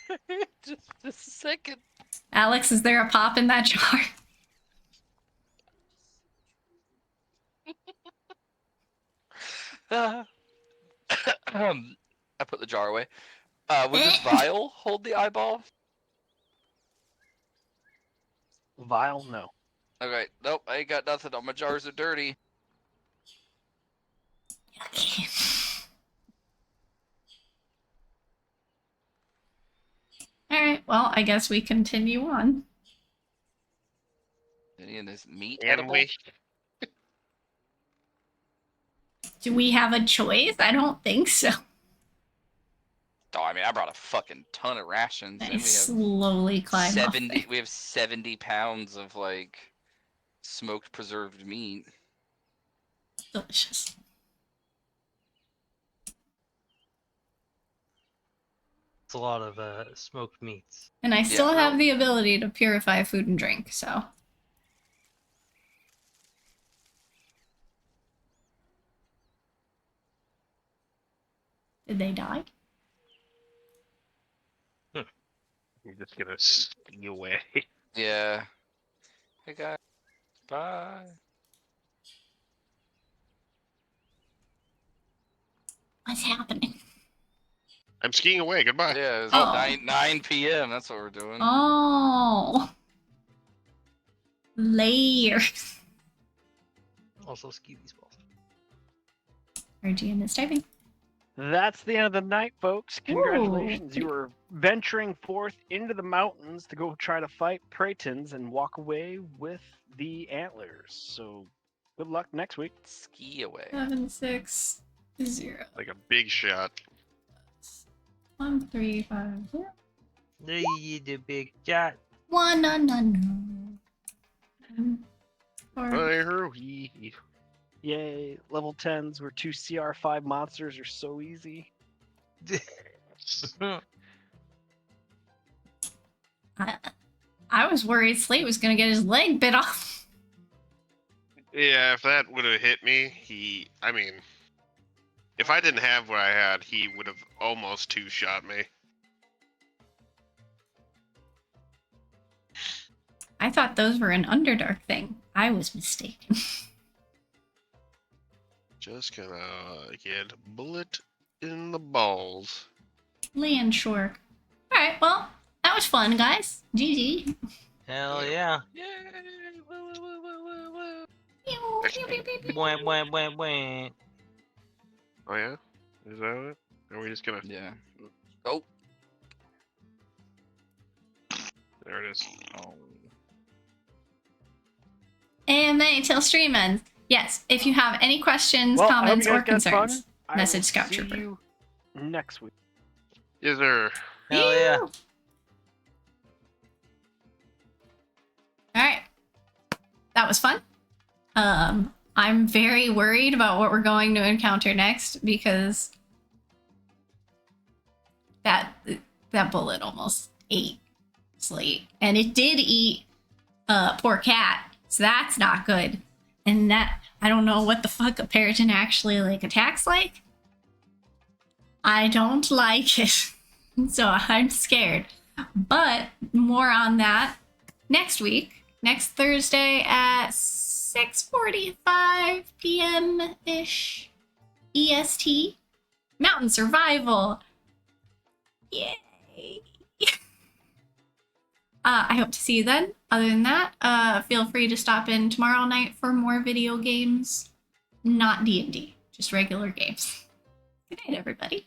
a second. Alex, is there a pop in that jar? I put the jar away. Would this vial hold the eyeball? Vial? No. Okay, nope, I ain't got nothing. All my jars are dirty. Okay. Alright, well, I guess we continue on. Any of this meat And edible? we Do we have a choice? I don't think so. Oh, I mean, I brought a fucking ton of rations, I and we have slowly climb off 70. there. We have 70 pounds of like smoked preserved meat. Delicious. It's a lot of smoked meats. And I still Yeah. have the ability to purify food and drink, so. Did they die? You're just gonna ski away. Yeah. Hey guys. Bye. What's happening? I'm skiing away. Goodbye. Yeah, it's Oh. 9 p.m. That's what we're doing. Oh. Layers. Also, ski these balls. RGM is typing. That's the end of the night, folks. Congratulations. You are venturing forth into the mountains to go try to fight Preytons and walk away with the antlers. So good luck next week. Ski away. 7, 6, 0. Like a big shot. 1, 3, 5, 0. The big shot. 1, no, no, no. 4. Hee. Yay. Level 10s where 2 CR5 monsters are so easy. I was worried Slate was gonna get his leg bit off. Yeah, if that would have hit me, if I didn't have what I had, he would have almost two-shot me. I thought those were an Underdark thing. I was mistaken. Just gonna get a bullet in the balls. Land Shork. Alright, well, that was fun, guys. GG. Hell yeah. Yay! Woo, woo, woo, woo, woo, woo. Pew, pew, pew, pew, pew. Wah, wah, wah, wah. Oh yeah? Is that it? Are we just gonna... Yeah. Oh. There it is. Oh. AMA till stream ends. Yes, if you have any questions, Well, I hope comments, you or guys got fun. concerns, I message will Scout see Trooper. you next week. Is there... Hell yeah. All right, that was fun. I'm very worried about what we're going to encounter next because that bullet almost ate Slate, and it did eat poor cat, so that's not good. And that I don't know what the fuck a Periton actually like attacks like. I don't like it. So I'm scared. But more on that next week. Next Thursday at 6:45 p.m.-ish EST. Mountain Survival. Yay. I hope to see you then. Other than that, feel free to stop in tomorrow night for more video games. Not D&D, just regular games. Good night, everybody.